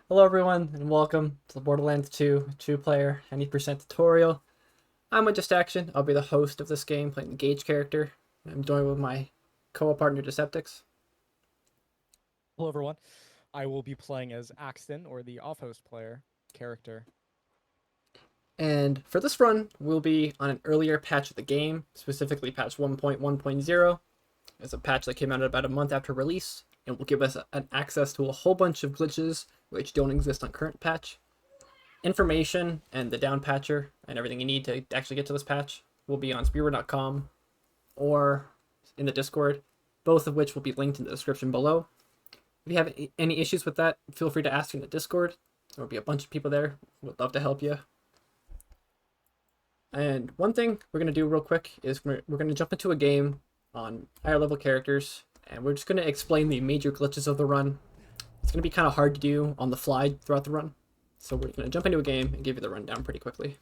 Hello everyone, and welcome to the Borderlands 2 two-player 90% tutorial. I'm just Axton. I'll be the host of this game, playing the Gaige character. I'm joined with my co-op partner Deceptix. Hello everyone. I will be playing as Axton, or the off-host player character. And for this run, we'll be on an earlier patch of the game, specifically patch 1.1.0. It's a patch that came out about a month after release, and will give us an access to a whole bunch of glitches which don't exist on current patch. Information and the down patcher and everything you need to actually get to this patch will be on speedrun.com or in the Discord, both of which will be linked in the description below. If you have any issues with that, feel free to ask in the Discord. There will be a bunch of people there. We'd love to help you. And one thing we're going to do real quick is we're going to jump into a game on higher level characters, and we're just going to explain the major glitches of the run. It's going to be kind of hard to do on the fly throughout the run, so we're going to jump into a game and give you the rundown pretty quickly.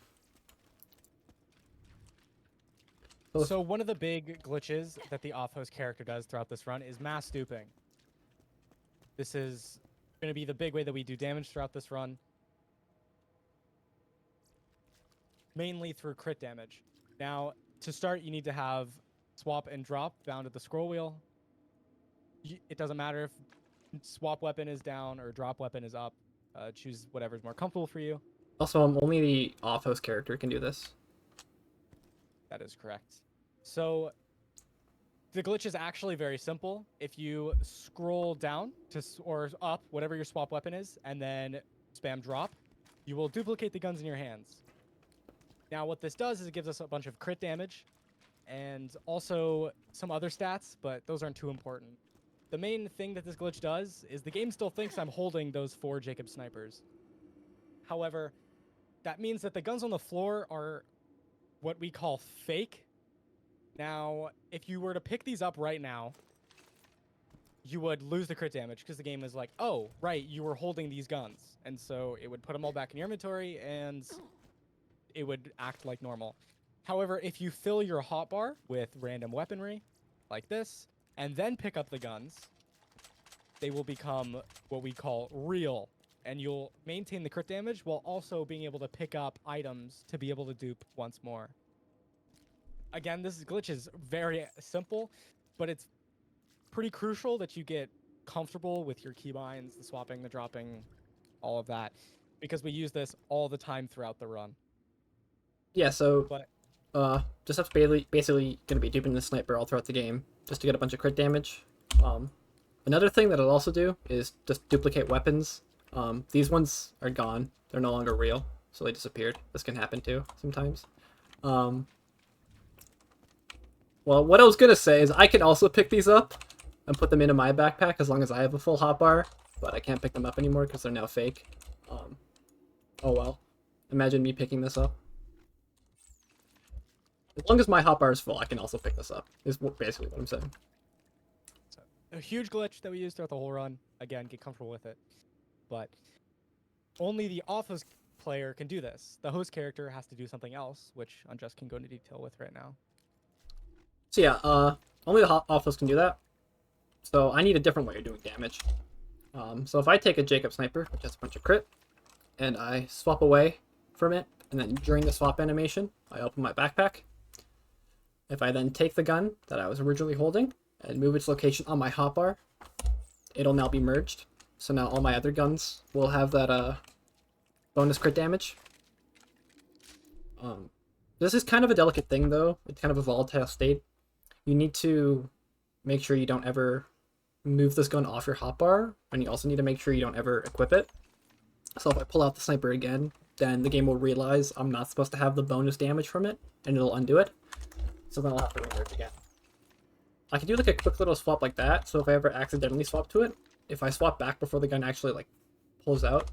So one of the big glitches that the off-host character does throughout this run is mass duping. This is going to be the big way that we do damage throughout this run, mainly through crit damage. Now, to start, you need to have swap and drop bound at the scroll wheel. It doesn't matter if swap weapon is down or drop weapon is up. Choose whatever's more comfortable for you. Also, only the off-host character can do this. That is correct. So the glitch is actually very simple. If you scroll down or up, whatever your swap weapon is, and then spam drop, you will duplicate the guns in your hands. Now what this does is it gives us a bunch of crit damage and also some other stats, but those aren't too important. The main thing that this glitch does is the game still thinks I'm holding those 4 Jacob snipers. However, that means that the guns on the floor are what we call fake. Now, if you were to pick these up right now, you would lose the crit damage because the game is like, oh, right, you were holding these guns. And so it would put them all back in your inventory and it would act like normal. However, if you fill your hotbar with random weaponry, like this, and then pick up the guns, they will become what we call real. And you'll maintain the crit damage while also being able to pick up items to be able to dupe once more. Again, this glitch is very simple, but it's pretty crucial that you get comfortable with your keybinds, the swapping, the dropping, all of that, because we use this all the time throughout the run. Yeah, so But just basically going to be duping the sniper all throughout the game just to get a bunch of crit damage. Another thing that it'll also do is just duplicate weapons. These ones are gone. They're no longer real, so they disappeared. This can happen too sometimes. Well, what I was going to say is I can also pick these up and put them into my backpack as long as I have a full hotbar, but I can't pick them up anymore because they're now fake. Oh well. Imagine me picking this up. As long as my hotbar is full, I can also pick this up, is basically what I'm saying. so, a huge glitch that we use throughout the whole run. Again, get comfortable with it. But only the off-host player can do this. The host character has to do something else, which Unjust can go into detail with right now. So yeah, only the off-host can do that. So I need a different way of doing damage. So if I take a Jacob sniper, which has a bunch of crit, and I swap away from it, and then during the swap animation, I open my backpack. If I then take the gun that I was originally holding and move its location on my hotbar, it'll now be merged. So now all my other guns will have that bonus crit damage. This is kind of a delicate thing though. It's kind of a volatile state. You need to make sure you don't ever move this gun off your hotbar, and you also need to make sure you don't ever equip it. So if I pull out the sniper again, then the game will realize I'm not supposed to have the bonus damage from it, and it'll undo it. So then I'll have to remerge again. I can do like a quick little swap like that, so if I ever accidentally swap to it, if I swap back before the gun actually like pulls out,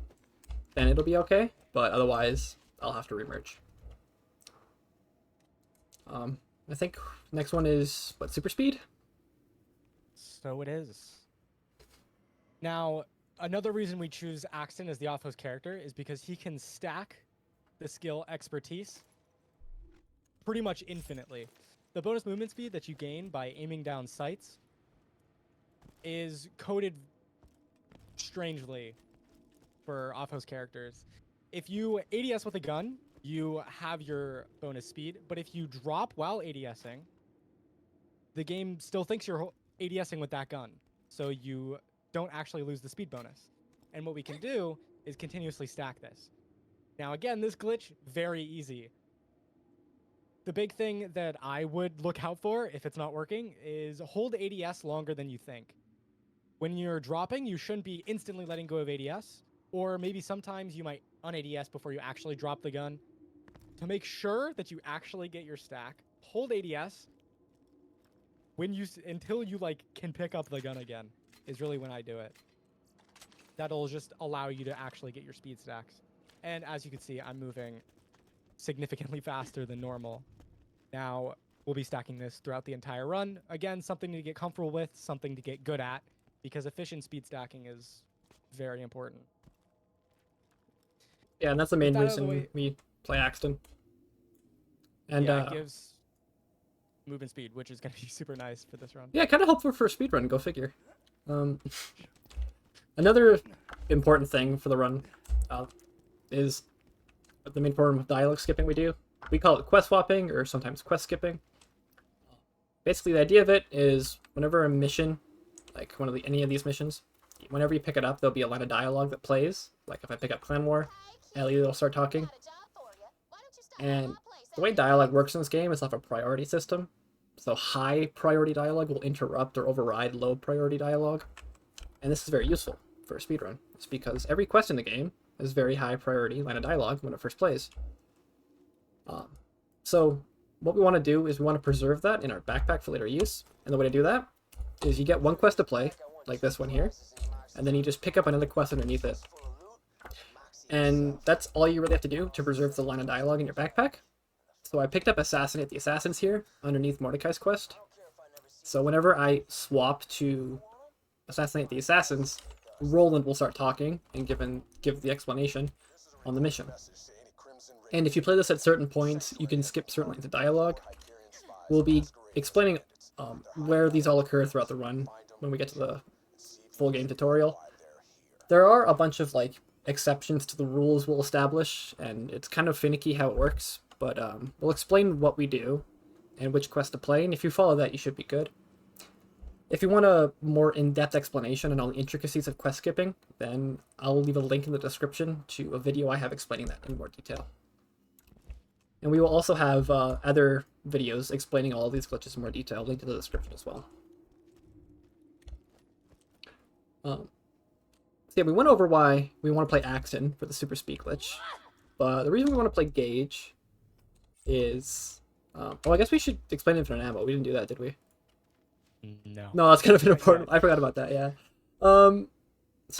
then it'll be okay, but otherwise I'll have to remerge. I think next one is, what, super speed? So it is. Now, another reason we choose Axton as the off-host character is because he can stack the skill expertise pretty much infinitely. The bonus movement speed that you gain by aiming down sights is coded strangely. for off-host characters. If you ADS with a gun, you have your bonus speed, but if you drop while ADSing, the game still thinks you're ADSing with that gun, so you don't actually lose the speed bonus. And what we can do is continuously stack this. Now again, this glitch, very easy. The big thing that I would look out for if it's not working is hold ADS longer than you think. When you're dropping, you shouldn't be instantly letting go of ADS, or maybe sometimes you might un-ADS before you actually drop the gun. To make sure that you actually get your stack, hold ADS until you like can pick up the gun again is really when I do it. That'll just allow you to actually get your speed stacks. And as you can see, I'm moving significantly faster than normal. Now, we'll be stacking this throughout the entire run. Again, something to get comfortable with, something to get good at, because efficient speed stacking is very important. Yeah, and that's the main reason we play Axton. And yeah, it gives movement speed, which is going to be super nice for this run. Yeah, kind of helpful for a speedrun, go figure. Another important thing for the run is the main form of dialogue skipping we do. We call it quest swapping, or sometimes quest skipping. Basically, the idea of it is whenever a mission, like any of these missions, whenever you pick it up, there'll be a line of dialogue that plays. Like if I pick up Clan War, Ellie will start talking. And the way dialogue works in this game is off a priority system. So high priority dialogue will interrupt or override low priority dialogue. And this is very useful for a speedrun. It's because every quest in the game is very high priority line of dialogue when it first plays. So what we want to do is we want to preserve that in our backpack for later use. And the way to do that is you get one quest to play, like this one here, and then you just pick up another quest underneath it. And that's all you really have to do to preserve the line of dialogue in your backpack. So I picked up Assassinate the Assassins here, underneath Mordecai's quest. So whenever I swap to Assassinate the Assassins, Roland will start talking and give the explanation on the mission. And if you play this at certain points, you can skip certain lines of dialogue. We'll be explaining where these all occur throughout the run when we get to the full game tutorial. There are a bunch of exceptions to the rules we'll establish, and it's kind of finicky how it works, but we'll explain what we do and which quest to play, and if you follow that, you should be good. If you want a more in-depth explanation on all the intricacies of quest skipping, then I'll leave a link in the description to a video I have explaining that in more detail. And we will also have other videos explaining all of these glitches in more detail, linked in the description as well. So yeah, we went over why we want to play Axton for the super speed glitch, but the reason we want to play Gaige is... well, I guess we should explain infinite ammo. We didn't do that, did we? No. No, that's kind of important. I forgot about that, yeah. So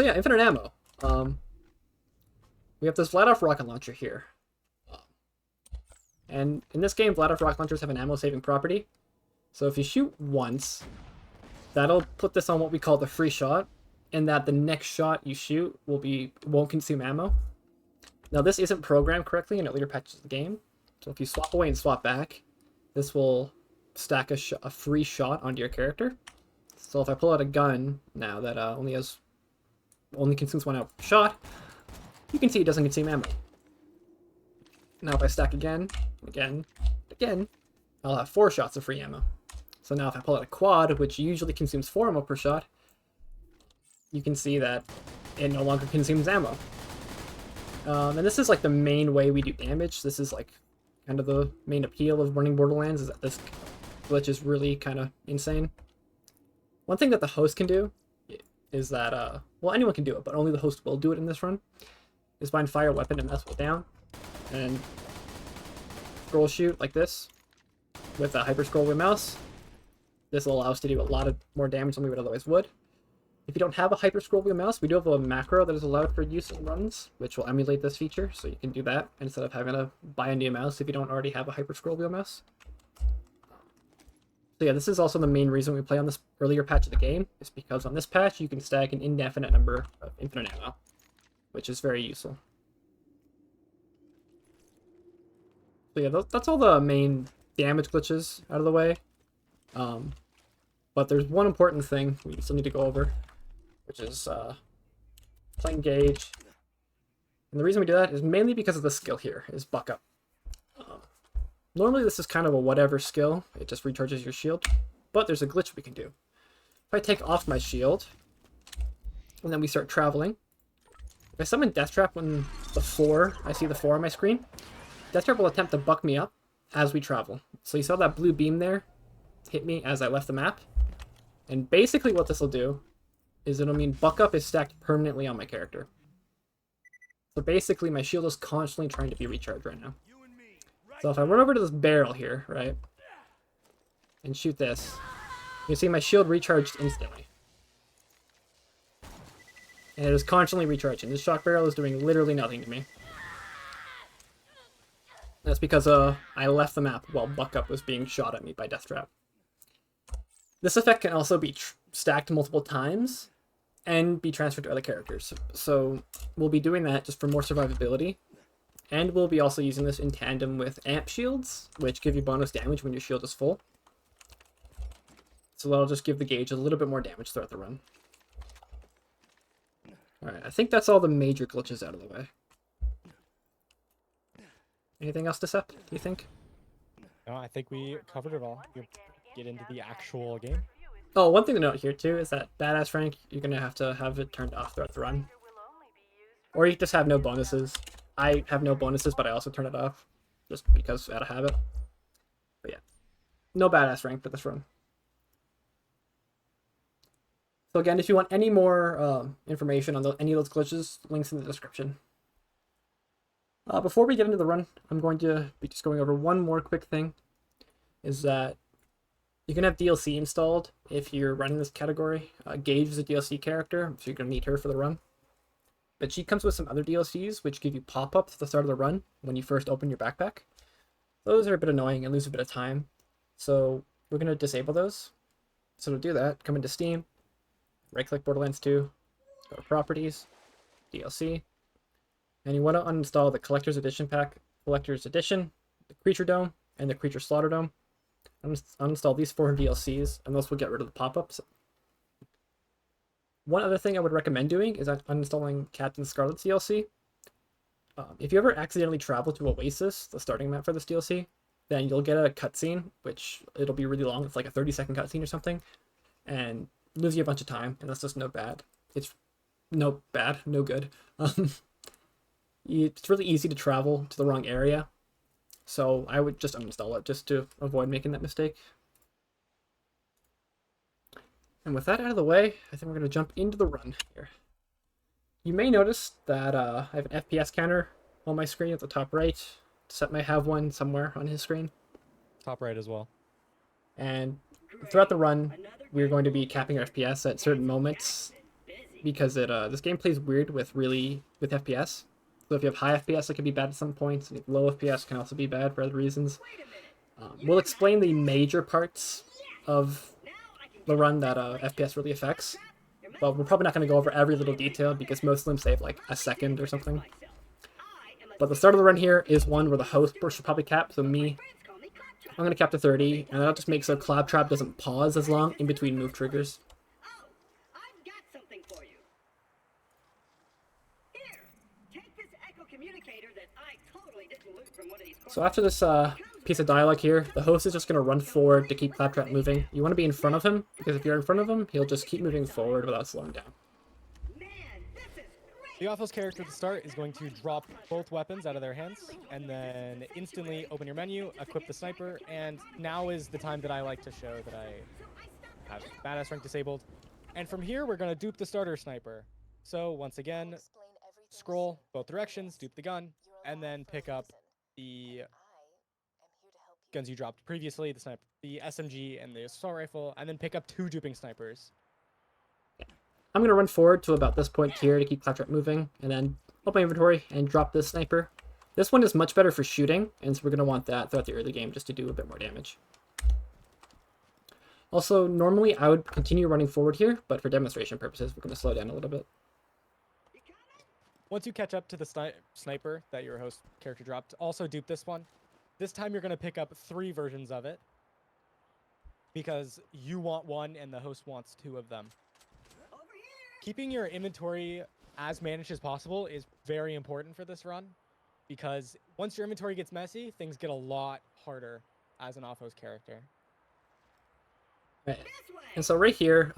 yeah, infinite ammo. We have this Vladoff rocket launcher here. And in this game, Vladoff rocket launchers have an ammo-saving property. So if you shoot once, that'll put this on what we call the free shot, and that the next shot you shoot won't consume ammo. Now this isn't programmed correctly in later patches of the game, so if you swap away and swap back, this will stack a free shot onto your character. So if I pull out a gun now that only consumes one shot, you can see it doesn't consume ammo. Now if I stack again, I'll have 4 shots of free ammo. So now if I pull out a quad, which usually consumes 4 ammo per shot, you can see that it no longer consumes ammo. And this is the main way we do damage. This is kind of the main appeal of running Borderlands, is that this glitch is really kind of insane. One thing that the host can do is that, well, anyone can do it, but only the host will do it in this run, is find fire weapon and mess it down, and scroll shoot like this with a hyper scroll wheel mouse. This will allow us to do a lot of more damage than we would otherwise would. If you don't have a hyper scroll wheel mouse, we do have a macro that is allowed for use in runs, which will emulate this feature, so you can do that instead of having to buy a new mouse if you don't already have a hyper scroll wheel mouse. So yeah, this is also the main reason we play on this earlier patch of the game, is because on this patch you can stack an indefinite number of infinite ammo, which is very useful. So yeah, that's all the main damage glitches out of the way. But there's one important thing we still need to go over, which is playing Gaige And the reason we do that is mainly because of the skill here, is Buck Up. Normally this is kind of a whatever skill, it just recharges your shield, but there's a glitch we can do. If I take off my shield, and then we start traveling, if I summon Deathtrap when I see the 4 on my screen, Deathtrap will attempt to buck me up as we travel. So you saw that blue beam there hit me as I left the map, and basically what this will do is it'll mean Buck Up is stacked permanently on my character. So basically my shield is constantly trying to be recharged right now. So if I run over to this barrel here, right, and shoot this, you see my shield recharged instantly. And it is constantly recharging. This shock barrel is doing literally nothing to me. That's because I left the map while Buck Up was being shot at me by Deathtrap. This effect can also be stacked multiple times and be transferred to other characters. So we'll be doing that just for more survivability. And we'll be also using this in tandem with amp shields, which give you bonus damage when your shield is full. So that'll just give the Gaige a little bit more damage throughout the run. Alright, I think that's all the major glitches out of the way. Anything else to Sep, do you think? No, I think we covered it all. We'll get into the actual game. Oh, one thing to note here too is that Badass rank, you're going to have it turned off throughout the run. Or you just have no bonuses. I have no bonuses, but I also turn it off, just because out of habit. But yeah, no Badass rank for this run. So again, if you want any more information on any of those glitches, links in the description. Before we get into the run, I'm going to be just going over one more quick thing, is that you can have DLC installed if you're running this category. Gaige is a DLC character, so you're going to need her for the run. But she comes with some other DLCs, which give you pop-ups at the start of the run when you first open your backpack. Those are a bit annoying and lose a bit of time, so we're going to disable those. So to do that, come into Steam, right-click Borderlands 2, go to Properties, DLC, and you want to uninstall the Collector's Edition pack, Collector's Edition, the Creature Dome, and the Creature Slaughter Dome. Uninstall these 4 DLCs, and those will get rid of the pop-ups. One other thing I would recommend doing is uninstalling Captain Scarlet's DLC. If you ever accidentally travel to Oasis, the starting map for this DLC, then you'll get a cutscene, which it'll be really long. It's like a 30-second cutscene or something, and lose you a bunch of time, and that's just no bad. It's no good. It's really easy to travel to the wrong area, so I would just uninstall it just to avoid making that mistake. And with that out of the way, I think we're going to jump into the run here. You may notice that I have an FPS counter on my screen at the top right. Sep may have one somewhere on his screen. Top right as well. And throughout the run, we're going to be capping our FPS at certain moments because this game plays weird with FPS. So if you have high FPS, it can be bad at some points, and low FPS can also be bad for other reasons. We'll explain the major parts of the run that FPS really affects, but we're probably not going to go over every little detail because most of them save like a second or something. But the start of the run here is one where the host should probably cap, so I'm going to cap to 30, and that just makes so Claptrap doesn't pause as long in between move triggers. So after this piece of dialogue here, the host is just going to run forward to keep Claptrap moving. You want to be in front of him, because if you're in front of him, he'll just keep moving forward without slowing down. The Offals character at the start is going to drop both weapons out of their hands, and then instantly open your menu, equip the sniper, and now is the time that I like to show that I have Badass rank disabled. And from here, we're going to dupe the starter sniper. So once again, scroll both directions, dupe the gun, and then pick up the guns you dropped previously, the SMG and the assault rifle, and then pick up 2 duping snipers. I'm going to run forward to about this point here to keep Claptrap moving, and then open my inventory and drop this sniper. This one is much better for shooting, and so we're going to want that throughout the early game just to do a bit more damage. Also, normally I would continue running forward here, but for demonstration purposes, we're going to slow down a little bit. Once you catch up to the sniper that your host character dropped, also dupe this one. This time you're going to pick up 3 versions of it, because you want one and the host wants 2 of them. Keeping your inventory as managed as possible is very important for this run, because once your inventory gets messy, things get a lot harder as an off-host character. Right. And so right here,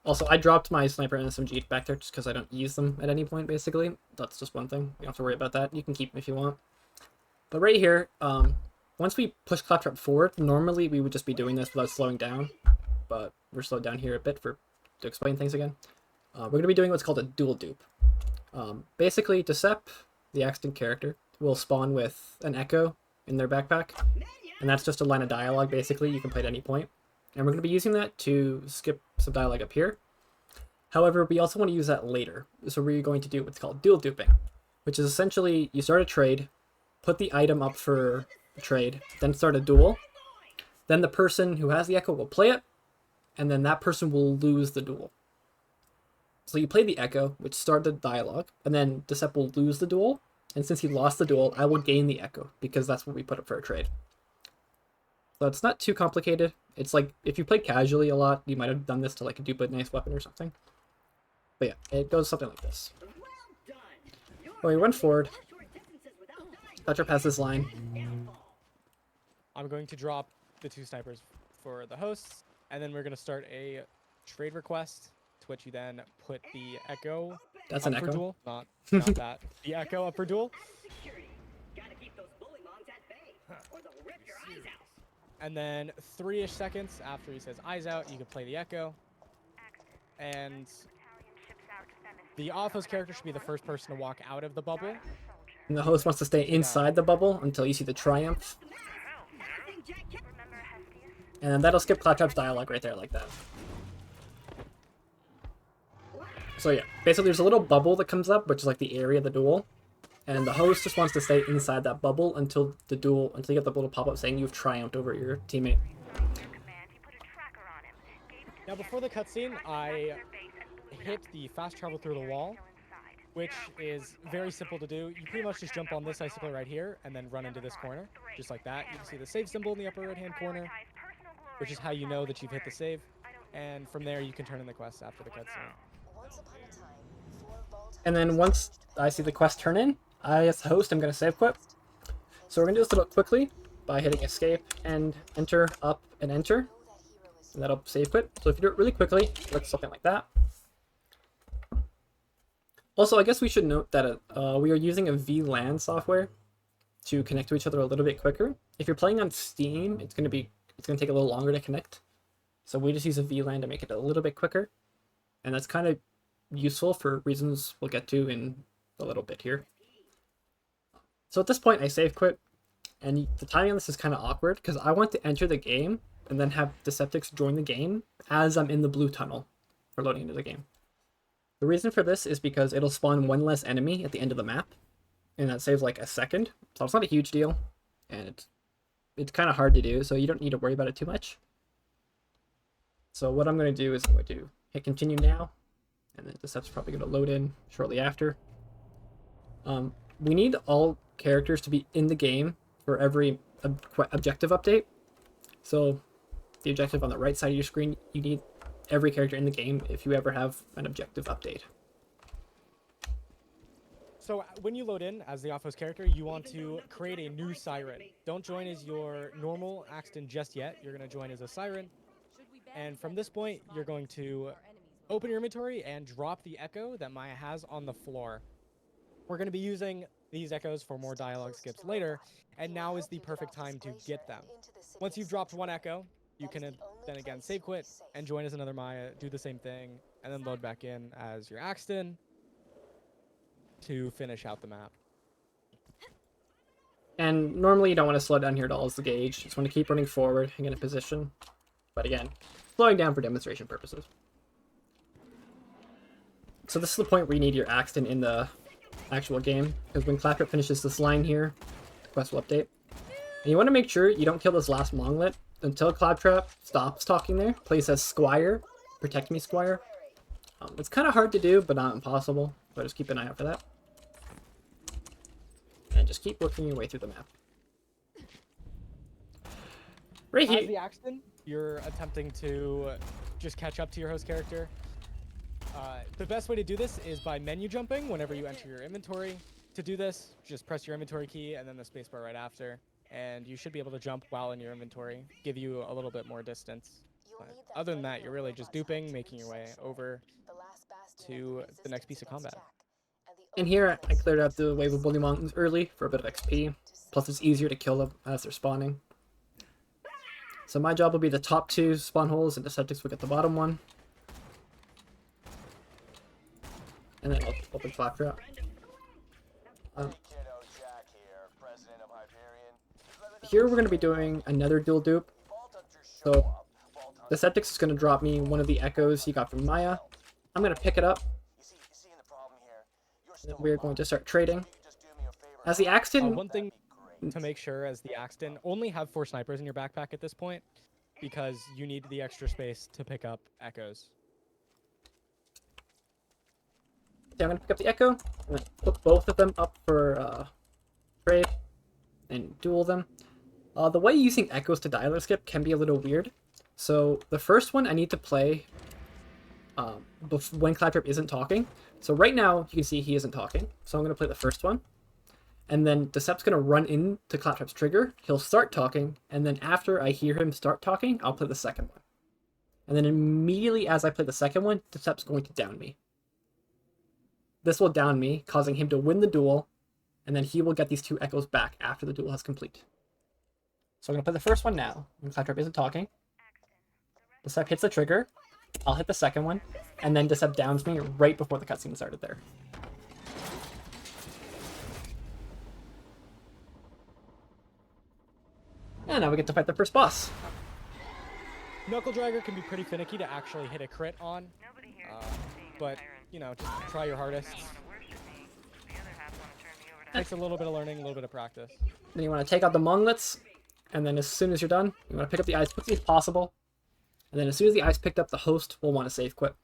also I dropped my sniper and SMG back there just because I don't use them at any point, basically. That's just one thing. You don't have to worry about that. You can keep them if you want. But right here, once we push Claptrap forward, normally we would just be doing this without slowing down, but we're slowed down here a bit to explain things again. We're going to be doing what's called a dual dupe. Basically, Decep, the Axton character, will spawn with an echo in their backpack, and that's just a line of dialogue, basically. You can play at any point. And we're going to be using that to skip some dialogue up here. However, we also want to use that later. So we're going to do what's called dual duping, which is essentially you start a trade, put the item up for a trade, then start a duel. Then the person who has the echo will play it, and then that person will lose the duel. So you play the echo, which started the dialogue, and then Decep will lose the duel, and since he lost the duel, I will gain the echo, because that's what we put up for a trade. So it's not too complicated. It's like, if you play casually a lot, you might have done this to like dupe a nice weapon or something. But yeah, it goes something like this. When we run forward, Claptrap has this line. I'm going to drop the 2 snipers for the hosts, and then we're going to start a trade request, to which you then put the echo That's up an for echo. duel. Not that. The echo up for duel. And then 3-ish seconds after he says eyes out, you can play the echo. And the off-host character should be the first person to walk out of the bubble. And the host wants to stay inside the bubble until you see the triumph. And then that'll skip Claptrap's dialogue right there like that. So yeah, basically there's a little bubble that comes up, which is like the area of the duel. And the host just wants to stay inside that bubble until you get the little pop-up saying you've triumphed over your teammate. Now before the cutscene, I hit the fast travel through the wall, which is very simple to do. You pretty much just jump on this icicle right here and then run into this corner, just like that. You can see the save symbol in the upper right-hand corner, which is how you know that you've hit the save. And from there, you can turn in the quest after the cutscene. And then once I see the quest turn in, I, as the host, am going to save quit. So we're going to do this a little quickly by hitting escape and enter, up, and enter. And that'll save quit. So if you do it really quickly, it looks something like that. Also, I guess we should note that we are using a VLAN software to connect to each other a little bit quicker. If you're playing on Steam, it's going to take a little longer to connect. So we just use a VLAN to make it a little bit quicker. And that's kind of useful for reasons we'll get to in a little bit here. So at this point, I save quit, and the timing on this is kind of awkward because I want to enter the game and then have Deceptix join the game as I'm in the blue tunnel for loading into the game. The reason for this is because it'll spawn one less enemy at the end of the map, and that saves like a second, so it's not a huge deal, and it's kind of hard to do, so you don't need to worry about it too much. So what I'm going to do is I'm going to hit continue now, and then Decept's probably going to load in shortly after. We need all characters to be in the game for every objective update. So the objective on the right side of your screen, you need every character in the game if you ever have an objective update. So when you load in as the off-host character, you want to create a new siren. Don't join as your normal Axton just yet. You're going to join as a siren. And from this point, you're going to open your inventory and drop the echo that Maya has on the floor. We're going to be using these echoes for more dialogue skips later, and now is the perfect time to get them. Once you've dropped one echo, you can then again save quit and join as another Maya, do the same thing, and then load back in as your Axton to finish out the map. And normally you don't want to slow down here at all as the Gaige. You just want to keep running forward and get in position. But again, slowing down for demonstration purposes. So this is the point where you need your Axton in the actual game, because when Claptrap finishes this line here, the quest will update. And you want to make sure you don't kill this last Monglet until Claptrap stops talking there. Plays as Squire. Protect me, Squire. It's kind of hard to do, but not impossible. So just keep an eye out for that. And just keep working your way through the map. Right here. As the Axton, you're attempting to just catch up to your host character. The best way to do this is by menu jumping whenever you enter your inventory. To do this, just press your inventory key and then the spacebar right after, and you should be able to jump while in your inventory, give you a little bit more distance. But other than that, you're really just duping, making your way over to the next piece of combat. And here, I cleared out the wave of bully monsters early for a bit of XP, plus it's easier to kill them as they're spawning. So my job will be the top 2 spawn holes, and the Decepticons will get the bottom one. And then I'll open Claptrap. Here we're going to be doing another dual dupe. So the Decepticons is going to drop me one of the echoes he got from Maya. I'm going to pick it up. And then we're going to start trading. As the Axton... One thing to make sure as the Axton, only have 4 snipers in your backpack at this point, because you need the extra space to pick up echoes. Yeah, I'm going to pick up the echo. I'm going to put both of them up for trade and duel them. The way using echoes to dialer skip can be a little weird. So the first one I need to play when Claptrap isn't talking. So right now you can see he isn't talking. So I'm going to play the first one. And then Decep's going to run into Claptrap's trigger. He'll start talking. And then after I hear him start talking, I'll play the second one. And then immediately as I play the second one, Decep's going to down me. This will down me, causing him to win the duel. And then he will get these 2 echoes back after the duel has complete. So I'm going to play the first one now, when Claptrap isn't talking. Decep hits the trigger, I'll hit the second one, and then Decep downs me right before the cutscene started there. And now we get to fight the first boss. Knuckle Dragger can be pretty finicky to actually hit a crit on, but, you know, just try your hardest. Takes a little bit of learning, a little bit of practice. Then you want to take out the monglets. And then as soon as you're done, you want to pick up the ice as quickly as possible. And then as soon as the ice picked up, the host will want to save quit.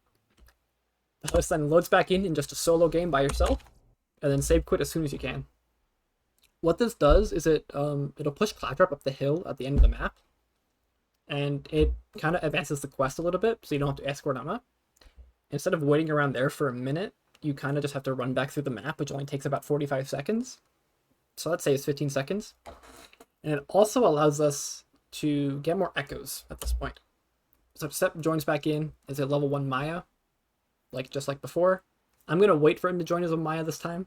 The host then loads back in just a solo game by yourself. And then save quit as soon as you can. What this does is it'll push Claptrap up the hill at the end of the map. And it kind of advances the quest a little bit, so you don't have to escort him up. Instead of waiting around there for a minute, you kind of just have to run back through the map, which only takes about 45 seconds. So that saves 15 seconds. And it also allows us to get more echoes at this point. So Step joins back in as a level 1 Maya, just like before. I'm going to wait for him to join as a Maya this time,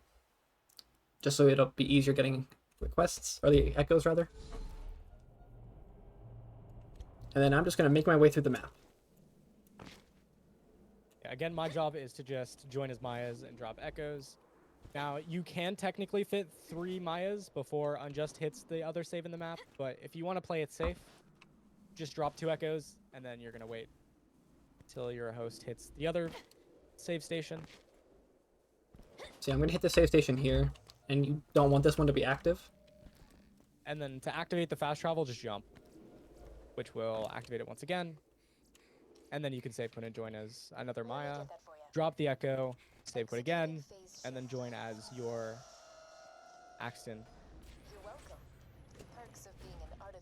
just so it'll be easier getting the quests, or the echoes rather. And then I'm just going to make my way through the map. Yeah, again, my job is to just join as Mayas and drop echoes. Now, you can technically fit 3 Mayas before Unjust hits the other save in the map, but if you want to play it safe, just drop 2 echoes, and then you're going to wait until your host hits the other save station. So I'm going to hit the save station here, and you don't want this one to be active. And then to activate the fast travel, just jump, which will activate it once again. And then you can save quit and join as another Maya, drop the echo, save quit again, and then join as your Axton.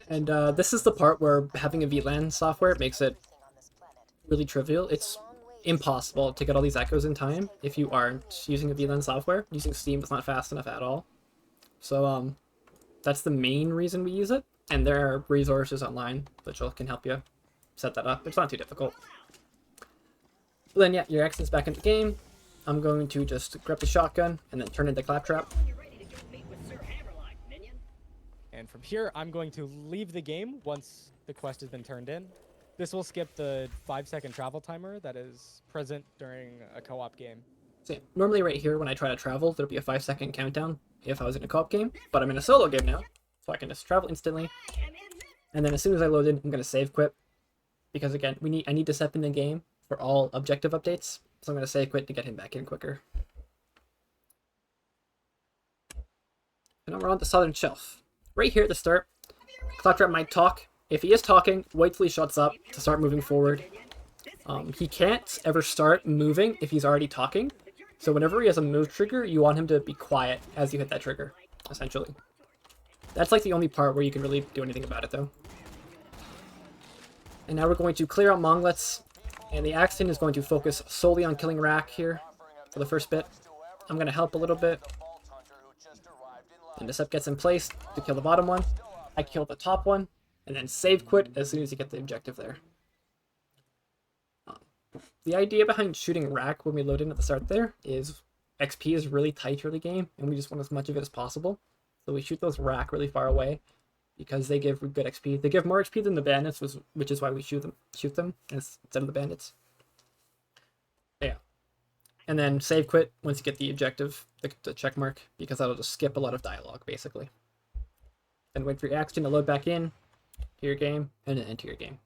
And this is the part where having a VLAN software makes it really trivial. It's impossible to get all these echoes in time if you aren't using a VLAN software. Using Steam is not fast enough at all. So that's the main reason we use it. And there are resources online that can help you set that up. It's not too difficult. But then yeah, your Axton's back in the game. I'm going to just grab the shotgun and then turn into Claptrap. And from here, I'm going to leave the game once the quest has been turned in. This will skip the 5-second travel timer that is present during a co-op game. So normally right here, when I try to travel, there'll be a 5-second countdown if I was in a co-op game, but I'm in a solo game now, so I can just travel instantly. And then as soon as I load in, I'm going to save quit, because again, I need to step in the game for all objective updates, so I'm going to save quit to get him back in quicker. And now we're on the southern shelf. Right here at the start, Claptrap might talk. If he is talking, wait till he shuts up to start moving forward. He can't ever start moving if he's already talking. So whenever he has a move trigger, you want him to be quiet as you hit that trigger, essentially. That's like the only part where you can really do anything about it, though. And now we're going to clear out monglets And the Axton is going to focus solely on killing Rack here for the first bit. I'm going to help a little bit. And the Decept gets in place to kill the bottom one. I kill the top one, and then save quit as soon as you get the objective there. The idea behind shooting Rack when we load in at the start there is XP is really tight early game, and we just want as much of it as possible. So we shoot those Rack really far away because they give good XP. They give more XP than the bandits, which is why we shoot them instead of the bandits. Yeah. And then save quit once you get the objective, the check mark, because that'll just skip a lot of dialogue, basically. Then wait for your Axton to load back in to your game, and then enter your game.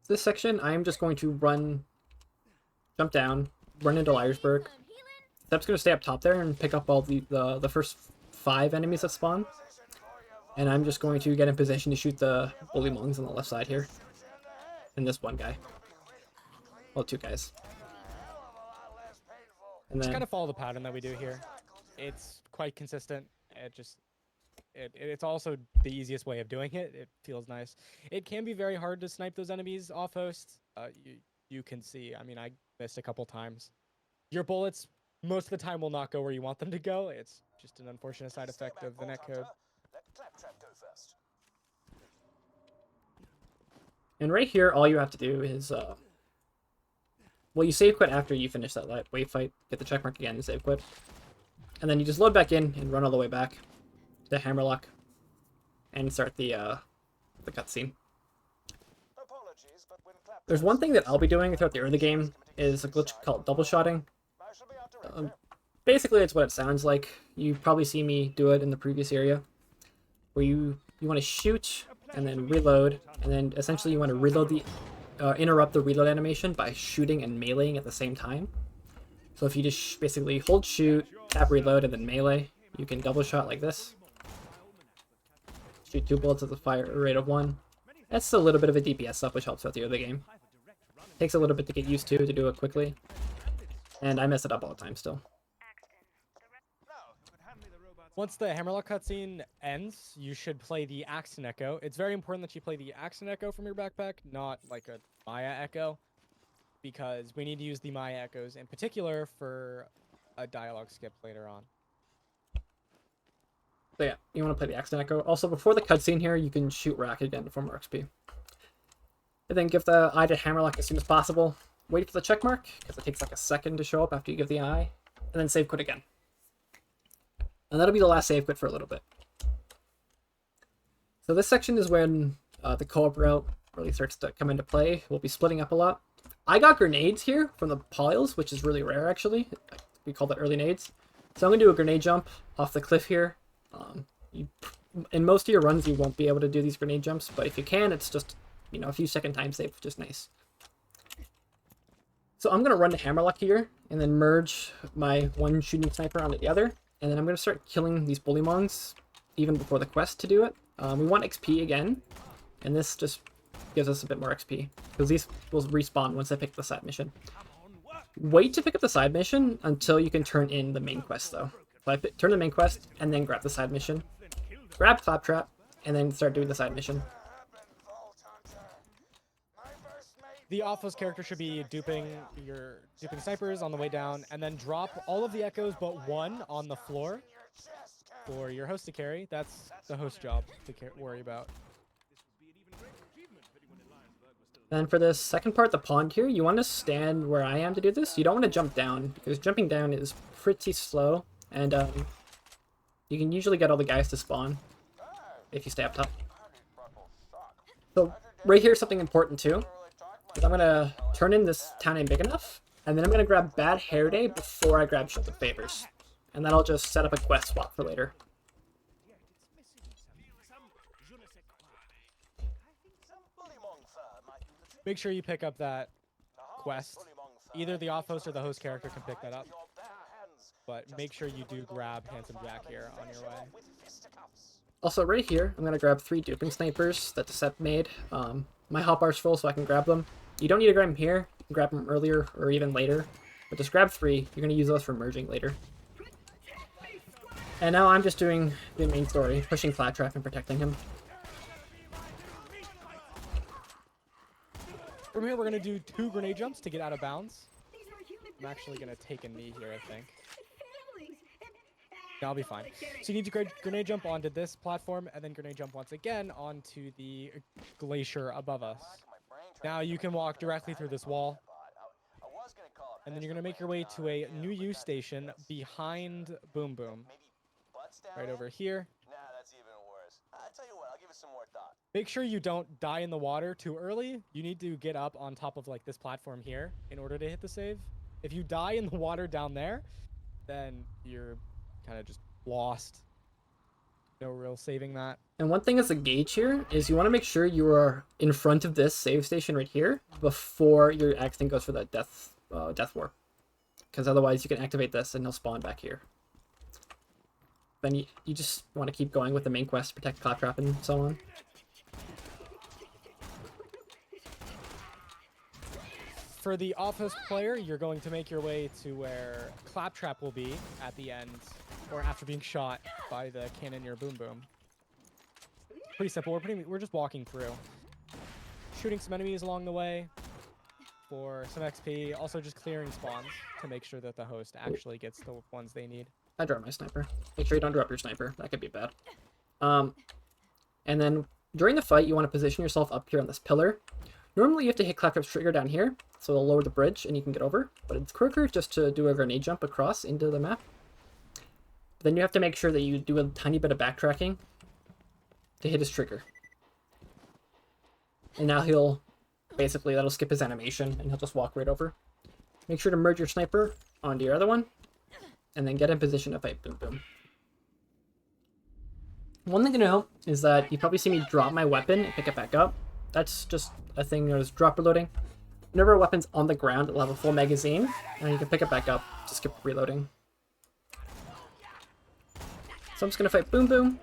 This section, I am just going to jump down, run into Liarsburg. Step's going to stay up top there and pick up all the first 5 enemies that spawn. And I'm just going to get in position to shoot the Bullymong's on the left side here. And this one guy. Well, 2 guys. And then Just kind of follow the pattern that we do here. It's quite consistent. It's also the easiest way of doing it. It feels nice. It can be very hard to snipe those enemies off host. You can see, I mean, I missed a couple times. Your bullets, most of the time, will not go where you want them to go. It's just an unfortunate side effect of the netcode. And right here, all you have to do is, well, you save quit after you finish that wave fight, get the checkmark again and save quit. And then you just load back in and run all the way back to Hammerlock and start the cutscene. There's one thing that I'll be doing throughout the early game is a glitch called double shotting. Basically, it's what it sounds like. You probably see me do it in the previous area, where you want to shoot and then reload, and then essentially you want to reload interrupt the reload animation by shooting and meleeing at the same time. So if you just basically hold shoot, tap reload, and then melee, you can double shot like this. Shoot 2 bullets at the fire rate of 1. That's a little bit of a DPS stuff, which helps throughout the early game. Takes a little bit to get used to do it quickly. And I mess it up all the time still. Once the Hammerlock cutscene ends, you should play the Axton Echo. It's very important that you play the Axton Echo from your backpack, not like a Maya Echo, because we need to use the Maya Echoes in particular for a dialogue skip later on. So yeah, you want to play the Axton Echo. Also, before the cutscene here, you can shoot Rack again for more XP. And then give the eye to Hammerlock as soon as possible. Wait for the check mark, because it takes like a second to show up after you give the eye. And then save quit again. And that'll be the last save quit for a little bit. So this section is when the co-op route really starts to come into play. We'll be splitting up a lot. I got grenades here from the piles, which is really rare actually. We call that early nades. So I'm going to do a grenade jump off the cliff here. In most of your runs, you won't be able to do these grenade jumps, but if you can, it's just, you know, a few second time save, which is nice. So I'm going to run to Hammerlock here, and then merge my one shooting sniper onto the other, and then I'm going to start killing these Bullymongs even before the quest to do it. We want XP again, and this just gives us a bit more XP, because these will respawn once I pick the side mission. Wait to pick up the side mission until you can turn in the main quest, though. So I turn the main quest, and then grab the side mission. Grab Claptrap, and then start doing the side mission. The off-host character should be duping snipers on the way down, and then drop all of the echoes but one on the floor for your host to carry. That's the host job to worry about. And for the second part, the pond here, you want to stand where I am to do this. You don't want to jump down, because jumping down is pretty slow, and you can usually get all the guys to spawn if you stay up top. So right here is something important too. I'm going to turn in this town ain't big enough, and then I'm going to grab Bad Hair Day before I grab Shut the Favors. And that'll just set up a quest swap for later. Make sure you pick up that quest. Either the off-host or the host character can pick that up. But make sure you do grab Handsome Jack here on your way. Also right here, I'm going to grab 3 duping snipers that Decept made. My hotbar's full so I can grab them. You don't need to grab them here. You can grab them earlier or even later. But just grab 3. You're going to use those for merging later. And now I'm just doing the main story, pushing Claptrap and protecting him. From here, we're going to do 2 grenade jumps to get out of bounds. I'm actually going to take a knee here, I think. No, I'll be fine. So you need to grenade jump onto this platform, and then grenade jump once again onto the glacier above us. Now you can walk directly through this wall. And then you're going to make your way to a new use station behind Bewm. Right over here. Make sure you don't die in the water too early. You need to get up on top of like this platform here in order to hit the save. If you die in the water down there, then you're kind of just lost. No real saving that. And one thing as a gauge here is you want to make sure you are in front of this save station right here before your Axton goes for the death war. Because otherwise you can activate this and he'll spawn back here. Then you just want to keep going with the main quest, protect Claptrap and so on. For the office player, you're going to make your way to where Claptrap will be at the end, or after being shot by the cannon near Bewm. Pretty simple. We're just walking through, shooting some enemies along the way for some XP. Also, just clearing spawns to make sure that the host actually gets the ones they need. I dropped my sniper. Make sure you don't drop your sniper. That could be bad. And then during the fight, you want to position yourself up here on this pillar. Normally, you have to hit Claptrap's trigger down here, so it'll lower the bridge and you can get over. But it's quicker just to do a grenade jump across into the map. Then you have to make sure that you do a tiny bit of backtracking to hit his trigger. And now he'll, basically, that'll skip his animation and he'll just walk right over. Make sure to merge your sniper onto your other one, and then get in position to fight Bewm. One thing to know is that you probably see me drop my weapon and pick it back up. That's just a thing known as drop reloading. Whenever a weapon's on the ground, it'll have a full magazine, and you can pick it back up to skip reloading. So I'm just going to fight Bewm.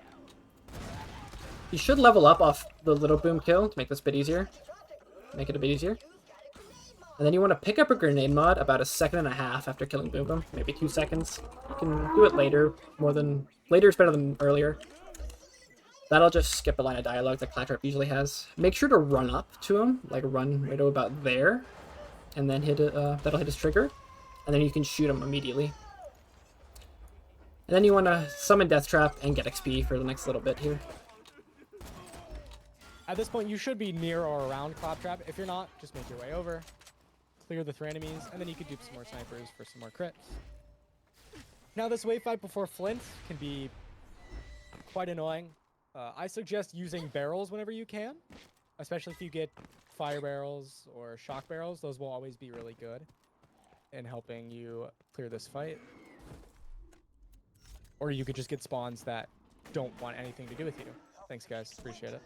You should level up off the little Bewm kill to make this a bit easier. Make it a bit easier. And then you want to pick up a grenade mod about 1.5 seconds after killing Bewm, maybe 2 seconds. You can do it later. Later is better than earlier. That'll just skip a line of dialogue that Claptrap usually has. Make sure to run up to him, like run right about there, and then that'll hit his trigger, and then you can shoot him immediately. And then you want to summon Death Trap and get XP for the next little bit here. At this point, you should be near or around Claptrap. If you're not, just make your way over, clear the 3 enemies, and then you can dupe some more snipers for some more crits. Now, this wave fight before Flint can be quite annoying. I suggest using barrels whenever you can, especially if you get fire barrels or shock barrels. Those will always be really good in helping you clear this fight. Or you could just get spawns that don't want anything to do with you. Thanks, guys. Appreciate it.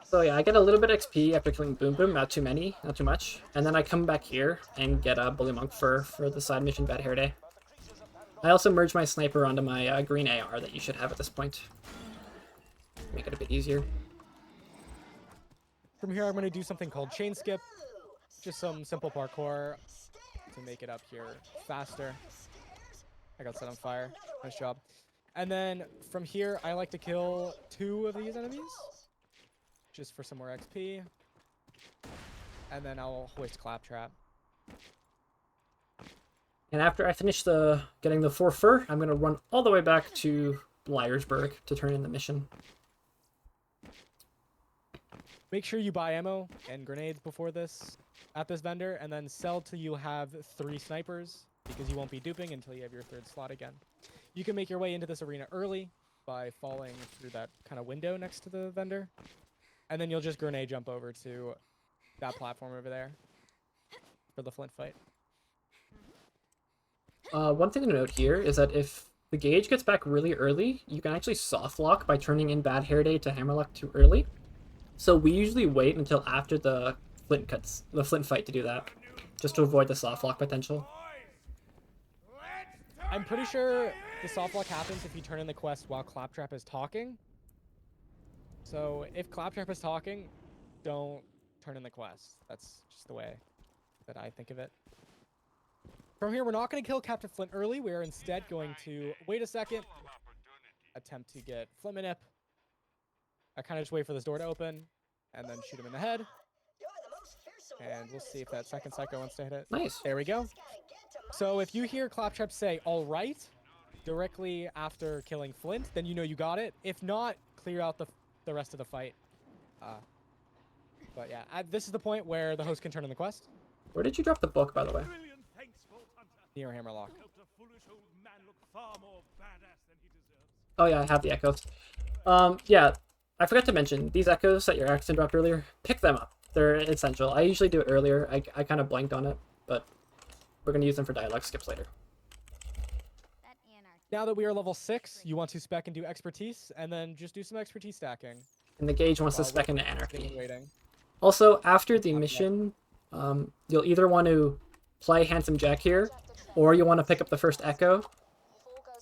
So yeah, I get a little bit of XP after killing Bewm, not too many, not too much. And then I come back here and get a Bully Monk for the side mission Bad Hair Day. I also merge my sniper onto my green AR that you should have at this point. Make it a bit easier. From here, I'm going to do something called chain skip. Just some simple parkour to make it up here faster. I got set on fire. Nice job. And then from here, I like to kill 2 of these enemies, just for some more XP. And then I'll hoist Claptrap. And after I finish getting the 4 fur, I'm going to run all the way back to Liarsburg to turn in the mission. Make sure you buy ammo and grenades before this at this vendor, and then sell till you have 3 snipers, because you won't be duping until you have your 3rd slot again. You can make your way into this arena early by falling through that kind of window next to the vendor, and then you'll just grenade jump over to that platform over there for the Flint fight. One thing to note here is that if the Gaige gets back really early, you can actually softlock by turning in Bad Hair Day to Hammerlock too early. So we usually wait until after the Flint fight to do that, just to avoid the softlock potential. I'm pretty sure the softlock happens if you turn in the quest while Claptrap is talking. So if Claptrap is talking, don't turn in the quest. That's just the way that I think of it. From here, we're not going to kill Captain Flint early. We are instead going to wait a second, attempt to get Fliminip. I kind of just wait for this door to open, and then shoot him in the head. And we'll see if that second Psycho wants to hit it. Nice. There we go. So if you hear Claptrap say, all right, directly after killing Flint, then you know you got it. If not, clear out the rest of the fight. But yeah, this is the point where the host can turn in the quest. Where did you drop the book, by the way? Near Hammerlock. Oh yeah, I have the echoes. Yeah, I forgot to mention, these echoes that your Axton dropped earlier, pick them up. They're essential. I usually do it earlier. I kind of blanked on it, but we're going to use them for dialogue skips later. Now that we are level 6, you want to spec and do expertise, and then just do some expertise stacking. And the Gaige wants to spec into Anarchy. Waiting. Also, after the mission, you'll either want to play Handsome Jack here, or you want to pick up the first Echo.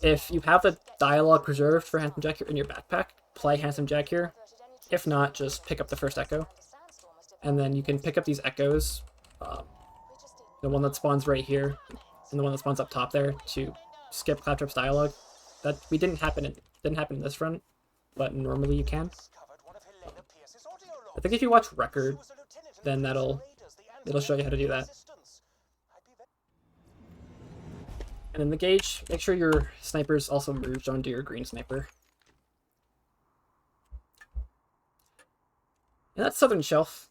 If you have the dialogue preserved for Handsome Jack here in your backpack, play Handsome Jack here. If not, just pick up the first Echo. And then you can pick up these Echoes, the one that spawns right here, and the one that spawns up top there, to skip Claptrap's dialogue. That didn't happen in this run, but normally you can. I think if you watch record, then it'll show you how to do that. And in the Gaige, make sure your sniper's also merged onto your green sniper. And that's Southern Shelf.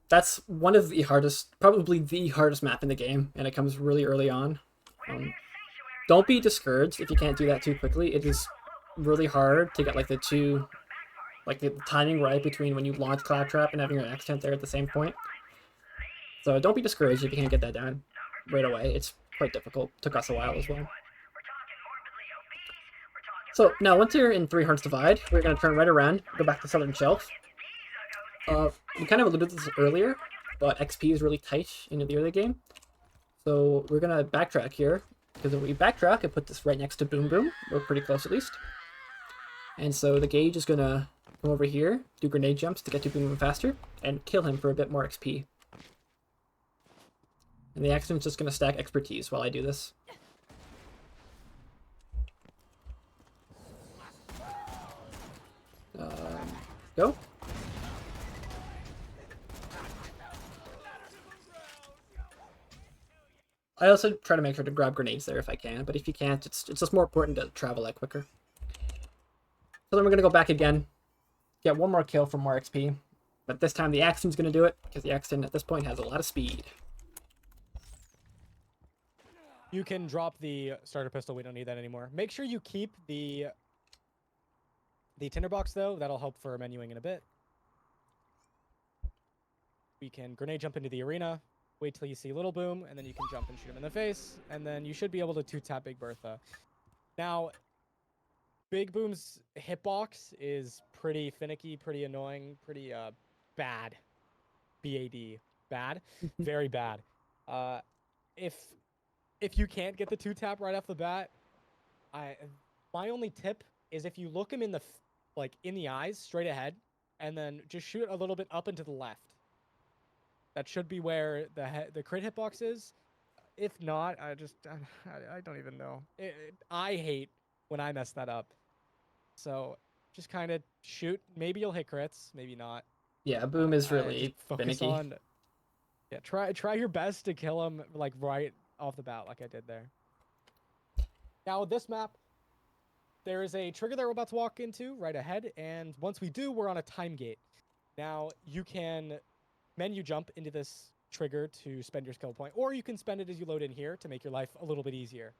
That's one of the hardest, probably the hardest map in the game, and it comes really early on. Don't be discouraged if you can't do that too quickly. It is really hard to get like the timing right between when you launch Claptrap and having your Axton there at the same point. So don't be discouraged if you can't get that down right away. It's quite difficult. Took us a while as well. So now once you're in Three Hearts Divide, we're going to turn right around, go back to Southern Shelf. We kind of alluded to this earlier, but XP is really tight in the early game. So we're going to backtrack here, because if we backtrack and put this right next to Bewm, we're pretty close at least. And so the Gaige is going to come over here, do grenade jumps to get to Bewm faster, and kill him for a bit more XP. And the Axton's just going to stack expertise while I do this. Go. I also try to make sure to grab grenades there if I can, but if you can't, it's just more important to travel that quicker. So then we're going to go back again, get one more kill for more XP, but this time the Axton's going to do it, because the Axton at this point has a lot of speed. You can drop the starter pistol, we don't need that anymore. Make sure you keep the tinderbox though, that'll help for menuing in a bit. We can grenade jump into the arena. Wait till you see Little Bewm, and then you can jump and shoot him in the face, and then you should be able to two-tap Big Bertha. Now, Big Boom's hitbox is pretty finicky, pretty annoying, pretty bad. B-A-D. Bad. Very bad. If you can't get the two-tap right off the bat, my only tip is if you look him in the eyes, straight ahead, and then just shoot a little bit up and to the left. That should be where the crit hitbox is. If not, I don't even know. I hate when I mess that up. So just kind of shoot. Maybe you'll hit crits, maybe not. Yeah, Bewm is really finicky. Yeah, try your best to kill him like right off the bat, like I did there. Now with this map, there is a trigger that we're about to walk into right ahead, and once we do, we're on a time gate. Now you can menu jump into this trigger to spend your skill point, or you can spend it as you load in here to make your life a little bit easier.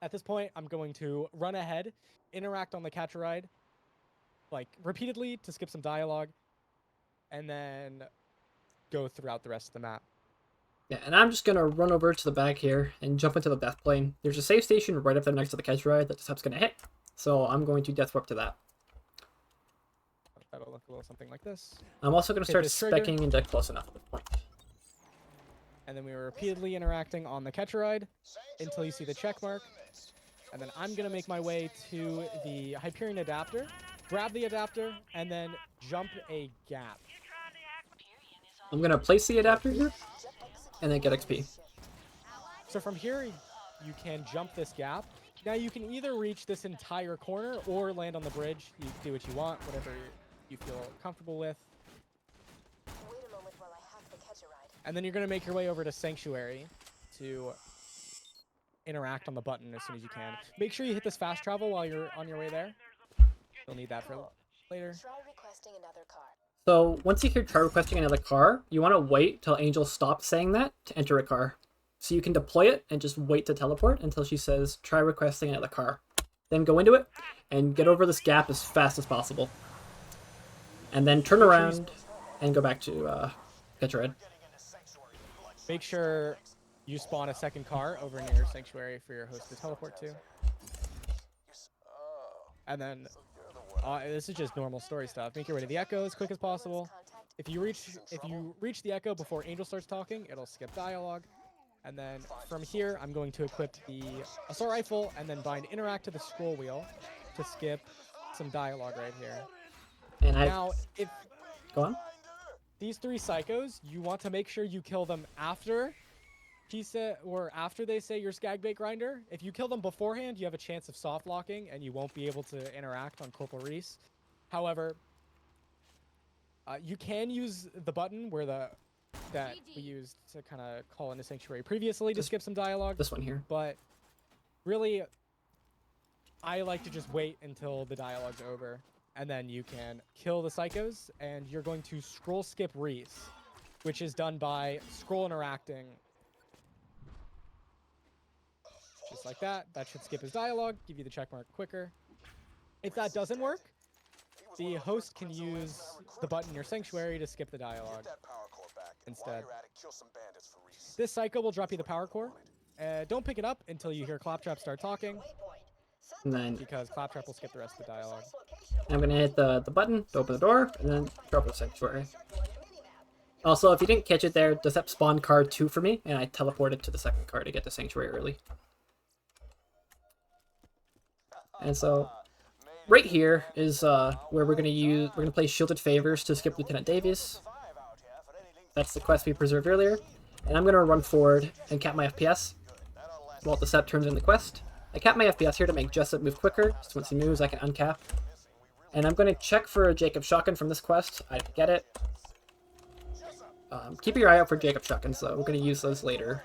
At this point, I'm going to run ahead, interact on the catcher ride, like repeatedly to skip some dialogue, and then go throughout the rest of the map. Yeah, and I'm just going to run over to the back here and jump into the death plane. There's a save station right up there next to the catcher ride that the step's going to hit, so I'm going to death warp to that. That'll look a little something like this. I'm also going to start speccing into close enough at this point. And then we were repeatedly interacting on the catcher ride until you see the check mark. And then I'm going to make my way to the Hyperion adapter, grab the adapter, and then jump a gap. I'm going to place the adapter here, and then get XP. So from here, you can jump this gap, Now you can either reach this entire corner or land on the bridge. You do what you want, whatever you feel comfortable with. Wait a moment while I hack the catch a ride. And then you're going to make your way over to Sanctuary to interact on the button as soon as you can. Make sure you hit this fast travel while you're on your way there. You'll need that for later. Try requesting another car. So once you hear try requesting another car, you want to wait till Angel stops saying that to enter a car. So you can deploy it and just wait to teleport until she says try requesting another car. Then go into it and get over this gap as fast as possible. And then turn around and go back to get your head. Make sure you spawn a second car over near Sanctuary for your host to teleport to. And then this is just normal story stuff. Make your way to the Echo as quick as possible. If you reach the Echo before Angel starts talking, it'll skip dialogue. And then from here, I'm going to equip the assault rifle and then bind interact to the scroll wheel to skip some dialogue right here. And Now, if go on. these 3 psychos, you want to make sure you kill them after after they say your skag bait grinder. If you kill them beforehand, you have a chance of soft locking and you won't be able to interact on Corporal Reese. However, you can use the button that we used to kind of call into Sanctuary previously to skip some dialogue. This one here. But really, I like to just wait until the dialogue's over, and then you can kill the psychos, and you're going to scroll skip Reese, which is done by scroll interacting. Just like that. That should skip his dialogue, give you the checkmark quicker. If that doesn't work, the host can use the button in your Sanctuary to skip the dialogue instead. This psycho will drop you the power core. Don't pick it up until you hear Claptrap start talking, And then because Claptrap will skip the rest of the dialogue. I'm going to hit the button to open the door and then drop the Sanctuary. Also, if you didn't catch it there, does that spawn card 2 for me? And I teleported to the second card to get the Sanctuary early. And so right here is where we're gonna play Shielded Favors to skip Lieutenant Davies. That's the quest we preserved earlier. And I'm gonna run forward and cap my FPS while the set turns in the quest. I cap my FPS here to make Jessup move quicker, so once he moves I can uncap. And I'm gonna check for a Jacob Shotgun from this quest. I didn't get it. Keep your eye out for Jacob Shotguns though, we're gonna use those later.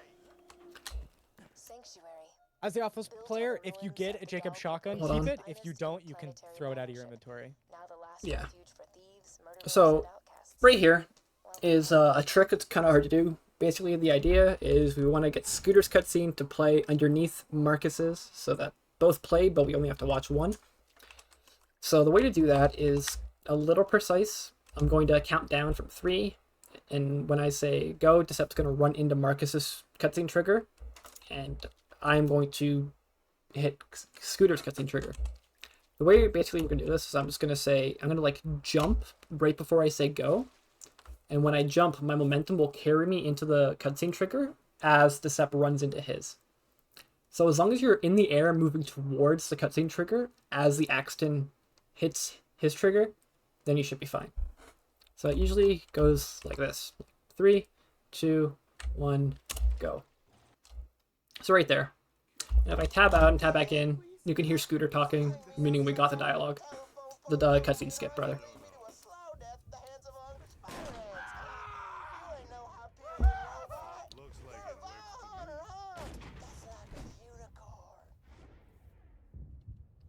As the office player, if you get a Jacob Shotgun, keep it. If you don't, you can throw it out of your inventory. Yeah. So, right here is a trick that's kind of hard to do. Basically, the idea is we want to get Scooter's cutscene to play underneath Marcus's, so that both play, but we only have to watch one. So the way to do that is a little precise. I'm going to count down from 3, and when I say go, Decept's going to run into Marcus's cutscene trigger, and I'm going to hit Scooter's cutscene trigger. The way basically we're going to do this is I'm just going to say, I'm going to like jump right before I say go. And when I jump, my momentum will carry me into the cutscene trigger as Decept runs into his. So as long as you're in the air moving towards the cutscene trigger as the Axton hits his trigger, then you should be fine. So it usually goes like this. 3, 2, 1, go. So right there. And if I tab out and tab back in, you can hear Scooter talking, meaning we got the dialogue. The cutscene skip, brother.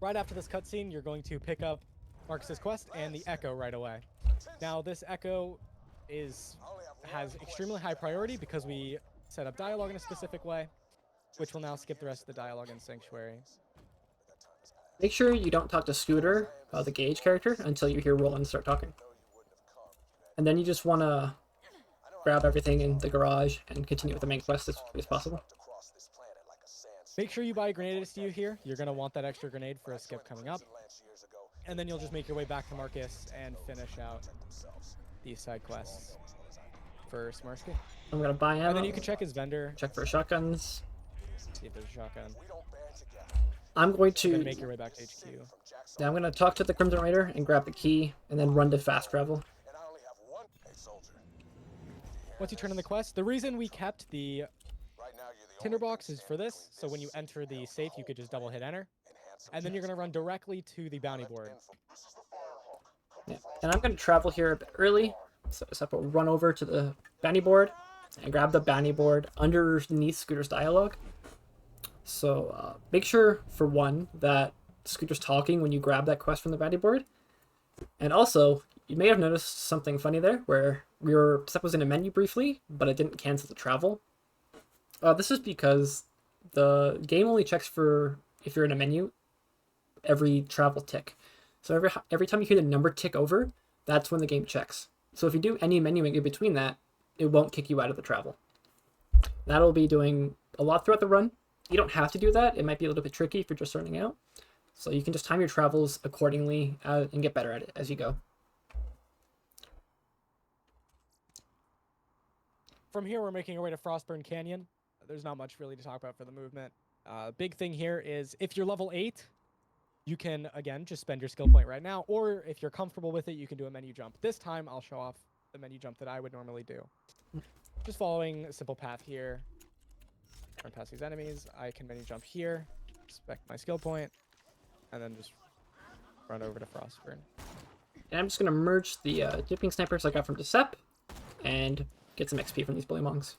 Right after this cutscene, you're going to pick up Marcus's quest and the Echo right away. Now, this Echo has extremely high priority because we set up dialogue in a specific way, which will now skip the rest of the dialogue in Sanctuary. Make sure you don't talk to Scooter, the Gaige character, until you hear Roland start talking. And then you just want to grab everything in the garage and continue with the main quest as quickly as possible. Make sure you buy a grenade SDU here. You're going to want that extra grenade for a skip coming up. And then you'll just make your way back to Marcus and finish out these side quests for Smarsky. I'm going to buy ammo. And then you can check his vendor. Check for shotguns. See if there's a shotgun. I'm going to then make your way back to HQ. Yeah, I'm going to talk to the Crimson Raider and grab the key and then run to fast travel. Once you turn in the quest, the reason we kept the tinderbox is for this, so when you enter the safe, you could just double hit enter, and then you're going to run directly to the bounty board. Yeah. And I'm going to travel here a bit early, so we'll run over to the bounty board and grab the bounty board underneath Scooter's dialogue. So make sure, for one, that Scooter's talking when you grab that quest from the bounty board. And also, you may have noticed something funny there, where your step was in a menu briefly, but it didn't cancel the travel. This is because the game only checks for, if you're in a menu, every travel tick. So every time you hear the number tick over, that's when the game checks. So if you do any menuing in between that, it won't kick you out of the travel. That'll be doing a lot throughout the run. You don't have to do that. It might be a little bit tricky if you're just starting out. So you can just time your travels accordingly and get better at it as you go. From here, we're making our way to Frostburn Canyon. There's not much really to talk about for the movement. Big thing here is if you're level 8, you can, again, just spend your skill point right now, or if you're comfortable with it, you can do a menu jump. This time, I'll show off the menu jump that I would normally do. Just following a simple path here. Run past these enemies. I can menu jump here, spec my skill point, and then just run over to Frostburn. And I'm just going to merge the Duping snipers I got from Decep and get some XP from these bully monks.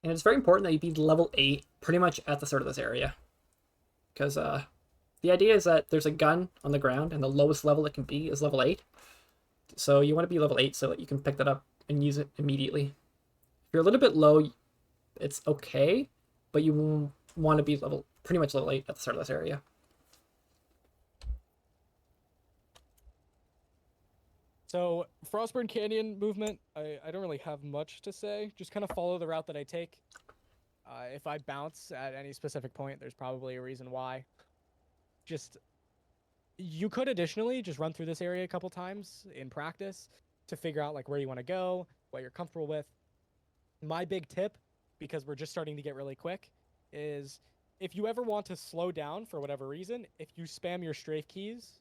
And it's very important that you be level 8 pretty much at the start of this area. Because the idea is that there's a gun on the ground and the lowest level it can be is level 8. So you want to be level 8 so that you can pick that up and use it immediately. If you're a little bit low, it's okay, but you want to be pretty much level 8 at the start of this area. So, Frostburn Canyon movement, I don't really have much to say. Just kind of follow the route that I take. If I bounce at any specific point, there's probably a reason why. You could additionally just run through this area a couple times in practice to figure out like where you want to go, what you're comfortable with. My big tip, because we're just starting to get really quick, is if you ever want to slow down for whatever reason, if you spam your strafe keys,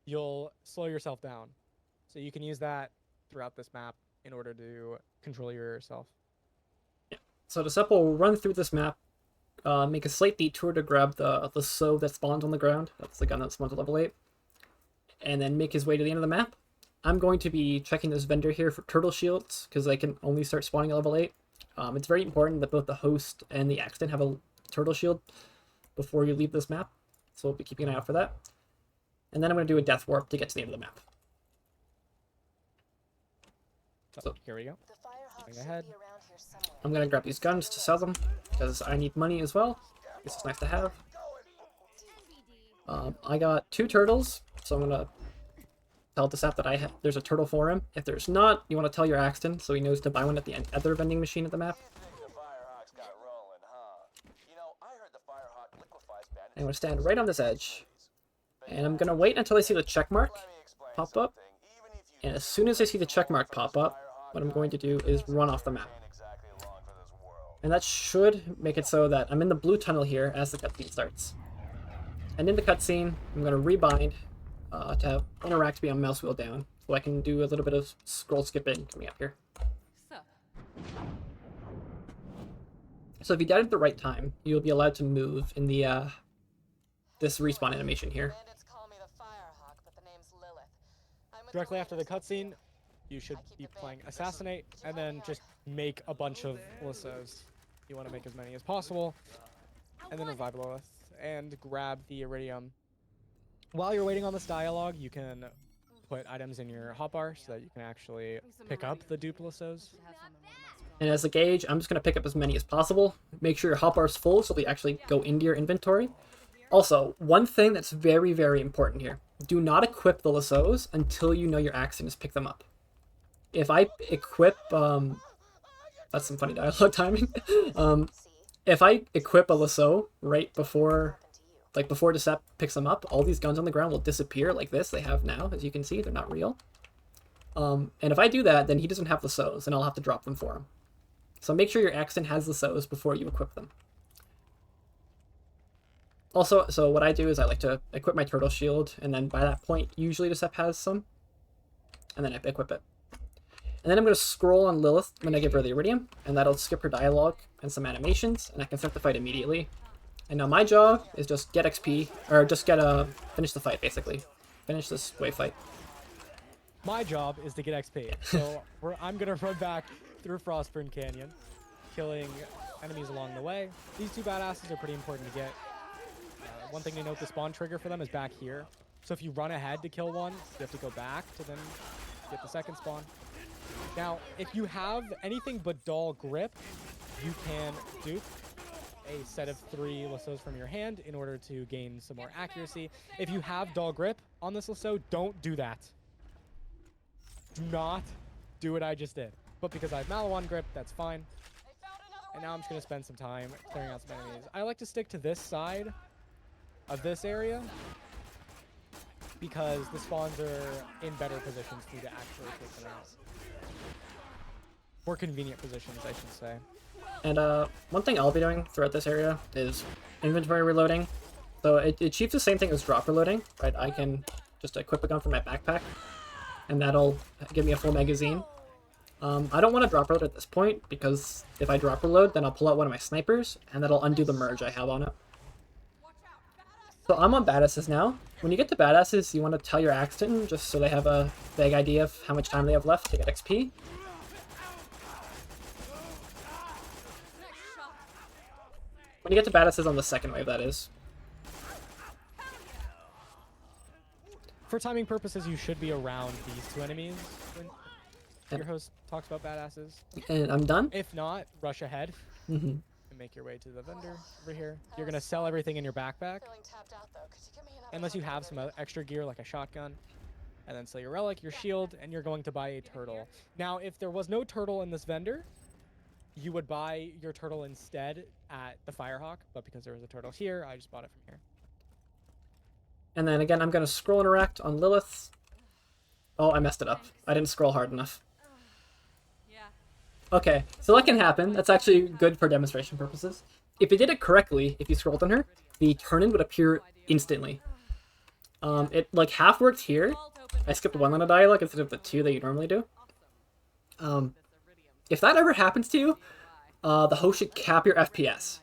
you'll slow yourself down. So you can use that throughout this map in order to control yourself. Yeah. So Decep will run through this map, make a slight detour to grab the SO that spawns on the ground. That's the gun that spawns at level 8. And then make his way to the end of the map. I'm going to be checking this vendor here for turtle shields, because they can only start spawning at level 8. It's very important that both the host and the Axton have a turtle shield before you leave this map. So we'll be keeping an eye out for that. And then I'm going to do a death warp to get to the end of the map. So here we go. Going ahead. I'm going to grab these guns to sell them, because I need money as well. This is nice to have. I got 2 turtles, so I'm going to tell Decep that there's a turtle for him. If there's not, you want to tell your Axton so he knows to buy one at the other vending machine at the map. I'm going to stand right on this edge. And I'm going to wait until I see the check mark pop up. And as soon as I see the check mark pop up, what I'm going to do is run off the map. And that should make it so that I'm in the blue tunnel here as the cutscene starts. And in the cutscene, I'm going to rebind to interact me on mouse wheel down, so I can do a little bit of scroll skipping coming up here. So if you died at the right time, you'll be allowed to move in the this respawn animation here. Directly after the cutscene, you should be playing Assassinate, and then just make a bunch of lassos. You want to make as many as possible, and then revive Lilith, and grab the Eridium. While you're waiting on this dialogue, you can put items in your hotbar so that you can actually pick up the dupe lassos. And as a Gaige, I'm just going to pick up as many as possible. Make sure your hotbar's full so they actually go into your inventory. Also, one thing that's very, very important here. Do not equip the lassos until you know your Axton has picked them up. If I equip... that's some funny dialogue timing. If I equip a lasso right before... Like, before Decep picks them up, all these guns on the ground will disappear like this. They have now, as you can see. They're not real. And if I do that, then he doesn't have lassos, and I'll have to drop them for him. So make sure your Axton has lassos before you equip them. Also, so what I do is I like to equip my turtle shield, and then by that point, usually Decep has some, and then I equip it. And then I'm going to scroll on Lilith when I give her the Eridium, and that'll skip her dialogue and some animations, and I can start the fight immediately. And now my job is just get XP, or just finish the fight, basically. Finish this wave fight. My job is to get XP. So I'm going to run back through Frostburn Canyon, killing enemies along the way. These two badasses are pretty important to get. One thing to note, the spawn trigger for them is back here. So if you run ahead to kill one, you have to go back to then get the second spawn. Now, if you have anything but dull grip, you can dupe a set of 3 lassos from your hand in order to gain some more accuracy. If you have dull grip on this lasso, don't do that. Do not do what I just did. But because I have Malawan grip, that's fine. And now I'm just going to spend some time clearing out some enemies. I like to stick to this side of this area because the spawns are in better positions for you to actually take them out. More convenient positions, I should say. And one thing I'll be doing throughout this area is inventory reloading. So it achieves the same thing as drop reloading, right? I can just equip a gun from my backpack, and that'll give me a full magazine. I don't want to drop reload at this point, because if I drop reload, then I'll pull out one of my snipers, and that'll undo the merge I have on it. So I'm on badasses now. When you get to badasses, you want to tell your Axton, just so they have a vague idea of how much time they have left to get XP. When you get to badasses on the second wave, that is. For timing purposes, you should be around these 2 enemies when your host talks about badasses. And I'm done? If not, rush ahead Mm-hmm. and make your way to the vendor over here. You're going to sell everything in your backpack, unless you have some extra gear like a shotgun. And then sell your relic, your shield, and you're going to buy a turtle. Now, if there was no turtle in this vendor, you would buy your turtle instead at the Firehawk, but because there was a turtle here, I just bought it from here. And then again, I'm going to scroll interact on Lilith. Oh, I messed it up. I didn't scroll hard enough. Okay, so that can happen. That's actually good for demonstration purposes. If you did it correctly, if you scrolled on her, the turn-in would appear instantly. It like half worked here. I skipped 1 line of dialogue instead of the 2 that you normally do. If that ever happens to you, the host should cap your FPS.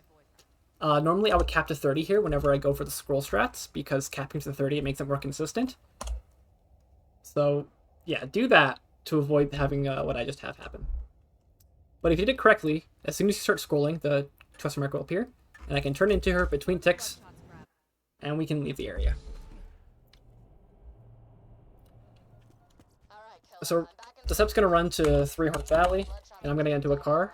Normally I would cap to 30 here whenever I go for the scroll strats, because capping to 30, it makes it more consistent. So yeah, do that to avoid having what I just had happen. But if you did it correctly, as soon as you start scrolling, the question mark will appear, and I can turn into her between ticks, and we can leave the area. So the step's going to run to 3 Heart Valley, and I'm going to get into a car.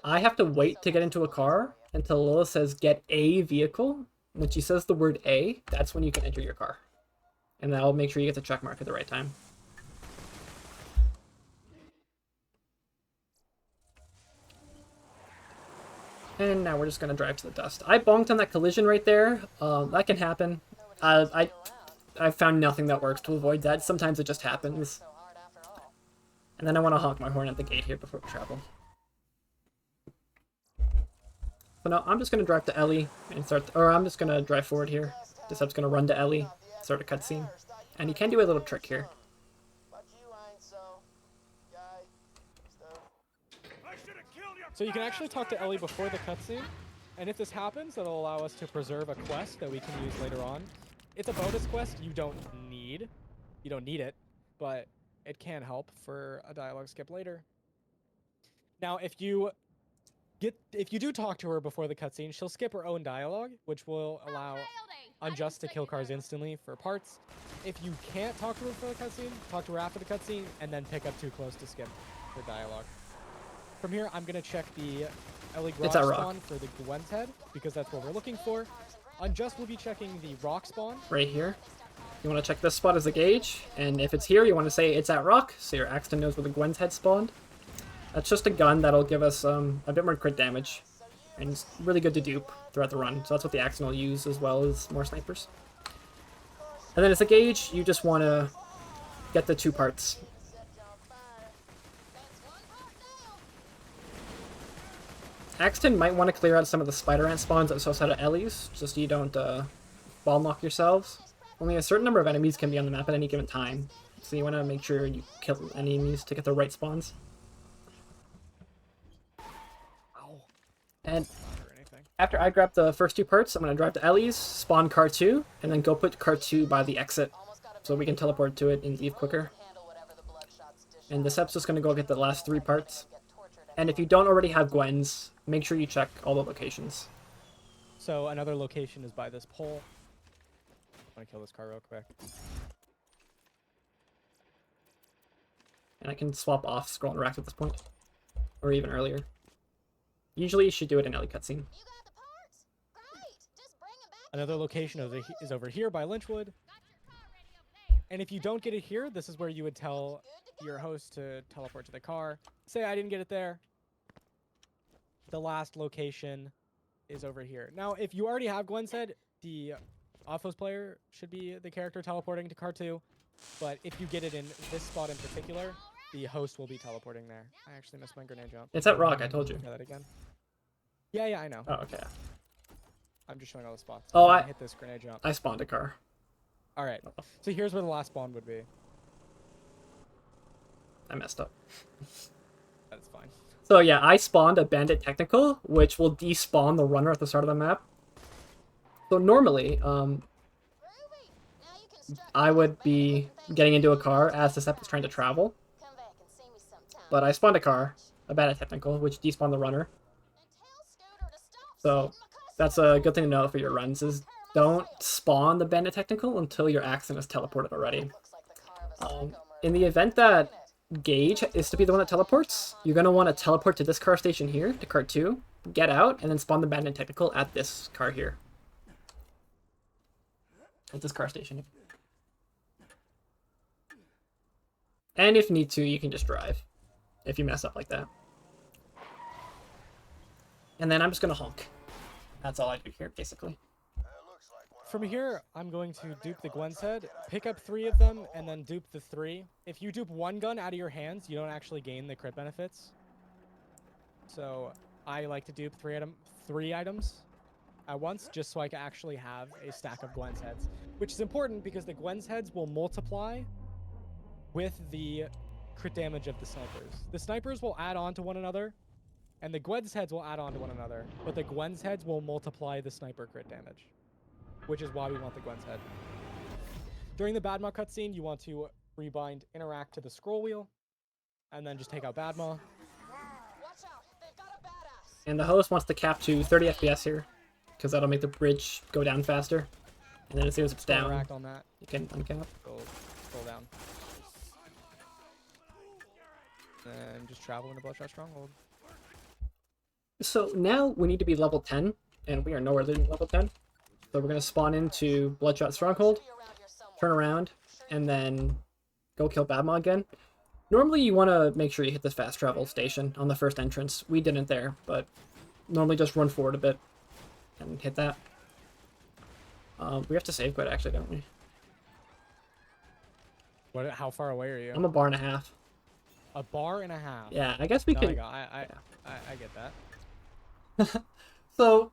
I have to wait to get into a car until Lilith says get a vehicle. When she says the word A, that's when you can enter your car. And that'll make sure you get the check mark at the right time. And now we're just going to drive to the dust. I bonked on that collision right there. That can happen. I've found nothing that works to avoid that. Sometimes it just happens. And then I want to honk my horn at the gate here before we travel. So now I'm just going to drive to Ellie and start, or I'm just going to drive forward here. This up's going to run to Ellie, start a cutscene. And you can do a little trick here. So you can actually talk to Ellie before the cutscene, and if this happens, that'll allow us to preserve a quest that we can use later on. It's a bonus quest you don't need. You don't need it, but it can help for a dialogue skip later. Now, if you do talk to her before the cutscene, she'll skip her own dialogue, which will allow Unjust to kill cars instantly for parts. If you can't talk to her before the cutscene, talk to her after the cutscene, and then pick up too close to skip her dialogue. From here, I'm going to check the Ellie Garage spawn for the Gwen's Head, because that's what we're looking for. Unjust will be checking the rock spawn. Right here. You want to check this spot as a Gaige, and if it's here, you want to say it's at rock, so your Axton knows where the Gwen's Head spawned. That's just a gun that'll give us a bit more crit damage, and it's really good to dupe throughout the run, so that's what the Axton will use, as well as more snipers. And then as a Gaige, you just want to get the 2 parts. Axton might want to clear out some of the spider ant spawns outside of Ellie's, just so you don't bomb lock yourselves. Only a certain number of enemies can be on the map at any given time, So you want to make sure you kill enemies to get the right spawns. Ow. And Or anything. after I grab the first 2 parts, I'm going to drive to Ellie's, spawn car 2, and then go put car 2 by the exit so we can teleport to it and leave quicker. And this episode's going to go get the last 3 parts. And if you don't already have Gwen's, make sure you check all the locations. So another location is by this pole. I'm gonna kill this car real quick. And I can swap off scroll and rack at this point. Or even earlier. Usually you should do it in Ellie cutscene. Another location is over here by Lynchwood. And if you don't get it here, this is where you would tell your host to teleport to the car. Say I didn't get it there. The last location is over here. Now, if you already have Gwen's head, the off-host player should be the character teleporting to car 2. But if you get it in this spot in particular, the host will be teleporting there. I actually missed my grenade jump. It's at rock, I told you. Try that again. Yeah, I know. Oh, okay. I'm just showing all the spots. Oh, I'm I gonna hit this grenade jump. I spawned a car. All right. So here's where the last spawn would be. I messed up. That's fine. So yeah, I spawned a bandit technical, which will despawn the runner at the start of the map. So normally, I would be getting into a car as the step is trying to travel. But I spawned a car, a bandit technical, which despawned the runner. So that's a good thing to know for your runs, is don't spawn the bandit technical until your Axton is teleported already. In the event that Gaige is to be the one that teleports, you're going to want to teleport to this car station here, to car 2, get out, and then spawn the bandit technical at this car here. At this car station. And if you need to, you can just drive, if you mess up like that. And then I'm just going to honk. That's all I do here, basically. From here, I'm going to dupe the Gwen's head, pick up 3 of them, and then dupe the 3. If you dupe 1 gun out of your hands, you don't actually gain the crit benefits. So I like to dupe 3 items at once, just so I can actually have a stack of Gwen's heads. Which is important because the Gwen's heads will multiply with the crit damage of the snipers. The snipers will add on to one another, and the Gwen's heads will add on to one another, but the Gwen's heads will multiply the sniper crit damage, which is why we want the Gwen's head. During the Badma cutscene, you want to rebind interact to the scroll wheel, and then just take out Badma. And the host wants to cap to 30 FPS here, because that'll make the bridge go down faster. And then as soon as it's down, Interact on that. you can uncap. Scroll down. And just travel into Bloodshot Stronghold. So now we need to be level 10, and we are nowhere near level 10. So we're going to spawn into Bloodshot Stronghold, turn around, and then go kill Badma again. Normally you want to make sure you hit this fast travel station on the first entrance. We didn't there, but normally just run forward a bit and hit that. We have to save quit actually, don't we? How far away are you? I'm a bar and a half. A bar and a half. Yeah, I guess we No, could... I get that. So,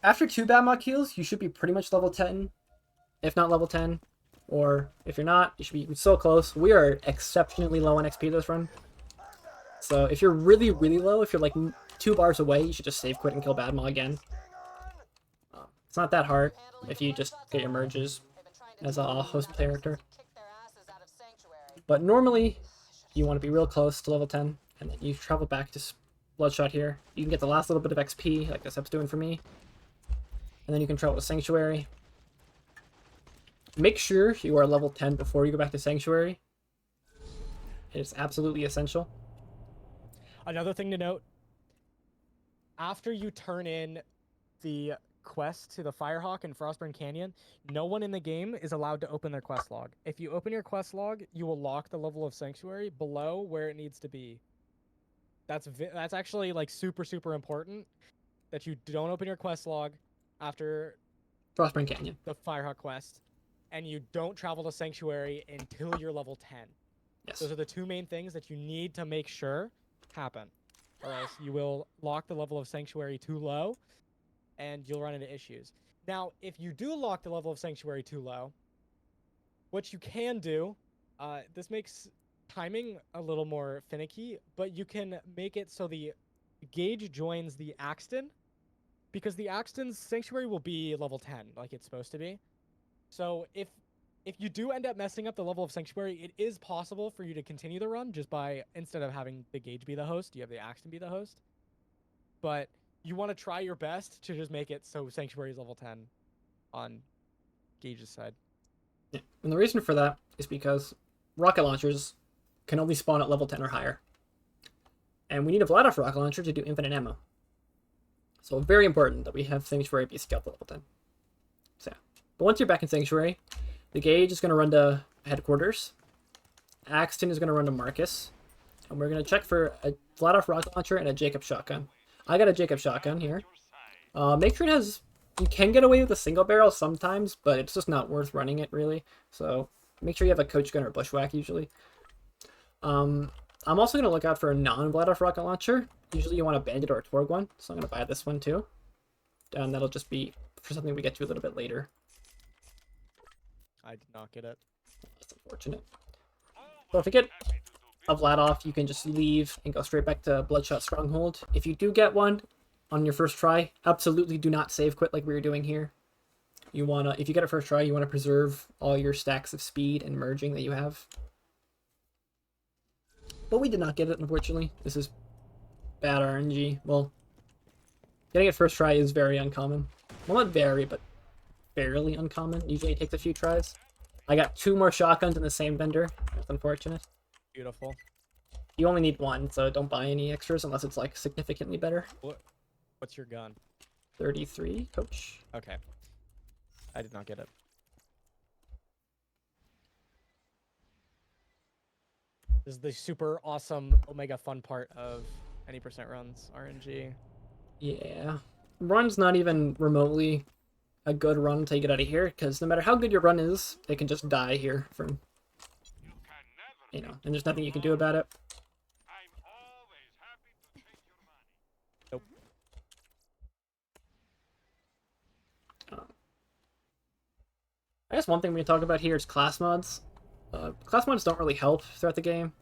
after 2 Badma kills, you should be pretty much level 10. If not level 10. Or, if you're not, you should be so close. We are exceptionally low on XP this run. So, if you're really, really low, if you're like 2 bars away, you should just save quit and kill Badma again. It's not that hard if you just get your merges as a host character. But normally, you want to be real close to level 10, and then you travel back to Bloodshot here. You can get the last little bit of XP, like this app's doing for me. And then you can travel to Sanctuary. Make sure you are level 10 before you go back to Sanctuary. It's absolutely essential. Another thing to note, after you turn in the quest to the Firehawk in Frostburn Canyon, no one in the game is allowed to open their quest log. If you open your quest log, you will lock the level of Sanctuary below where it needs to be. That's actually like super important that you don't open your quest log after Frostburn Canyon. the Firehawk quest, and you don't travel to Sanctuary until you're level 10. Yes. Those are the 2 main things that you need to make sure happen, or else you will lock the level of Sanctuary too low, and you'll run into issues. Now, if you do lock the level of Sanctuary too low, what you can do This makes timing a little more finicky, but you can make it so the Gaige joins the Axton, because the Axton's Sanctuary will be level 10, like it's supposed to be. So if you do end up messing up the level of Sanctuary, it is possible for you to continue the run just by, instead of having the Gaige be the host, you have the Axton be the host. But you want to try your best to just make it so Sanctuary is level 10 on Gaige's side. Yeah. And the reason for that is because rocket launchers can only spawn at level 10 or higher. And we need a Vladoff rocket launcher to do infinite ammo. So very important that we have Sanctuary be scaled to level 10. So, but once you're back in Sanctuary, the Gaige is going to run to headquarters. Axton is going to run to Marcus. And we're going to check for a Vladoff rocket launcher and a Jacob shotgun. I got a Jacob shotgun here. Make sure it has... You can get away with a single barrel sometimes, but it's just not worth running it, really. So make sure you have a coach gun or bushwhack, usually. I'm also going to look out for a non-Vladoff rocket launcher. Usually you want a Bandit or a Torg one, so I'm going to buy this one too. And that'll just be for something we get to a little bit later. I did not get it. That's unfortunate. So if you get a Vladoff, you can just leave and go straight back to Bloodshot Stronghold. If you do get one on your first try, absolutely do not save quit like we were doing here. You want to, if you get it first try, you want to preserve all your stacks of speed and merging that you have. But we did not get it, unfortunately. This is bad RNG. Well, getting it first try is very uncommon. Well, not very, but fairly uncommon. Usually it takes a few tries. I got 2 more shotguns in the same vendor. That's unfortunate. Beautiful. You only need 1, so don't buy any extras unless it's like significantly better. What's your gun? 33, coach. Okay. I did not get it. This is the super awesome Omega fun part of any percent runs, RNG. Yeah. Run's not even remotely a good run until you get out of here, because no matter how good your run is, it can just die here from, you know, and there's nothing you can do about it. Nope. I guess one thing we can talk about here is class mods. Class mods don't really help throughout the game.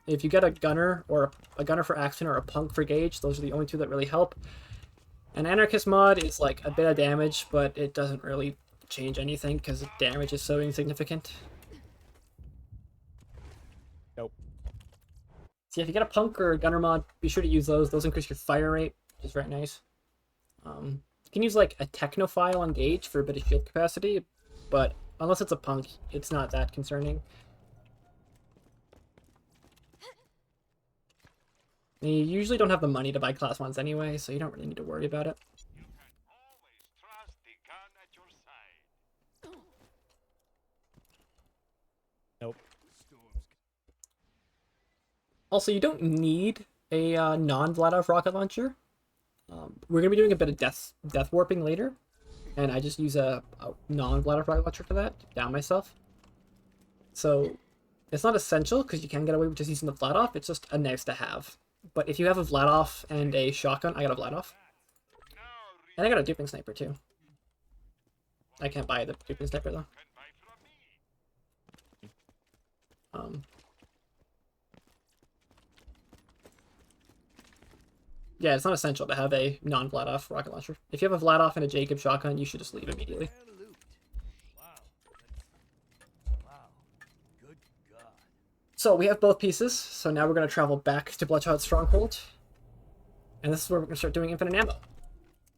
If you get a gunner or a gunner for Axton or a punk for Gaige, those are the only 2 that really help. An anarchist mod is like a bit of damage, but it doesn't really change anything because the damage is so insignificant. Nope. See, if you get a punk or a gunner mod, be sure to use those. Those increase your fire rate, which is very nice. You can use like a technophile on Gaige for a bit of shield capacity, but unless it's a punk, it's not that concerning. And you usually don't have the money to buy class ones anyway, so you don't really need to worry about it. You can always trust the gun at your side. Nope. Also, you don't need a non-Vladoff rocket launcher. We're going to be doing a bit of death warping later, and I just use a non-Vladoff rocket launcher for that, to down myself. So, it's not essential, because you can get away with just using the Vladoff, it's just a nice to have. But if you have a Vladoff and a shotgun, I got a Vladoff. And I got a Duping sniper too. I can't buy the Duping sniper though. Yeah, it's not essential to have a non-Vladoff rocket launcher. If you have a Vladoff and a Jacob shotgun, you should just leave immediately. So we have both pieces, so now we're going to travel back to Bloodshot Stronghold. And this is where we're going to start doing infinite ammo.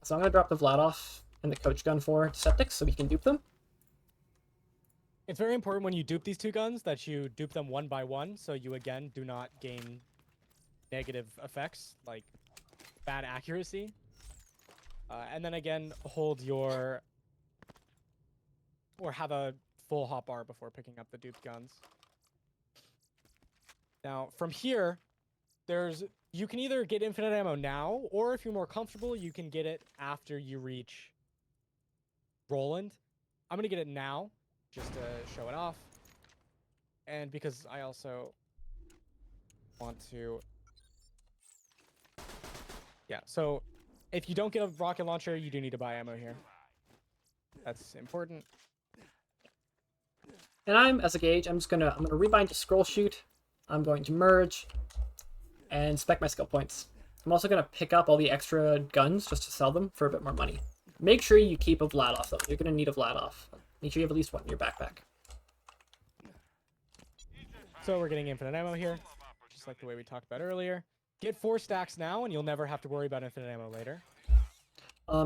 So I'm going to drop the Vladoff and the coach gun for Septics so we can dupe them. It's very important when you dupe these 2 guns that you dupe them 1 by 1, so you again do not gain negative effects like bad accuracy. And then again, hold your... or have a full hotbar before picking up the duped guns. Now, from here, you can either get infinite ammo now, or if you're more comfortable, you can get it after you reach Roland. I'm going to get it now, just to show it off. And because I also want to... Yeah, so if you don't get a rocket launcher, you do need to buy ammo here. That's important. And as a Gaige, I'm gonna rebind to scroll shoot. I'm going to merge and spec my skill points. I'm also gonna pick up all the extra guns just to sell them for a bit more money. Make sure you keep a Vlad though. You're gonna need a Vlad. Make sure you have at least one in your backpack. So we're getting infinite ammo here, just like the way we talked about earlier. Get 4 stacks now, and you'll never have to worry about infinite ammo later.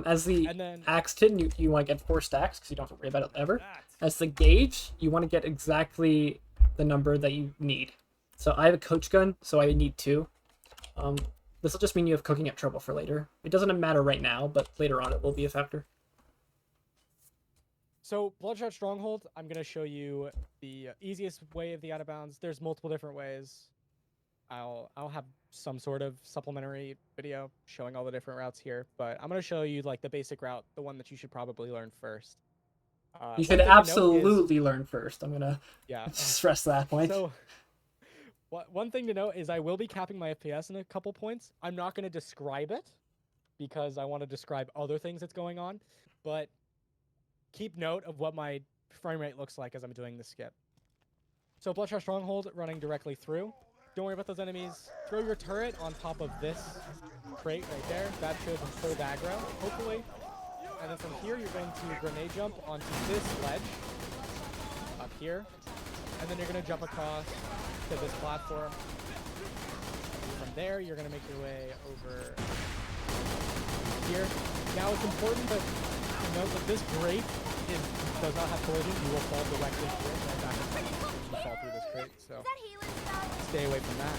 As the Axton, you want to get 4 stacks because you don't have to worry about it ever. As the Gaige, you want to get exactly the number that you need. So I have a coach gun, so I need 2. This will just mean you have cooking up trouble for later. It doesn't matter right now, but later on it will be a factor. So Bloodshot Stronghold, I'm going to show you the easiest way of the out of bounds. There's multiple different ways. I'll have some sort of supplementary video showing all the different routes here, but I'm going to show you like the basic route, the one that you should probably learn first. You should absolutely learn first. I'm going to stress that point. So one thing to note is I will be capping my FPS in a couple points. I'm not going to describe it because I want to describe other things that's going on, but keep note of what my frame rate looks like as I'm doing this skip. So Bloodshot Stronghold running directly through. Don't worry about those enemies. Throw your turret on top of this crate right there. That should hold aggro, hopefully. And then from here, you're going to grenade jump onto this ledge up here. And then you're going to jump across to this platform. From there, you're going to make your way over here. Now, it's important to note that this grate does not have collision. You will fall directly through it. Right back if you fall through this crate. So stay away from that.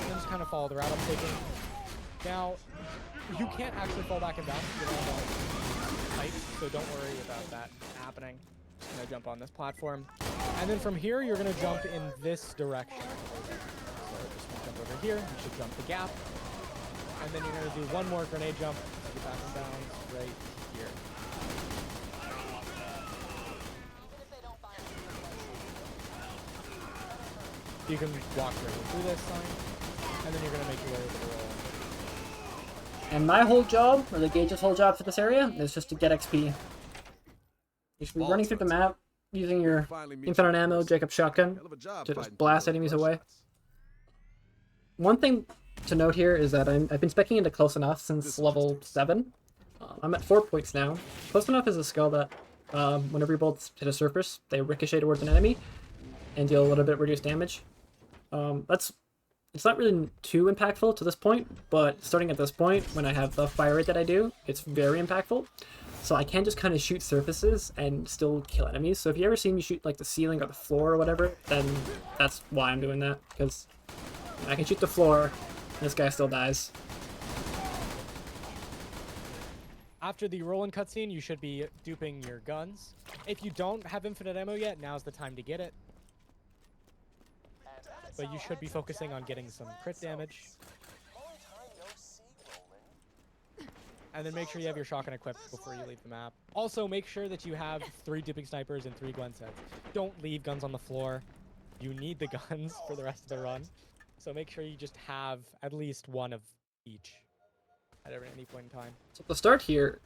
And just kind of follow the route I'm taking. Now, you can't actually fall back and down. You're on the pipe, so don't worry about that happening. Just gonna jump on this platform. And then from here, you're gonna jump in this direction. So just jump over here. You should jump the gap. And then you're gonna do one more grenade jump. Get back and down right here. You can walk right through this sign, and then you're going to make your way over the wall. And my whole job, or the Gaige's whole job for this area, is just to get XP. You should be running through the map, using your infinite ammo Jacob shotgun to just blast enemies away. One thing to note here is that I've been speccing into close enough since level 7. I'm at 4 points now. Close enough is a skill that whenever your bolts hit a surface, they ricochet towards an enemy and deal a little bit reduced damage. It's not really too impactful to this point, but starting at this point, when I have the fire rate that I do, it's very impactful. So I can just kind of shoot surfaces and still kill enemies. So if you ever see me shoot like the ceiling or the floor or whatever, then that's why I'm doing that, because I can shoot the floor and this guy still dies. After the roll-in cutscene, you should be duping your guns. If you don't have infinite ammo yet, now's the time to get it. But you should be focusing on getting some crit damage. And then make sure you have your shotgun equipped before you leave the map. Also, make sure that you have 3 Duping snipers and 3 Gwen sets. Don't leave guns on the floor. You need the guns for the rest of the run. So make sure you just have at least one of each at any point in time. So at the start here,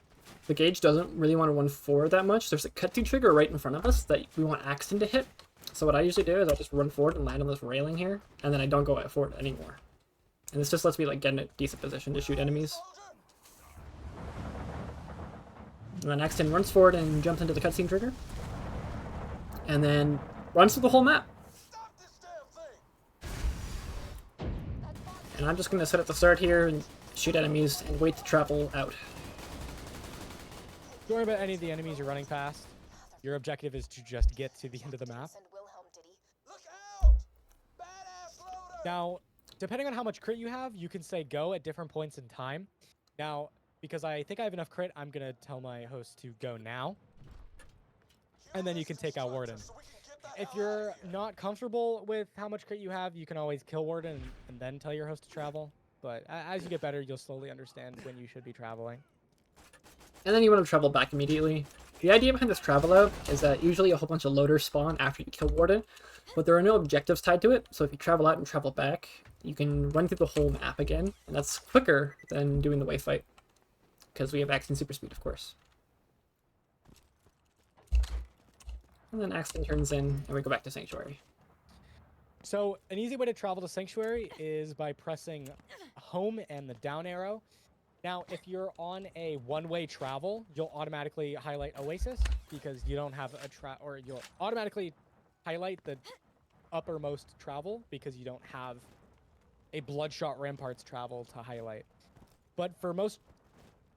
the Gaige doesn't really want to run forward that much. There's a cutscene trigger right in front of us that we want Axton to hit. So what I usually do is I'll just run forward and land on this railing here, and then I don't go forward anymore. And this just lets me like get in a decent position to shoot enemies. And then Axton runs forward and jumps into the cutscene trigger. And then runs through the whole map. And I'm just going to sit at the start here and shoot enemies and wait to travel out. Don't worry about any of the enemies you're running past. Your objective is to just get to the end of the map. Now, depending on how much crit you have, you can say go at different points in time. Now, because I think I have enough crit, I'm going to tell my host to go now. And then you can take out Warden. If you're not comfortable with how much crit you have, you can always kill Warden and then tell your host to travel. But as you get better, you'll slowly understand when you should be traveling. And then you want to travel back immediately. The idea behind this travel out is that usually a whole bunch of loaders spawn after you kill Warden, but there are no objectives tied to it, so if you travel out and travel back, you can run through the whole map again, and that's quicker than doing the wave fight, because we have Axton super speed, of course. And then Axton turns in, and we go back to Sanctuary. So an easy way to travel to Sanctuary is by pressing home and the down arrow. Now, if you're on a one-way travel, you'll automatically highlight Oasis because you don't have a or you'll automatically highlight the uppermost travel because you don't have a Bloodshot Ramparts travel to highlight. But for most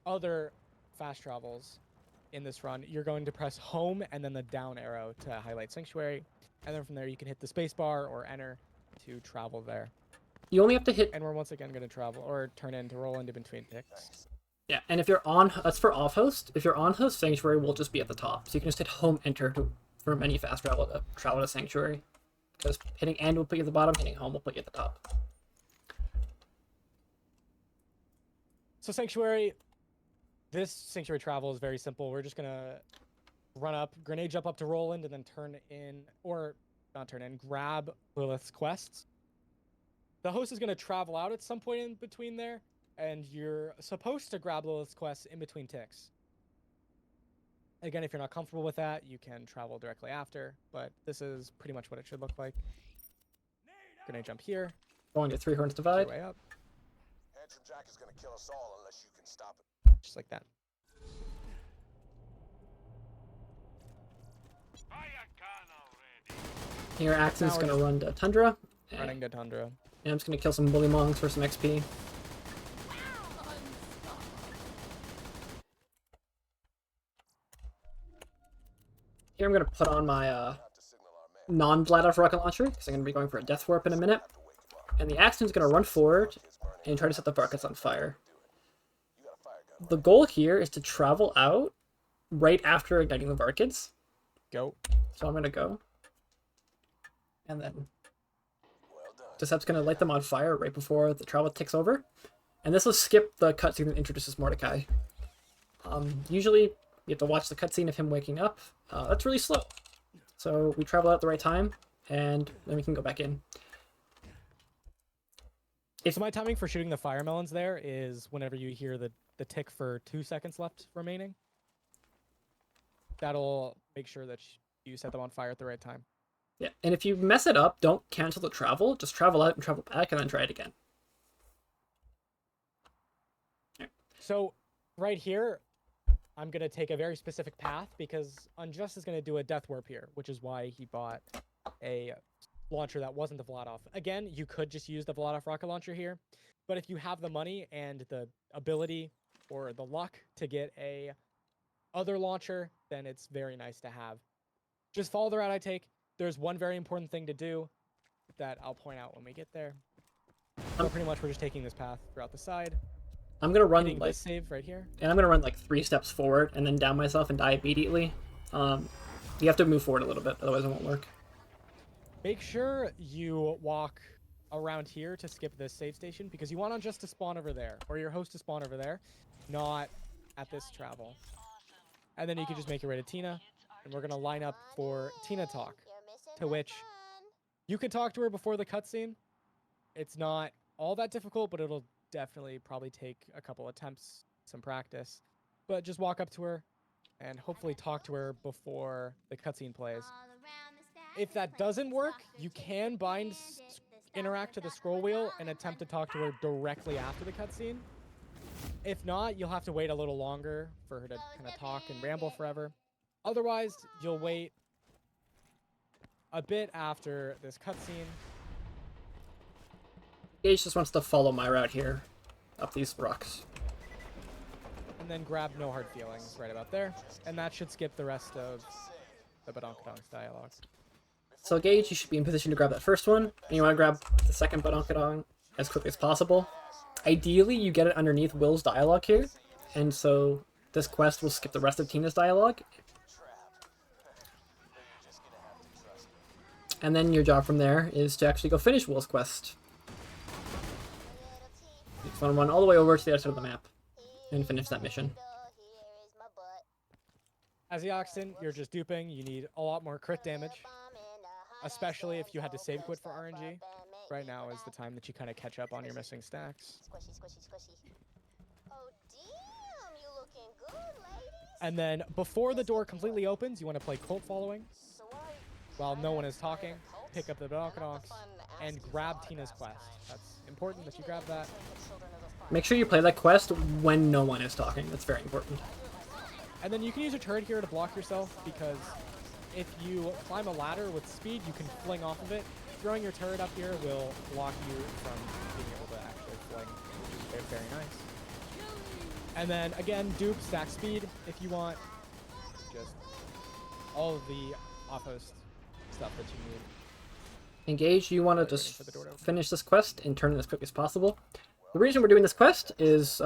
other fast travels in this run, you're going to press home and then the down arrow to highlight Sanctuary. And then from there, you can hit the spacebar or enter to travel there. You only have to hit... And we're once again going to travel or turn in to roll into between ticks. Yeah, and if you're on... That's for off-host. If you're on-host, Sanctuary will just be at the top. So you can just hit home, enter from any fast travel to Sanctuary. Because hitting end will put you at the bottom, hitting home will put you at the top. So Sanctuary, this Sanctuary travel is very simple. We're just going to run up, grenade jump up to Roland, and then turn in, or not turn in, grab Lilith's quests. The host is going to travel out at some point in between there, and you're supposed to grab Lilith's quests in between ticks. Again, if you're not comfortable with that, you can travel directly after, but this is pretty much what it should look like. Grenade jump here. Going to Three Horns Divide. Way up. Handsome Jack is gonna kill us all unless you can stop it. Just like that. Fire gun already. Here, Axton's Now going we're to run to Tundra. Running to Tundra. And I'm just going to kill some bully mongs for some XP. Here I'm going to put on my non-Vlad rocket launcher, because I'm going to be going for a death warp in a minute. And the Axton's going to run forward and try to set the Varkets on fire. The goal here is to travel out right after igniting the Varkets. Go. So I'm going to go. And then Decept's going to light them on fire right before the travel ticks over. And this will skip the cutscene that introduces Mordecai. Usually, you have to watch the cutscene of him waking up. That's really slow. So we travel out at the right time, and then we can go back in. So my timing for shooting the fire melons there is whenever you hear the tick for 2 seconds left remaining. That'll make sure that you set them on fire at the right time. Yeah, and if you mess it up, don't cancel the travel. Just travel out and travel back, and then try it again. So right here, I'm going to take a very specific path because Unjust is going to do a death warp here, which is why he bought a launcher that wasn't the Vladov. Again, you could just use the Vladov rocket launcher here, but if you have the money and the ability or the luck to get a other launcher, then it's very nice to have. Just follow the route I take. There's one very important thing to do that I'll point out when we get there. So pretty much we're just taking this path throughout the side. I'm gonna run Hitting like this save right here. And I'm gonna run like 3 steps forward and then down myself and die immediately. You have to move forward a little bit, otherwise it won't work. Make sure you walk around here to skip this save station because you want Unjust to spawn over there or your host to spawn over there, not at this travel. And then you can just make your way to Tina, and we're gonna line up for Tina talk, to which you can talk to her before the cutscene. It's not all that difficult, but it'll definitely probably take a couple attempts, some practice. But just walk up to her and hopefully talk to her before the cutscene plays. If that doesn't work, you can interact to the scroll wheel and attempt to talk to her directly after the cutscene. If not, you'll have to wait a little longer for her to kind of talk and ramble forever. Otherwise, you'll wait a bit after this cutscene. Gaige just wants to follow my route here, up these rocks. And then grab No Hard Feelings right about there. And that should skip the rest of the Badonkadonks dialogue. So Gaige, you should be in position to grab that first one, and you want to grab the second Badonkadonk as quickly as possible. Ideally, you get it underneath Will's dialogue here, and so this quest will skip the rest of Tina's dialogue. And then your job from there is to actually go finish Will's quest. You just want to run all the way over to the other side of the map and finish that mission. As the Axton, you're just duping. You need a lot more crit damage, especially if you had to save quit for RNG. Right now is the time that you kind of catch up on your missing stacks. Squishy, squishy, squishy. Oh, damn, you looking good, ladies. And then before the door completely opens, you want to play Cult Following. while no one is talking, pick up the Knock-Knocks and grab Tina's quest. That's important that you grab that. Make sure you play that quest when no one is talking. That's very important. And then you can use a turret here to block yourself, because if you climb a ladder with speed, you can fling off of it. Throwing your turret up here will block you from being able to actually fling, which is very, very nice. And then again, dupe, stack speed if you want. Just all of the off-host stuff that you need. Engage, you want to just finish this quest and turn it as quick as possible. The reason we're doing this quest is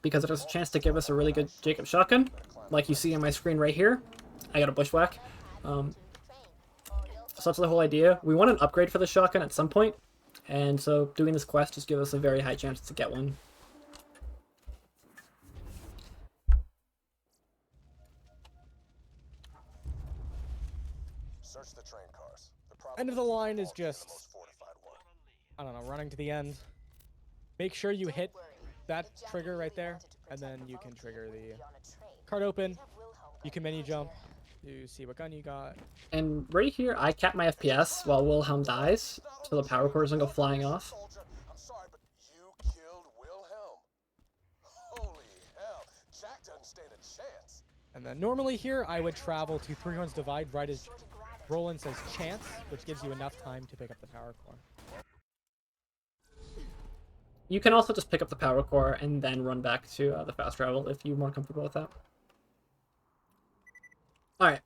because it has a chance to give us a really good Jacob shotgun, like you see on my screen right here. I got a bushwhack. So that's the whole idea. We want an upgrade for the shotgun at some point, and so doing this quest just gives us a very high chance to get one. Search the train cars. End of the line is just, I don't know, running to the end. Make sure you hit that trigger right there, and then you can trigger the card open. You can menu jump. You see what gun you got. And right here, I cap my FPS while Wilhelm dies, so the power core doesn't go flying off. I'm sorry, but you killed Wilhelm. Holy hell, Jack doesn't stand a chance. And then normally here, I would travel to Three Horns Divide right as Roland says chance, which gives you enough time to pick up the power core. You can also just pick up the power core and then run back to the fast travel if you're more comfortable with that. Alright,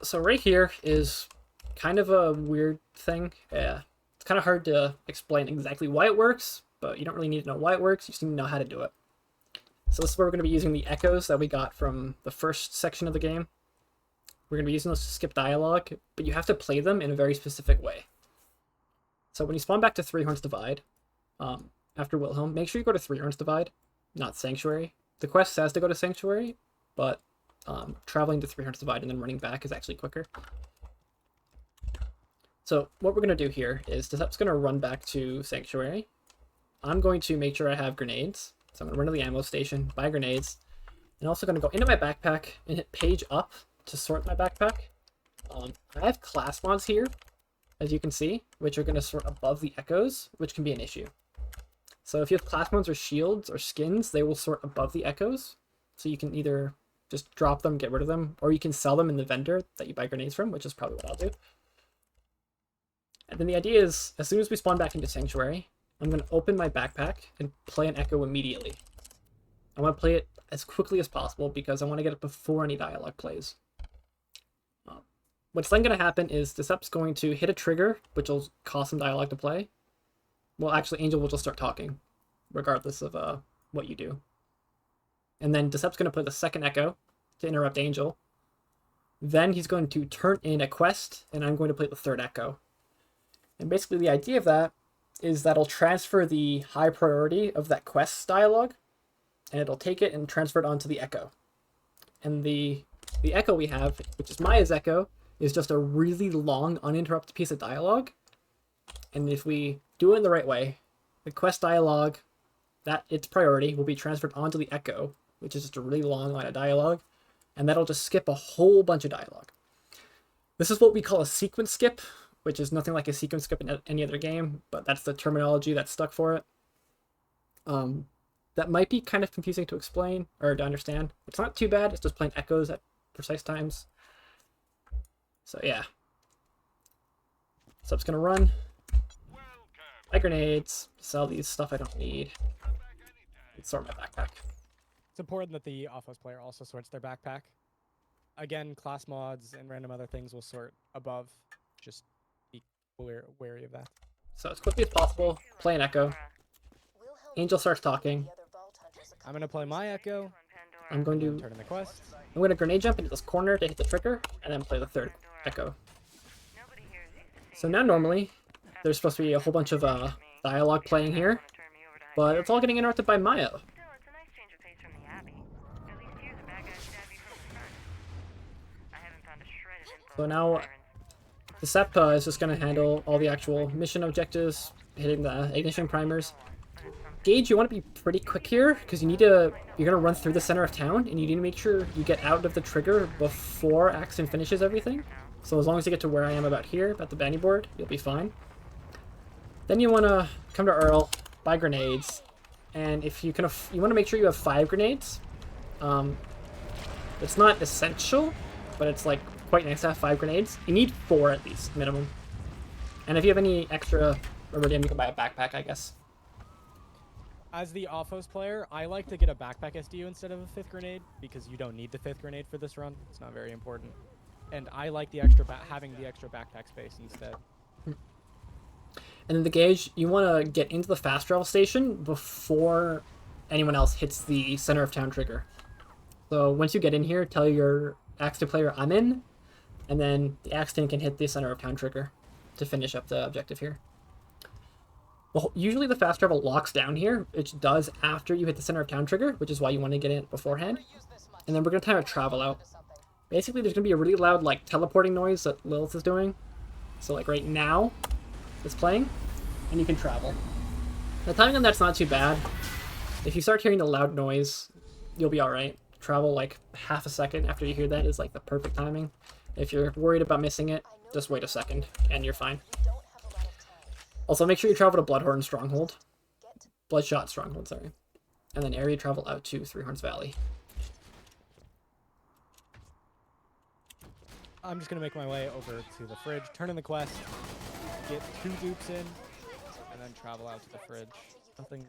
so right here is kind of a weird thing. Yeah, it's kind of hard to explain exactly why it works, but you don't really need to know why it works, you just need to know how to do it. So this is where we're going to be using the echoes that we got from the first section of the game. We're going to be using those to skip dialogue, but you have to play them in a very specific way. So when you spawn back to Three Horns Divide, after Wilhelm, make sure you go to Three Horns Divide, not Sanctuary. The quest says to go to Sanctuary, but traveling to Three Horns Divide and then running back is actually quicker. So what we're going to do here is Decept's going to run back to Sanctuary. I'm going to make sure I have grenades. So I'm going to run to the ammo station, buy grenades, and also going to go into my backpack and hit page up to sort my backpack. I have class mods here, as you can see, which are going to sort above the echoes, which can be an issue. So if you have class mods or shields or skins, they will sort above the echoes. So you can either just drop them, get rid of them, or you can sell them in the vendor that you buy grenades from, which is probably what I'll do. And then the idea is, as soon as we spawn back into Sanctuary, I'm going to open my backpack and play an echo immediately. I want to play it as quickly as possible because I want to get it before any dialogue plays. What's then going to happen is Decept's going to hit a trigger, which will cause some dialogue to play. Well, actually, Angel will just start talking, regardless of what you do. And then Decept's going to play the second echo to interrupt Angel. Then he's going to turn in a quest, and I'm going to play the third echo. And basically the idea of that is that it'll transfer the high priority of that quest's dialogue, and it'll take it and transfer it onto the echo. And the echo we have, which is Maya's echo, is just a really long, uninterrupted piece of dialogue. And if we do it in the right way, the quest dialogue, that its priority will be transferred onto the echo, which is just a really long line of dialogue, and that'll just skip a whole bunch of dialogue. This is what we call a sequence skip, which is nothing like a sequence skip in any other game, but that's the terminology that's stuck for it. That might be kind of confusing to explain or to understand. It's not too bad, it's just playing echoes at precise times. So yeah. So it's gonna run. Buy grenades, sell these stuff I don't need, and sort my backpack. It's important that the off-host player also sorts their backpack. Again, class mods and random other things will sort above. Just be wary of that. So as quickly as possible, play an echo. Angel starts talking. I'm gonna play my echo. I'm going to Turn in the quest. I'm going to grenade jump into this corner to hit the trigger, and then play the third echo. So now normally, there's supposed to be a whole bunch of dialogue playing here, but it's all getting interrupted by Maya. So now, Decept is just going to handle all the actual mission objectives, hitting the ignition primers. Gaige, you want to be pretty quick here, because you're going to run through the center of town, and you need to make sure you get out of the trigger before Axton finishes everything. So as long as you get to where I am about here, about the bounty board, you'll be fine. Then you want to come to Earl, buy grenades, and if you can, you want to make sure you have 5 grenades. It's not essential, but it's like quite nice to have 5 grenades. You need 4 at least, minimum. And if you have any extra Eridium, you can buy a backpack, I guess. As the Offos player, I like to get a backpack SDU instead of a 5th grenade because you don't need the 5th grenade for this run. It's not very important. And I like the extra having the extra backpack space instead. And then the Gaige, you want to get into the fast travel station before anyone else hits the center of town trigger. So once you get in here, tell your Axton player I'm in, and then the Axton can hit the center of town trigger to finish up the objective here. Well, usually the fast travel locks down here, which does after you hit the center of town trigger, which is why you want to get in beforehand. And then we're going to time a travel out. Basically, there's going to be a really loud like teleporting noise that Lilith is doing. So like right now, it's playing, and you can travel. The timing on that's not too bad. If you start hearing the loud noise, you'll be alright. Travel like half a second after you hear that is like the perfect timing. If you're worried about missing it, just wait a second, and you're fine. Also, make sure you travel to Bloodhorn Stronghold. Bloodshot Stronghold, sorry. And then area travel out to Three Horns Valley. I'm just going to make my way over to the fridge, turn in the quest, get 2 dupes in, and then travel out to the fridge. Nothing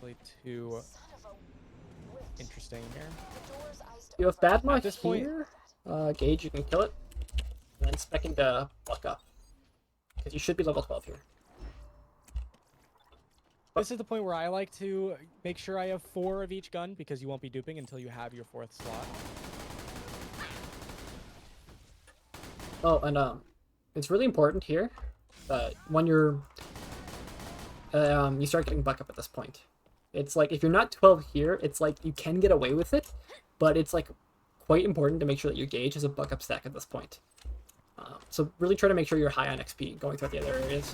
really too interesting here. You have Badma At this point, here. Gaige, you can kill it. And then spec into Buck Up. Because you should be level 12 here. this is the point where I like to make sure I have 4 of each gun because you won't be duping until you have your 4th slot. Oh, and it's really important here that when you're you start getting Buck Up at this point. It's like if you're not 12 here, it's like you can get away with it, but it's like quite important to make sure that your Gaige has a Buck Up stack at this point. So really try to make sure you're high on XP going throughout the other areas.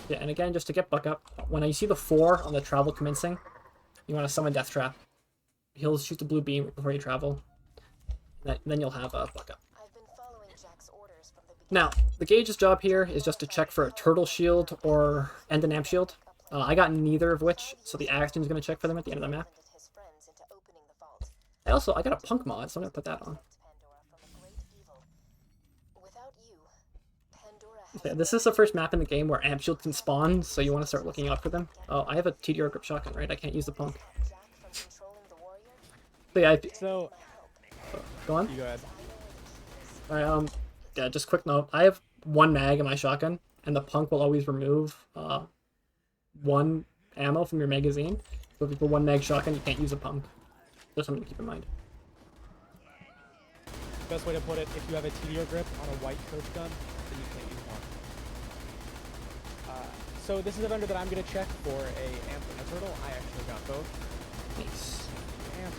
Yeah, and again, just to get Buck Up, when you see the 4 on the travel commencing, you want to summon Death Trap. He'll shoot the blue beam before you travel. Then you'll have a Buck Up. Now, the Gaige's job here is just to check for a turtle shield and an amp shield. I got neither of which, so the Axton's going to check for them at the end of the map. I got a punk mod, so I'm going to put that on. Yeah, this is the first map in the game where amp shields can spawn, so you want to start looking out for them. Oh, I have a TDR grip shotgun, right? I can't use the punk. But yeah, So, go on. you go ahead. Alright, yeah, just quick note. I have 1 mag in my shotgun, and the punk will always remove 1 ammo from your magazine. So if you have a 1 mag shotgun, you can't use a punk. Just something to keep in mind. Best way to put it, if you have a TDR grip on a white coach gun, then you can't use one. So this is a vendor that I'm going to check for a amp and a turtle. I actually got both. Nice. Amp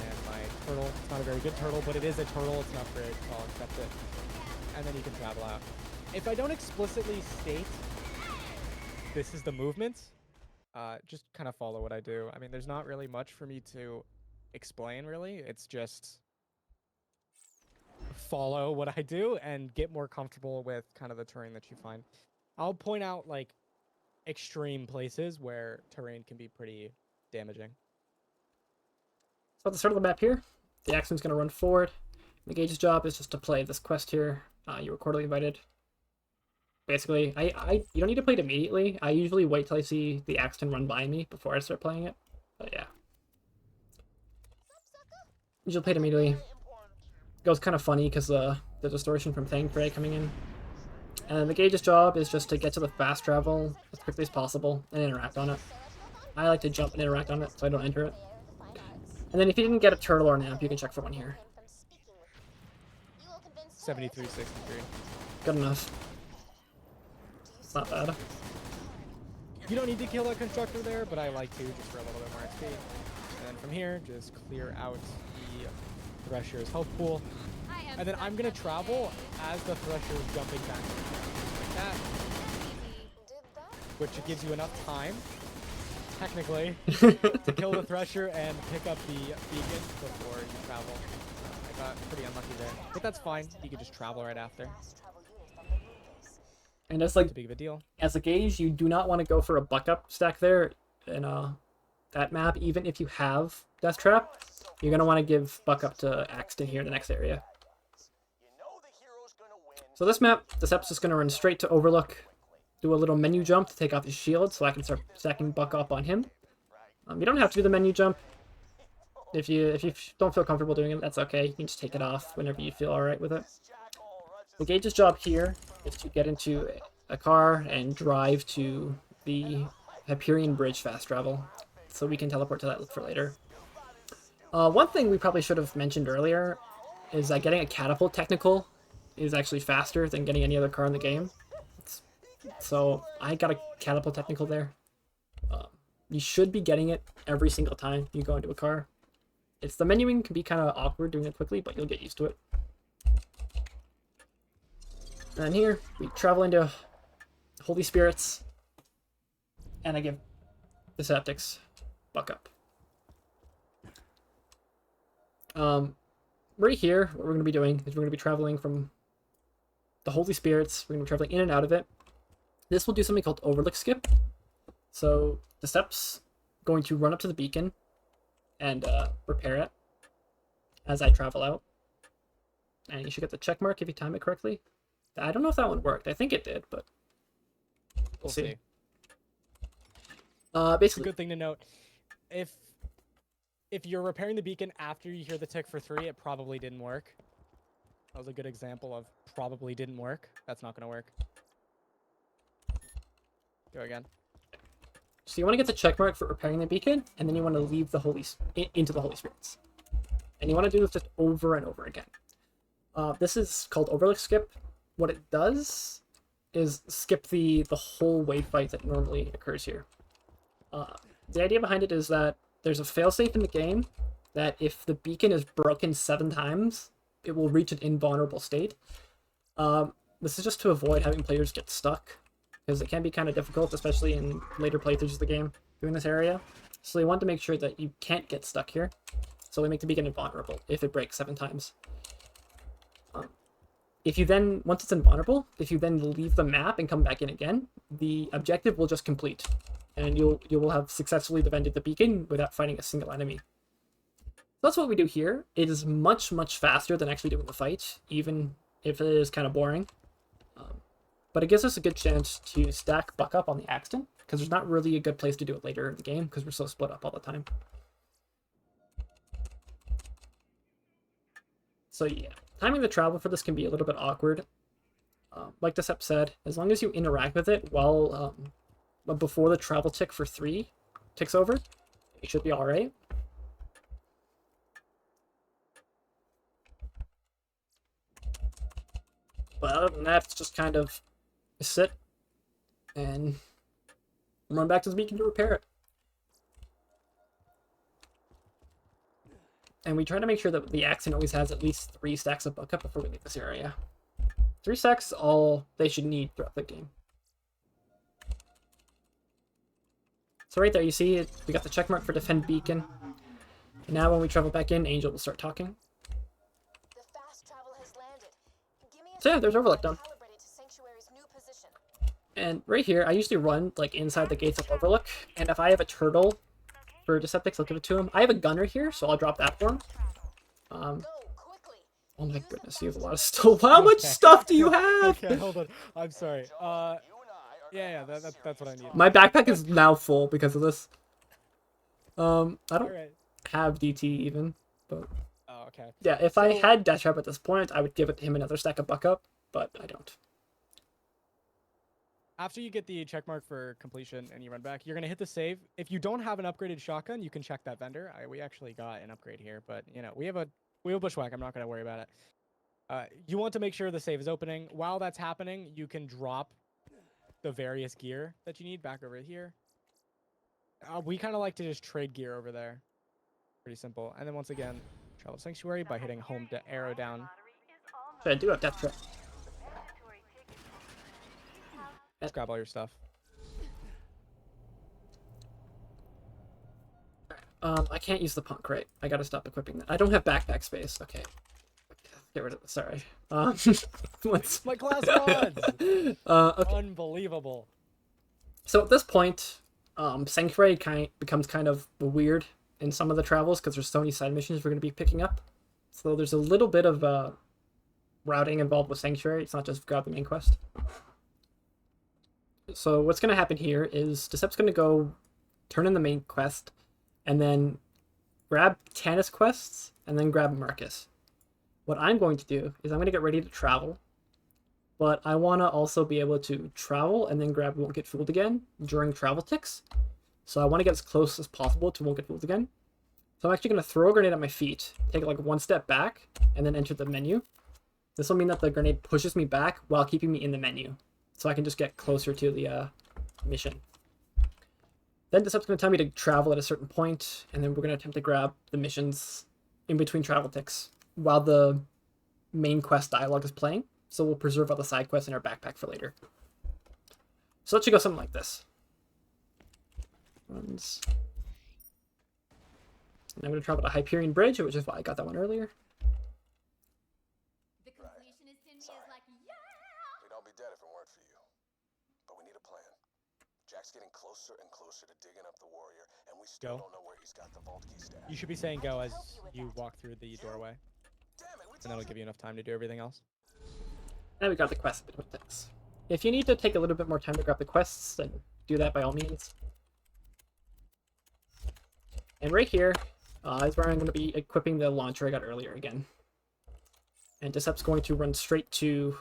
and my turtle. It's not a very good turtle, but it is a turtle. It's an upgrade, so I'll accept it. And then you can travel out. If I don't explicitly state this is the movement, just kind of follow what I do. I mean, there's not really much for me to explain, really. It's just follow what I do and get more comfortable with kind of the terrain that you find. I'll point out, like, extreme places where terrain can be pretty damaging. So at the start of the map here, the Axton's going to run forward. The Gaige's job is just to play this quest here. You were quarterly invited. Basically, you don't need to play it immediately. I usually wait till I see the Axton run by me before I start playing it. But yeah. Usually play it immediately. It goes kind of funny because the distortion from Thang Prey coming in. And the Gaige's job is just to get to the fast travel as quickly as possible and interact on it. I like to jump and interact on it so I don't enter it. And then if you didn't get a turtle or an amp, you can check for one here. 73-63. Good enough. It's not bad. You don't need to kill that constructor there, but I like to just for a little bit more XP. And then from here, just clear out the Thresher's health pool. And then I'm going to travel as the Thresher is jumping back like that. Which gives you enough time, technically, to kill the Thresher and pick up the beacon before you travel. I Pretty unlucky there. But that's fine. You could just travel right after. Fast travel unit from the moon base. And it's Too like, big of a deal. as a Gaige, you do not want to go for a buck up stack there in that map, even if you have Death Trap. You're going to want to give buck up to Axton here in the next area. You know the hero's gonna win. So this map, the Seps is going to run straight to Overlook, do a little menu jump to take off his shield so I can start stacking buck up on him. You don't have to do the menu jump. If you don't feel comfortable doing it, that's okay. You can just take it off whenever you feel alright with it. The Gaige's job here is to get into a car and drive to the Hyperion Bridge fast travel, so we can teleport to that for later. One thing we probably should have mentioned earlier is that getting a catapult technical is actually faster than getting any other car in the game. So I got a catapult technical there. You should be getting it every single time you go into a car. The menuing can be kind of awkward doing it quickly, but you'll get used to it. And here, we travel into Holy Spirits, and I give the Septics buck up. Right here, what we're going to be doing is we're going to be traveling from the Holy Spirits. We're going to be traveling in and out of it. This will do something called Overlook skip. So the Sep's going to run up to the beacon and repair it as I travel out. And you should get the check mark if you time it correctly. I don't know if that one worked. I think it did, but We'll see. It's a basically, good thing to note. If you're repairing the beacon after you hear the tick for 3, it probably didn't work. That was a good example of probably didn't work. That's not going to work. Go again. so you want to get the check mark for repairing the beacon, and then you want to leave the into the Holy Spirits. And you want to do this just over and over again. This is called Overlook skip. What it does is skip the whole wave fight that normally occurs here. The idea behind it is that there's a failsafe in the game that if the beacon is broken 7 times, it will reach an invulnerable state. This is just to avoid having players get stuck, because it can be kind of difficult, especially in later playthroughs of the game, doing this area. So they want to make sure that you can't get stuck here. So they make the beacon invulnerable if it breaks 7 times. If you then, once it's invulnerable, if you then leave the map and come back in again, the objective will just complete. And you will have successfully defended the beacon without fighting a single enemy. That's what we do here. It is much, much faster than actually doing the fight, even if it is kind of boring. But it gives us a good chance to stack buck up on the Axton, because there's not really a good place to do it later in the game, because we're so split up all the time. So yeah, timing the travel for this can be a little bit awkward. Like the Sep said, as long as you interact with it while before the travel tick for 3 ticks over, it should be alright. But other than that, it's just kind of sit and run back to the beacon to repair it. And we try to make sure that the Axton always has at least 3 stacks of buck up before we leave this area. 3 stacks is all they should need throughout the game. So right there, you see, we got the check mark for defend beacon. And now when we travel back in, Angel will start talking. The fast travel has landed. Give me a So yeah, there's Overlook done. calibrated to Sanctuary's new position. And right here, I usually run like inside the gates of Overlook. And if I have a turtle for Deceptics, I'll give it to him. I have a gunner here, so I'll drop that for him. Go quickly. Oh my goodness, you have a lot of stuff. How much stuff do you have? Okay, hold on. I'm sorry. Yeah, that's what I need. My backpack is now full because of this. I don't Alright. have DT even, but Oh, okay. yeah, if I had Death Trap at this point, I would give him another stack of buck up, but I don't. After you get the check mark for completion and you run back, you're gonna hit the save. If you don't have an upgraded shotgun, you can check that vendor. We actually got an upgrade here, but you know we have a bushwhack. I'm not gonna worry about it. You want to make sure the save is opening. While that's happening, you can drop the various gear that you need back over here. We kind of like to just trade gear over there. Pretty simple. And then once again, travel to Sanctuary by hitting home to arrow down. So I do have Death Trap. Let's grab all your stuff. I can't use the punk crate. I gotta stop equipping that. I don't have backpack space. Okay. Get rid of this. Sorry. Let's. My class mods. Okay. Unbelievable. So at this point, Sanctuary becomes kind of weird in some of the travels because there's so many side missions we're going to be picking up. So there's a little bit of routing involved with Sanctuary. It's not just grab the main quest. So what's going to happen here is Decept's going to go turn in the main quest and then grab Tannis quests and then grab Marcus. What I'm going to do is I'm going to get ready to travel, but I want to also be able to travel and then grab Won't Get Fooled Again during travel ticks. So I want to get as close as possible to Won't Get Fooled Again. So I'm actually going to throw a grenade at my feet, take like one step back, and then enter the menu. This will mean that the grenade pushes me back while keeping me in the menu, so I can just get closer to the mission. Then Decept's going to tell me to travel at a certain point, and then we're going to attempt to grab the missions in between travel ticks while the main quest dialogue is playing. So we'll preserve all the side quests in our backpack for later. So that should go something like this. Runs. And I'm going to travel to Hyperion Bridge, which is why I got that one earlier. The completionist in me is like, yeah! We'd all be dead if it weren't for you. But we need a plan. Jack's getting closer and closer to digging up the warrior, and we still don't know where he's got the vault key stashed. You should be saying go as you walk through the doorway, Damn it, we and that'll give you enough time to do everything else. And we got the quest between things. If you need to take a little bit more time to grab the quests, then do that by all means. And right here is where I'm going to be equipping the launcher I got earlier again. And Decept's going to run straight to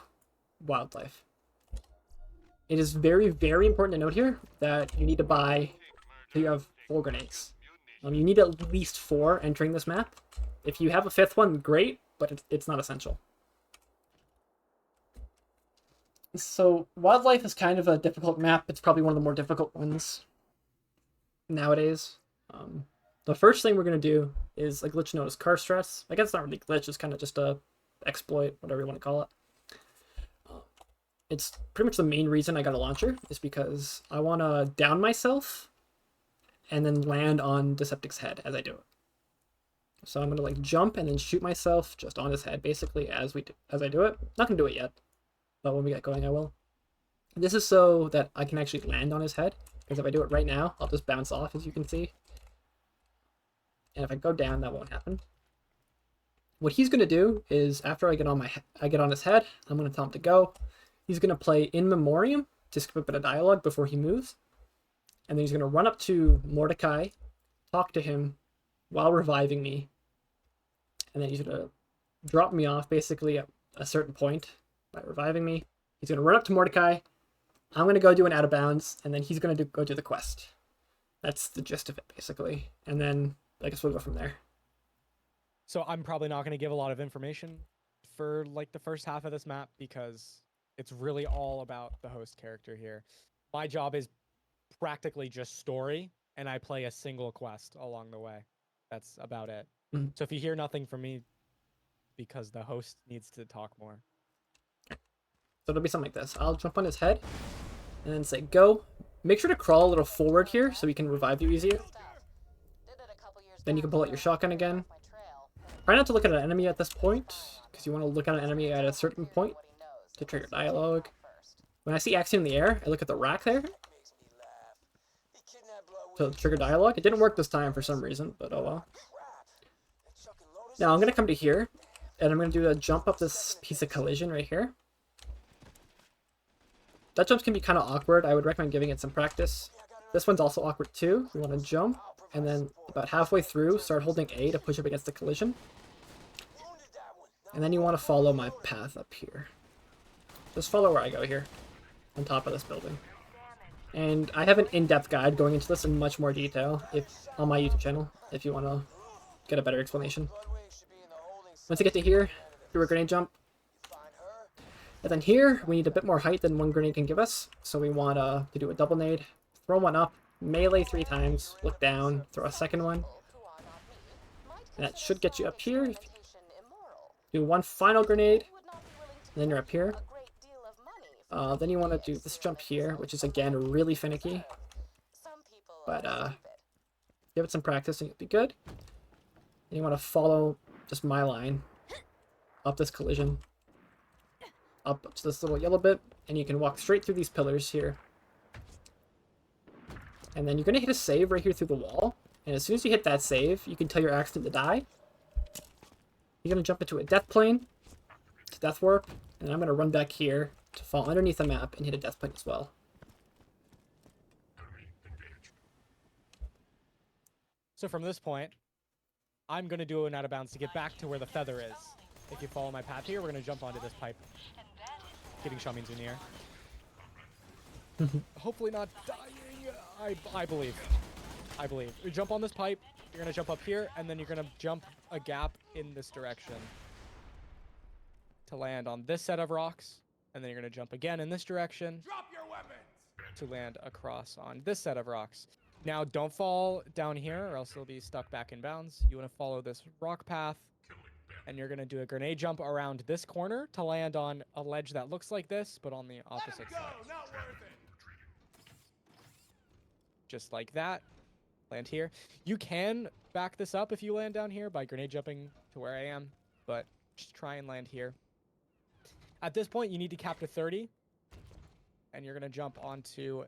Wildlife. It is very, very important to note here that you need to buy, so you have 4 grenades. You need at least 4 entering this map. If you have a 5th one, great, but it's not essential. So Wildlife is kind of a difficult map. It's probably one of the more difficult ones nowadays. The first thing we're going to do is a glitch known as car stress. I guess it's not really glitch, it's kind of just a exploit, whatever you want to call it. It's pretty much the main reason I got a launcher, is because I want to down myself and then land on Deceptic's head as I do it. So I'm going to like jump and then shoot myself just on his head basically as I do it. Not going to do it yet, but when we get going I will. This is so that I can actually land on his head, because if I do it right now, I'll just bounce off, as you can see. And if I go down, that won't happen. What he's going to do is, after I get on his head, I'm going to tell him to go. He's going to play In Memoriam to skip a bit of dialogue before he moves. And then he's going to run up to Mordecai, talk to him while reviving me. And then he's going to drop me off basically at a certain point by reviving me. He's going to run up to Mordecai. I'm going to go do an out of bounds, and then he's going to go do the quest. That's the gist of it, basically. And then I guess we'll go from there. So I'm probably not going to give a lot of information for like the first half of this map, because it's really all about the host character here. My job is practically just story, and I play a single quest along the way. That's about it. Mm-hmm. So if you hear nothing from me, because the host needs to talk more. So it'll be something like this. I'll jump on his head and then say go. Make sure to crawl a little forward here so we can revive you easier. Then you can pull out your shotgun again. Try not to look at an enemy at this point, because you want to look at an enemy at a certain point to trigger dialogue. When I see Axton in the air, I look at the rack there to trigger dialogue. It didn't work this time for some reason, but oh well. Now I'm going to come to here, and I'm going to do a jump up this piece of collision right here. That jumps can be kind of awkward. I would recommend giving it some practice. This one's also awkward too. You want to jump, and then about halfway through, start holding A to push up against the collision. And then you want to follow my path up here. Just follow where I go here, on top of this building. And I have an in-depth guide going into this in much more detail on my YouTube channel, if you want to get a better explanation. Once you get to here, do a grenade jump. And then here, we need a bit more height than one grenade can give us. So we want to do a double nade. Throw one up, melee 3 times, look down, throw a second one. And that should get you up here. Do one final grenade, and then you're up here. Then you want to do this jump here, which is again really finicky. But give it some practice and you'll be good. And you want to follow just my line up this collision, up to this little yellow bit, and you can walk straight through these pillars here. And then you're going to hit a save right here through the wall, and as soon as you hit that save, you can tell your Axton to die. You're going to jump into a death plane, to death warp, and I'm going to run back here to fall underneath the map and hit a death plane as well. So from this point, I'm going to do an out of bounds to get back to where the feather is. If you follow my path here, we're going to jump onto this pipe. Getting Shaman's in the air. Hopefully not dying. I believe. I believe. You jump on this pipe, you're going to jump up here, and then you're going to jump a gap in this direction to land on this set of rocks, and then you're going to jump again in this direction. Drop your weapons! To land across on this set of rocks. Now, don't fall down here, or else you'll be stuck back in bounds. You want to follow this rock path, and you're going to do a grenade jump around this corner to land on a ledge that looks like this, but on the opposite side. Not worth it! Just like that. Land here. You can back this up if you land down here by grenade jumping to where I am, but just try and land here. At this point, you need to cap to 30, and you're going to jump onto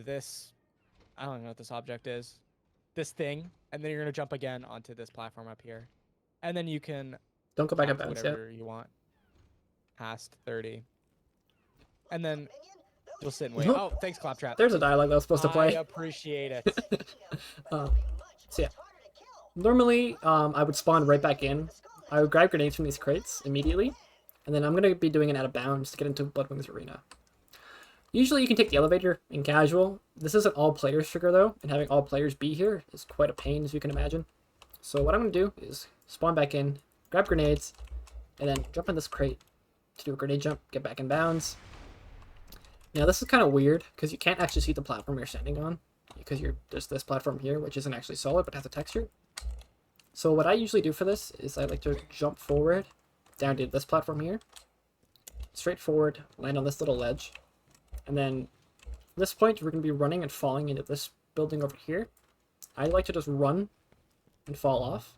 this, I don't know what this object is, this thing, and then you're going to jump again onto this platform up here. And then you can Don't go back cap up bounds whatever yet. you want past 30. And then you'll sit and wait. Nope. Oh, thanks, Claptrap. There's a dialogue that I was supposed to play. I appreciate it. So yeah, normally I would spawn right back in. I would grab grenades from these crates immediately, and then I'm going to be doing an out of bounds to get into Bloodwing's arena. Usually you can take the elevator in casual. This isn't all players trigger though, and having all players be here is quite a pain, as you can imagine. So what I'm going to do is spawn back in, grab grenades, and then jump in this crate to do a grenade jump, get back in bounds. Now this is kind of weird because you can't actually see the platform you're standing on, because there's this platform here which isn't actually solid but has a texture. So what I usually do for this is I like to jump forward down to this platform here, straight forward, land on this little ledge, and then at this point we're going to be running and falling into this building over here. I like to just run and fall off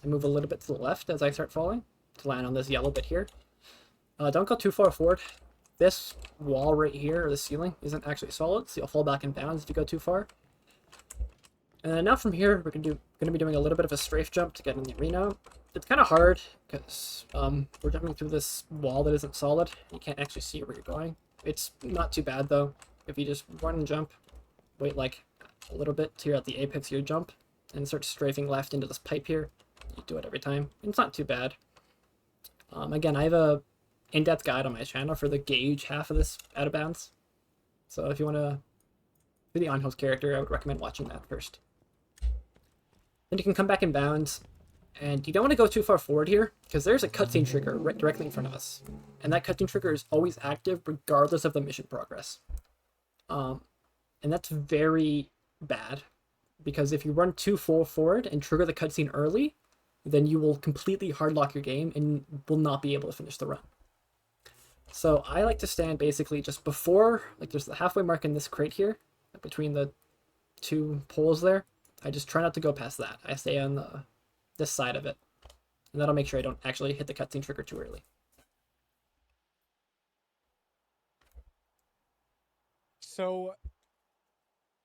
and move a little bit to the left as I start falling to land on this yellow bit here. Don't go too far forward. This wall right here, or the ceiling, isn't actually solid, so you'll fall back in bounds if you go too far. And then now from here, we're going to be doing a little bit of a strafe jump to get in the arena. It's kind of hard, because we're jumping through this wall that isn't solid. You can't actually see where you're going. It's not too bad, though. If you just run and jump, wait like a little bit till you're at the apex of your jump, and start strafing left into this pipe here. You do it every time. It's not too bad. Again, I have a in-depth guide on my channel for the Gaige half of this out of bounds. So if you want to do the on-host character, I would recommend watching that first. Then you can come back in bounds, and you don't want to go too far forward here, because there's a cutscene trigger right directly in front of us. And that cutscene trigger is always active regardless of the mission progress. And that's very bad, because if you run too full forward and trigger the cutscene early, then you will completely hardlock your game and will not be able to finish the run. So I like to stand basically just before, like there's the halfway mark in this crate here, between the two poles there. I just try not to go past that. I stay on this side of it. And that'll make sure I don't actually hit the cutscene trigger too early. So,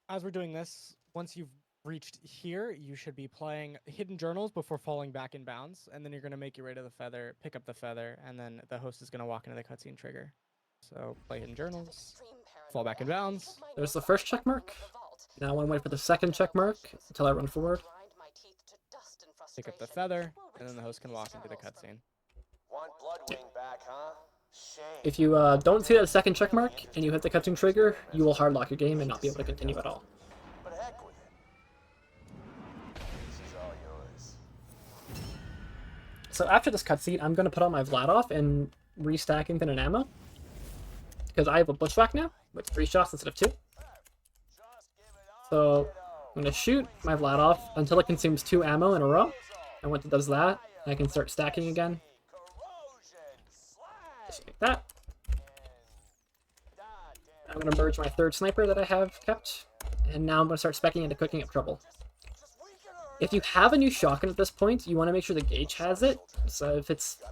as we're doing this, once you've reached here, you should be playing hidden journals before falling back in bounds, and then you're going to make your way to the feather, pick up the feather, and then the host is going to walk into the cutscene trigger. So, play hidden journals, fall back in bounds. There's the first check mark. Now I want to wait for the second check mark until I run forward. Pick up the feather, and then the host can walk into the cutscene. Want Bloodwing back, huh? Shame. If you don't see that second check mark and you hit the cutscene trigger, you will hardlock your game and not be able to continue at all. But heck with it. This is all yours. So after this cutscene, I'm going to put on my Vlad and restack infinite ammo, because I have a bushwhack now with 3 shots instead of 2. So I'm going to shoot my Vlad until it consumes 2 ammo in a row, and once it does that, I can start stacking again. Just like that. I'm going to merge my 3rd sniper that I have kept, and now I'm going to start speccing into Cooking Up Trouble. If you have a new shotgun at this point, you want to make sure the Gaige has it. So if it's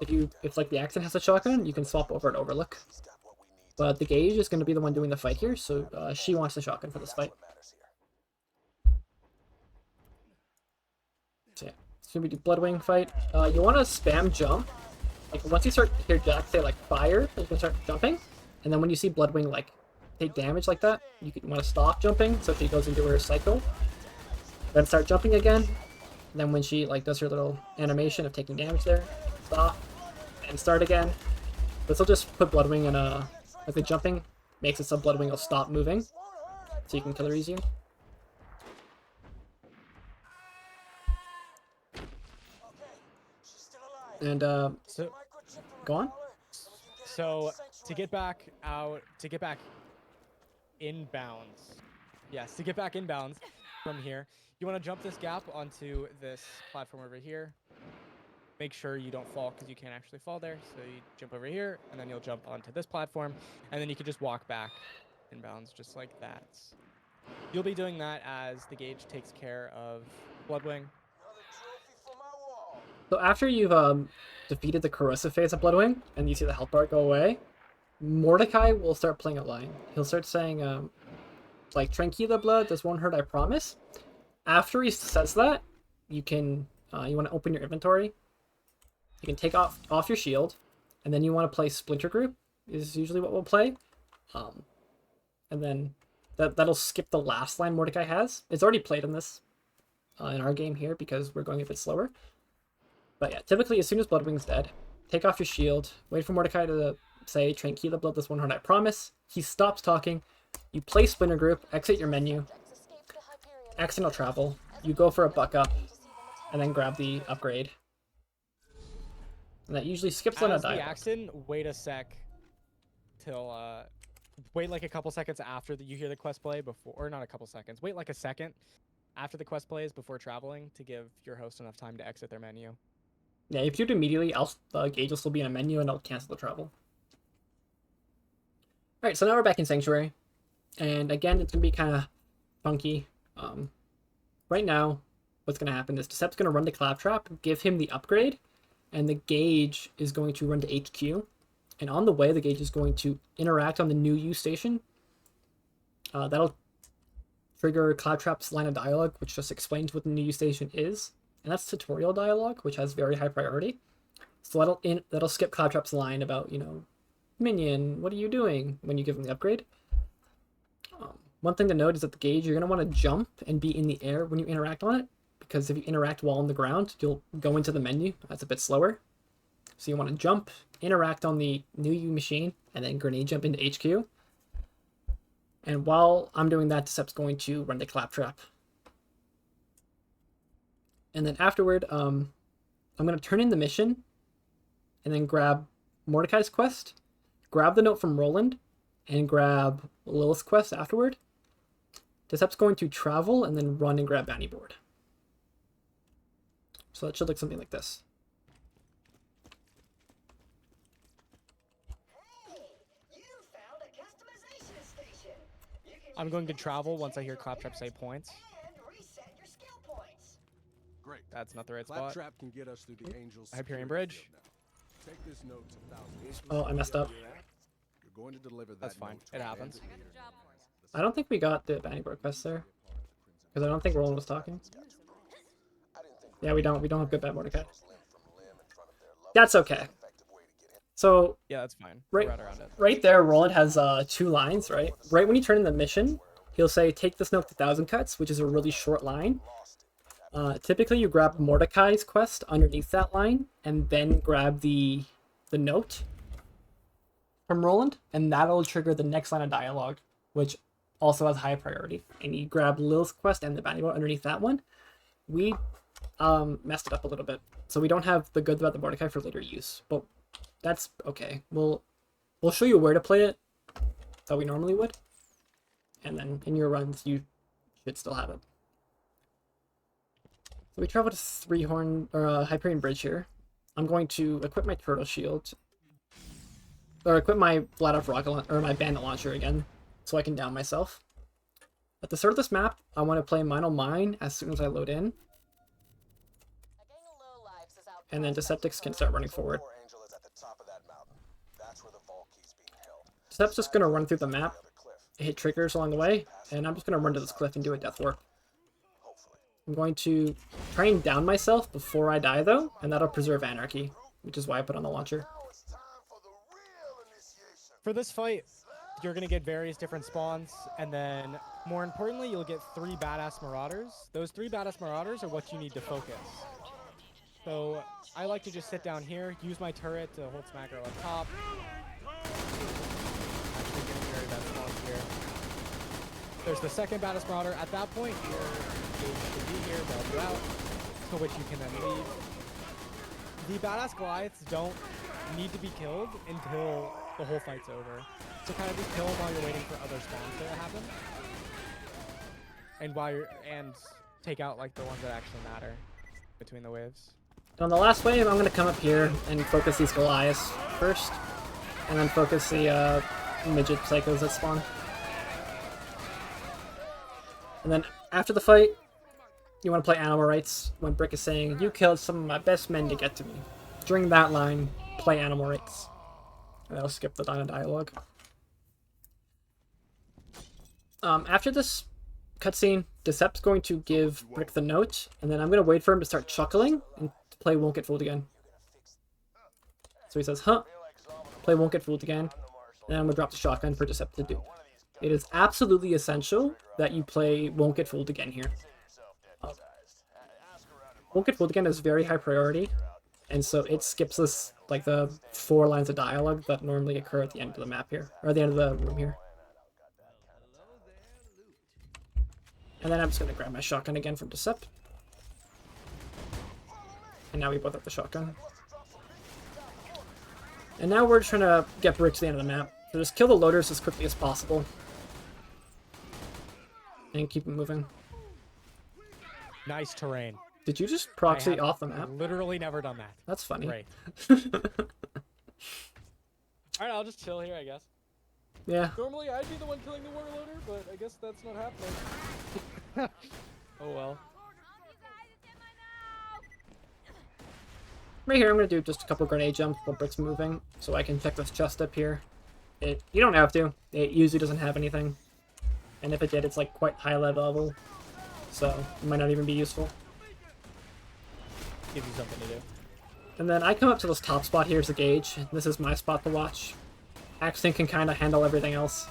if like the Axton has a shotgun, you can swap over to Overlook. But the Gaige is going to be the one doing the fight here, so she wants the shotgun for this fight. So yeah, it's going to be the Bloodwing fight. You want to spam jump. Like once you start to hear Jack say like fire, you can start jumping. And then when you see Bloodwing like take damage like that, you want to stop jumping so she goes into her cycle. Then start jumping again. And then when she like does her little animation of taking damage there, stop and start again. This will just put Bloodwing in a like the jumping makes it so Bloodwing will stop moving, so you can kill her easier. And So go on. So to get back inbounds. Yes, to get back inbounds from here, you want to jump this gap onto this platform over here. Make sure you don't fall because you can't actually fall there. So you jump over here, and then you'll jump onto this platform, and then you can just walk back inbounds just like that. You'll be doing that as the Gaige takes care of Bloodwing. So after you've defeated the corrosive phase of Bloodwing, and you see the health bar go away, Mordecai will start playing a line. He'll start saying, like, Tranquila blood, this won't hurt, I promise. After he says that, you can, you want to open your inventory. You can take off your shield, and then you want to play Splinter Group, is usually what we'll play. And then that'll skip the last line Mordecai has. It's already played in this, in our game here, because we're going a bit slower. But yeah, typically as soon as Bloodwing's dead, take off your shield, wait for Mordecai to say, Tranquila blood, this won't hurt, I promise. He stops talking, you play Splinter Group, exit your menu, Accidental Travel, you go for a buck up, and then grab the upgrade. And that usually skips on a dialogue. The Axton, wait a sec till wait like a couple seconds after you hear the quest play before, or not a couple seconds. Wait like a second after the quest plays before traveling to give your host enough time to exit their menu. Yeah, if you do it immediately, Gaige will still be in a menu and I'll cancel the travel. Alright, so now we're back in Sanctuary. And again, it's gonna be kind of funky. Right now, what's gonna happen is Decept's gonna run to Claptrap, give him the upgrade, and the Gaige is going to run to HQ. And on the way, the Gaige is going to interact on the new U station. That'll trigger Claptrap's line of dialogue, which just explains what the new U station is. And that's tutorial dialogue, which has very high priority. So that'll skip Claptrap's line about, you know, Minion, what are you doing when you give him the upgrade? One thing to note is that the Gaige, you're going to want to jump and be in the air when you interact on it. Because if you interact while on the ground, you'll go into the menu. That's a bit slower. So you want to jump, interact on the new U machine, and then grenade jump into HQ. And while I'm doing that, Decept's going to run the Claptrap. And then afterward, I'm going to turn in the mission, and then grab Mordecai's quest, grab the note from Roland, and grab Lilith's quest afterward. Decept's going to travel, and then run and grab Bounty Board. So that should look something like this. I'm going to travel once I hear Claptrap say points. Great. That's not the right spot. Claptrap can get us through the Angels. Hyperion Bridge. Take this note to 1,000. Oh, I messed up. You're going to deliver that That's fine. note to It a happens. bandit leader. I don't think we got the Bounty Board quest there. Because I don't think Roland was talking. Yeah, we don't have good bad Mordecai. That's okay. So Yeah, that's fine. Right. Around it. right there, Roland has 2 lines, right? Right when you turn in the mission, he'll say, take this note to 1,000 cuts, which is a really short line. Typically, you grab Mordecai's quest underneath that line, and then grab the note from Roland, and that'll trigger the next line of dialogue, which also has high priority. And you grab Lil's quest and the Bounty Board underneath that one. We messed it up a little bit, so we don't have the goods about the Mordecai for later use, but that's okay. We'll show you where to play it that we normally would, and then in your runs you should still have it. So we travel to Hyperion Bridge here. I'm going to equip my turtle shield, or equip my flat off rocket or my bandit launcher again, so I can down myself. At the start of this map, I want to play Mine on Mine as soon as I load in, and then Deceptix can start running forward. Decep's just gonna run through the map, hit triggers along the way, and I'm just gonna run to this cliff and do a death warp. I'm going to try and down myself before I die though, and that'll preserve anarchy, which is why I put on the launcher. For this fight, you're going to get various different spawns, and then, more importantly, you'll get 3 badass marauders. Those 3 badass marauders are what you need to focus. So, I like to just sit down here, use my turret to hold smacker up top. Actually getting very bad spawns here. There's the second badass marauder. At that point, your Gaige should be here, bail you out, to which you can then leave. The badass Goliaths don't need to be killed until the whole fight's over. So kind of just kill them while you're waiting for other spawns to happen. And take out like the ones that actually matter between the waves. On the last wave, I'm gonna come up here and focus these Goliaths first, and then focus the midget psychos that spawn. And then after the fight, you want to play animal rights when Brick is saying, "You killed some of my best men to get to me." During that line, play animal rights. And I'll skip the dialogue. After this cutscene, Decep's going to give Brick the note, and then I'm going to wait for him to start chuckling and to play Won't Get Fooled Again. So he says, huh, play Won't Get Fooled Again, and then I'm going to drop the shotgun for Decep to do. It is absolutely essential that you play Won't Get Fooled Again here. Won't Get Fooled Again is very high priority, and so it skips us like the 4 lines of dialogue that normally occur at the end of the map here, or at the end of the room here. And then I'm just going to grab my shotgun again from Decep. And now we both have the shotgun. And now we're trying to get Brick to the end of the map. So just kill the loaders as quickly as possible. And keep it moving. Nice terrain. Did you just proxy off the map? Literally never done that. That's funny. Great. Alright, I'll just chill here, I guess. Yeah. Normally I'd be the one killing the warloader, but I guess that's not happening. Oh well. Right here, I'm going to do just a couple grenade jumps while Brick's moving, so I can check this chest up here. You don't have to. It usually doesn't have anything. And if it did, it's like quite high level, so it might not even be useful. Gives you something to do. And then I come up to this top spot here as the Gaige. This is my spot to watch. Axton can kind of handle everything else.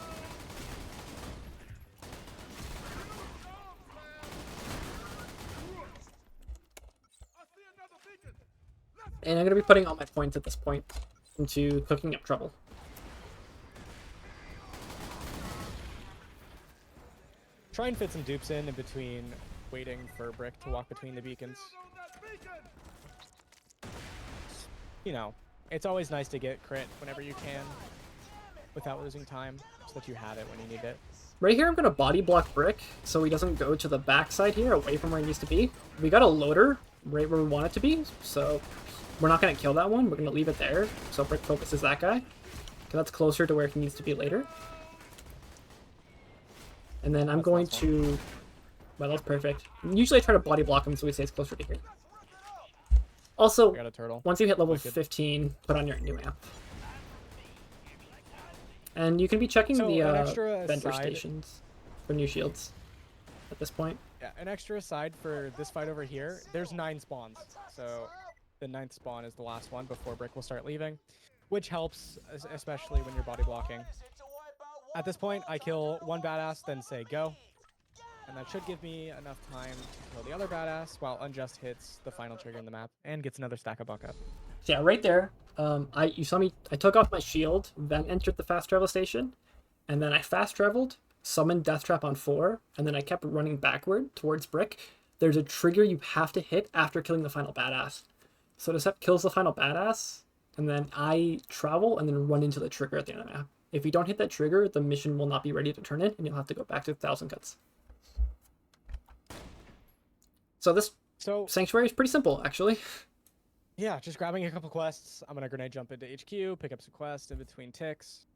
And I'm going to be putting all my points at this point into cooking up trouble. Try and fit some dupes in between waiting for Brick to walk between the beacons. You know, it's always nice to get crit whenever you can without losing time, so that you had it when you need it. Right here, I'm going to body block Brick so he doesn't go to the backside here, away from where he needs to be. We got a loader right where we want it to be, so we're not going to kill that one. We're going to leave it there, so Brick focuses that guy, because that's closer to where he needs to be later. And then I'm going to... Well, that's perfect. Usually I try to body block him so he stays closer to here. Also, I got a turtle. once you hit level 15, put on your new amp. And you can be checking the vendor stations for new shields at this point. Yeah, an extra aside for this fight over here, there's 9 spawns. So the 9th spawn is the last one before Brick will start leaving, which helps, especially when you're body blocking. At this point, I kill one badass, then say go. And that should give me enough time to kill the other badass while Unjust hits the final trigger in the map and gets another stack of buck up. So yeah, right there, you saw me, I took off my shield, then entered the fast travel station, and then I fast traveled, summoned Death Trap on 4, and then I kept running backward towards Brick. There's a trigger you have to hit after killing the final badass. So Decep kills the final badass, and then I travel and then run into the trigger at the end of the map. If you don't hit that trigger, the mission will not be ready to turn in, and you'll have to go back to 1,000 cuts. So this Sanctuary is pretty simple, actually. Yeah, just grabbing a couple quests. I'm gonna grenade jump into HQ, pick up some quests in between ticks.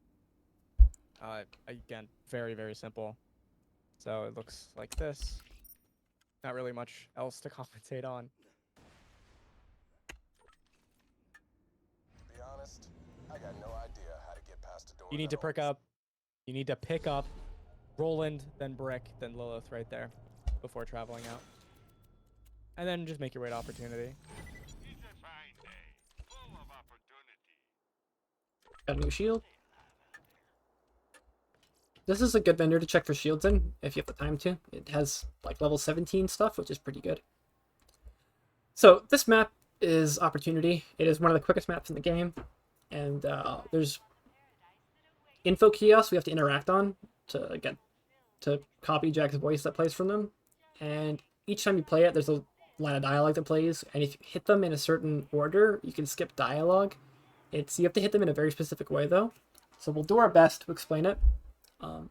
Again, very, very simple. So it looks like this. Not really much else to compensate on. To be honest, I got no idea how to get past a door You need to pick up. You need to pick up Roland, then Brick, then Lilith right there before traveling out. And then just make your way to Opportunity. It's a fine day, full of opportunity. Got a new shield. This is a good vendor to check for shields in, if you have the time to. It has like level 17 stuff, which is pretty good. So this map is Opportunity. It is one of the quickest maps in the game. And there's info kiosks we have to interact on to copy Jack's voice that plays from them. And each time you play it, there's a line of dialogue that plays. And if you hit them in a certain order, you can skip dialogue. You have to hit them in a very specific way, though. So we'll do our best to explain it. On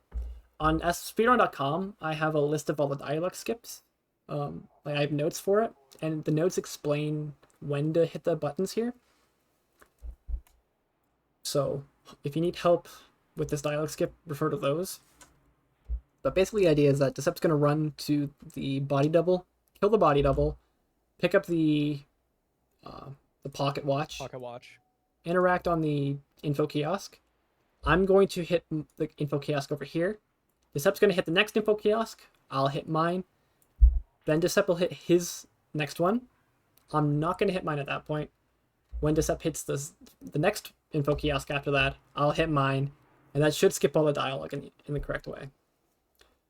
speedrun.com, I have a list of all the dialogue skips. I have notes for it, and the notes explain when to hit the buttons here. So if you need help with this dialogue skip, refer to those. But basically the idea is that Decept's going to run to the body double, kill the body double, pick up the pocket watch, interact on the info kiosk. I'm going to hit the info kiosk over here. Decept's going to hit the next info kiosk. I'll hit mine. Then Decept will hit his next one. I'm not going to hit mine at that point. When Decept hits the next info kiosk after that, I'll hit mine. And that should skip all the dialogue in the correct way.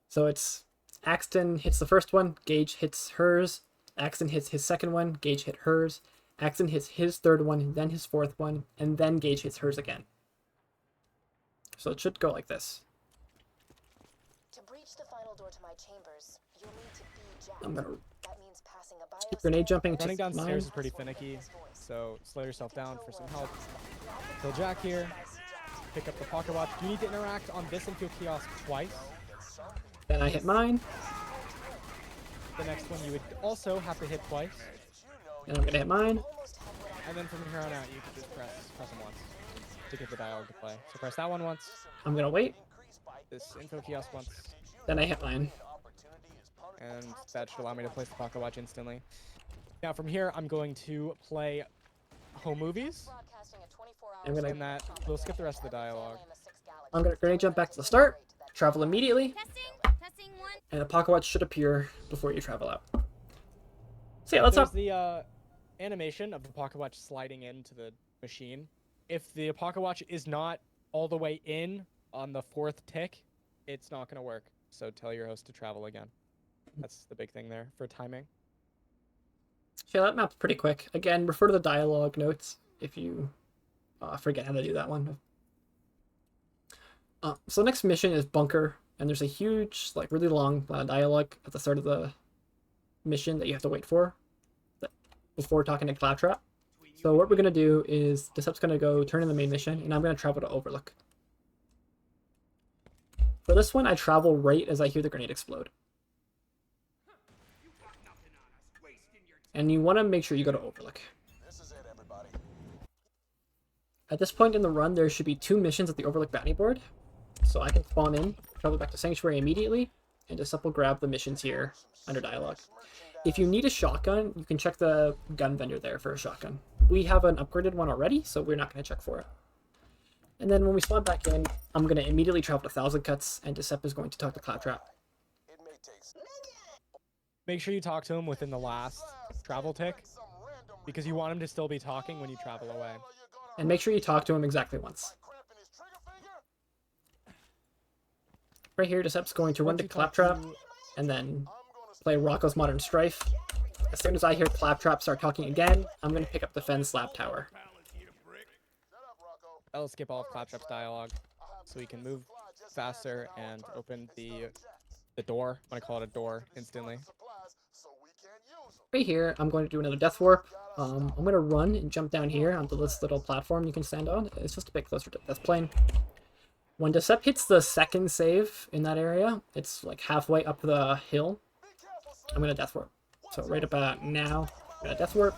So it's Axton hits the first one, Gaige hits hers, Axton hits his second one, Gaige hit hers, Axton hits his third one, then his fourth one, and then Gaige hits hers again. So it should go like this. To breach the final door to my chambers, you'll need to be Jack. I'm gonna That means passing a keep grenade jumping. Running to downstairs mine. is pretty finicky, so slow yourself down for some help. Kill Jack here. Pick up the pocket watch. You need to interact on this info kiosk twice. Then I hit mine, The next one you would also have to hit twice. and I'm gonna hit mine. And then from here on out, you can just press them once to get the dialogue to play. So press that one once, I'm gonna wait, this info kiosk once, then I hit mine. and that should allow me to place the pocket watch instantly. Now from here, I'm going to play home movies, broadcasting a 24-hour I'm gonna- and that we'll skip the rest of the dialogue. I'm gonna grenade jump back to the start, travel immediately, Testing one. and the pocket watch should appear before you travel out. So yeah, let's There's up. the animation of the pocket watch sliding into the machine. If the pocket watch is not all the way in on the fourth tick, it's not going to work. So tell your host to travel again. That's the big thing there for timing. Yeah, that map's pretty quick. Again, refer to the dialogue notes if you forget how to do that one. So next mission is Bunker, and there's a huge, like, really long dialogue at the start of the mission that you have to wait for before talking to Claptrap. So what we're going to do is Decept's going to go turn in the main mission, and I'm going to travel to Overlook. For this one, I travel right as I hear the grenade explode. And you want to make sure you go to Overlook. This is it, everybody. At this point in the run, there should be 2 missions at the Overlook bounty board. So I can spawn in, travel back to Sanctuary immediately, and Decept will grab the missions here under dialogue. If you need a shotgun, you can check the gun vendor there for a shotgun. We have an upgraded one already, so we're not going to check for it. And then when we spawn back in, I'm going to immediately travel to Thousand Cuts, and Decept is going to talk to Claptrap. It may take some Make sure you talk to him within the last travel tick, because you want him to still be talking when you travel away. And make sure you talk to him exactly once. Right here, Decept's going to run Once to you talk Claptrap, to- and then play Rocco's Modern Strife. As soon as I hear Claptrap start talking again, I'm going to pick up the Fen Slab Tower. That'll skip all of Claptrap's dialogue, so we can move faster and open the door. I'm gonna call it a door instantly. Right here, I'm going to do another Death Warp. I'm going to run and jump down here onto this little platform you can stand on. It's just a bit closer to Death Plane. When Decept hits the second save in that area, it's like halfway up the hill, I'm going to Death Warp. So right about now, I'm going to Death Warp.